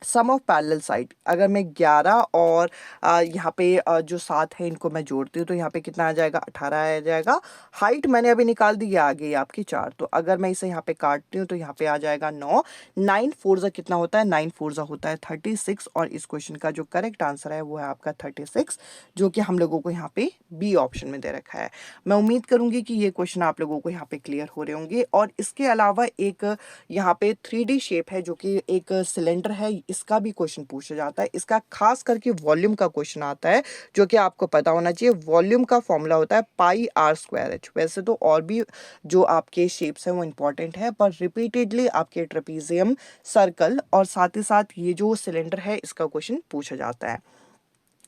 B: sum of parallel side, अगर मैं 11 और यहाँ पे जो 7 है इनको मैं जोड़ती हूँ तो यहाँ पे कितना आ जाएगा, 18 आ जाएगा। हाइट मैंने अभी निकाल दी, ये आ गई आपकी 4, तो अगर मैं इसे यहाँ पे काटती हूँ तो यहाँ पे आ जाएगा 9। 9 फोर कितना होता है, 9 फोर होता है 36, और इस क्वेश्चन का जो करेक्ट आंसर है वो है आपका 36, जो कि हम लोगों को यहाँ पे बी ऑप्शन में दे रखा है। मैं उम्मीद करूँगी कि ये क्वेश्चन आप लोगों को यहाँ पे क्लियर हो रहे होंगे। और इसके अलावा एक यहाँ पे 3D शेप है जो कि एक सिलेंडर है, इसका भी क्वेश्चन पूछा जाता है। इसका खास करके वॉल्यूम का क्वेश्चन आता है, जो कि आपको पता होना चाहिए। वॉल्यूम का फॉर्मूला होता है पाई आर स्क्वायर एच। वैसे तो और भी जो आपके शेप्स हैं वो इंपॉर्टेंट है, पर रिपीटेडली आपके ट्रेपीजियम, सर्कल और साथ ही साथ ये जो सिलेंडर है इसका क्वेश्चन पूछा जाता है।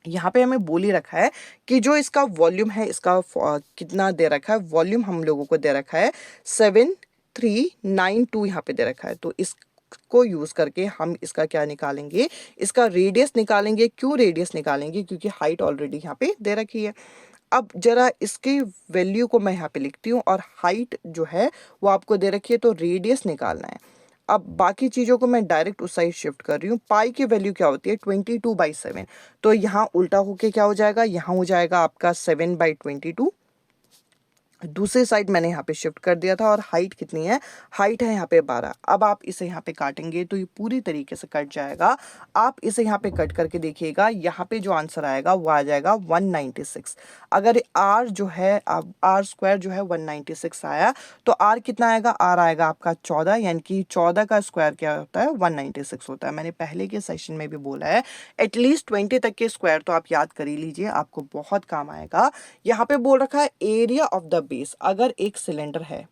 B: यहाँ पे हमें बोल ही रखा है कि जो इसका वॉल्यूम है, इसका कितना दे रखा है, वॉल्यूम हम लोगों को दे रखा है 7392 यहाँ पे दे रखा है। तो इसको यूज़ करके हम इसका क्या निकालेंगे, इसका रेडियस निकालेंगे। क्यों रेडियस निकालेंगे, क्योंकि हाइट ऑलरेडी यहाँ पे दे रखी है। अब जरा इसकी वैल्यू को मैं यहाँ पे लिखती हूँ, और हाइट जो है वो आपको दे रखी है, तो रेडियस निकालना है। अब बाकी चीज़ों को मैं डायरेक्ट उस साइड शिफ्ट कर रही हूँ। पाई की वैल्यू क्या होती है, 22/7, तो यहाँ उल्टा होके क्या हो जाएगा, यहाँ हो जाएगा आपका 7/22। दूसरी साइड मैंने यहाँ पे शिफ्ट कर दिया था। और हाइट कितनी है, हाइट है यहाँ पे 12। अब आप इसे यहाँ पे काटेंगे तो ये पूरी तरीके से कट जाएगा। आप इसे यहाँ पे कट करके देखिएगा, यहाँ पे जो आंसर आएगा वो आ जाएगा 196। अगर आर जो है, अब आर स्क्वायर जो है 196 आया, तो आर कितना आएगा, आर आएगा आपका 14, यानी कि 14 का स्क्वायर क्या होता है, 196 होता है। मैंने पहले के सेशन में भी बोला है, एटलीस्ट 20 तक के स्क्वायर तो आप याद कर ही लीजिए, आपको बहुत काम आएगा। यहाँ पे बोल रखा है एरिया ऑफ द बेस। अगर एक सिलेंडर है,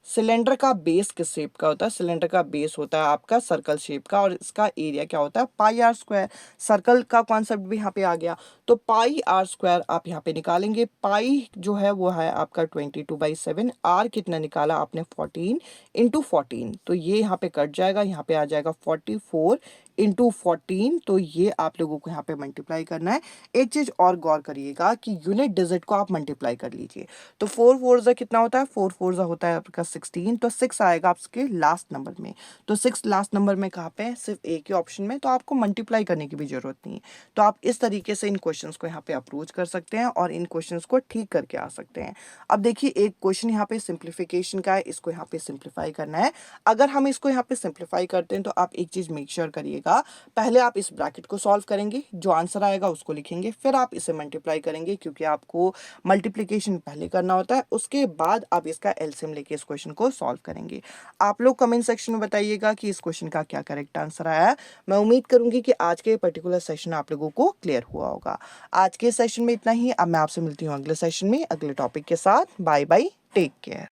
B: सिलेंडर का बेस किस शेप का होता है, सिलेंडर का बेस होता है आपका सर्कल शेप का, और इसका एरिया क्या होता है, पाई आर स्क्वायर। सर्कल का कॉन्सेप्ट भी यहाँ पे आ गया, तो पाई आर स्क्वायर आप यहाँ पे निकालेंगे। पाई जो है वो है आपका 22/7। आर कितना निकाला आपने, 14 इंटू 14, तो ये यहाँ पे कट जाएगा, यहाँ पे आ जाएगा 44 इंटू 14, तो ये आप लोगों को यहाँ पे मल्टीप्लाई करना है। एक चीज़ और गौर करिएगा कि यूनिट डिजिट को आप मल्टीप्लाई कर लीजिए। तो 4 4 कितना होता है, 4 4 होता है आपका 16, तो 6 आएगा आपके लास्ट नंबर में। तो 6 लास्ट नंबर में कहाँ पे है, सिर्फ एक ही ऑप्शन में, तो आपको मल्टीप्लाई करने की भी जरूरत नहीं है। तो आप इस तरीके से इन क्वेश्चंस को यहाँ पे अप्रोच कर सकते हैं और इन क्वेश्चंस को ठीक करके आ सकते हैं। अब देखिए, एक क्वेश्चन यहाँ पे सिंप्लीफिकेशन का है, इसको यहाँ पे सिंप्लीफाई करना है। अगर हम इसको यहाँ पे सिंप्लीफाई करते हैं तो आप एक चीज मेक श्योर करिएगा, पहले आप इस ब्रैकेट को सॉल्व करेंगे, जो आंसर आएगा उसको लिखेंगे, फिर आप इसे मल्टीप्लाई करेंगे, क्योंकि आपको मल्टीप्लिकेशन पहले करना होता है, उसके बाद आप इसका एलसीएम लेके इस क्वेश्चन को सॉल्व करेंगे। आप लोग कमेंट सेक्शन में बताइएगा कि इस क्वेश्चन का क्या करेक्ट आंसर आया है। मैं उम्मीद करूंगी कि आज के पर्टिकुलर सेशन आप लोगों को क्लियर हुआ होगा। आज के सेशन में इतना ही। अब मैं आपसे मिलती हूँ अगले सेशन में अगले टॉपिक के साथ। Bye bye, take care.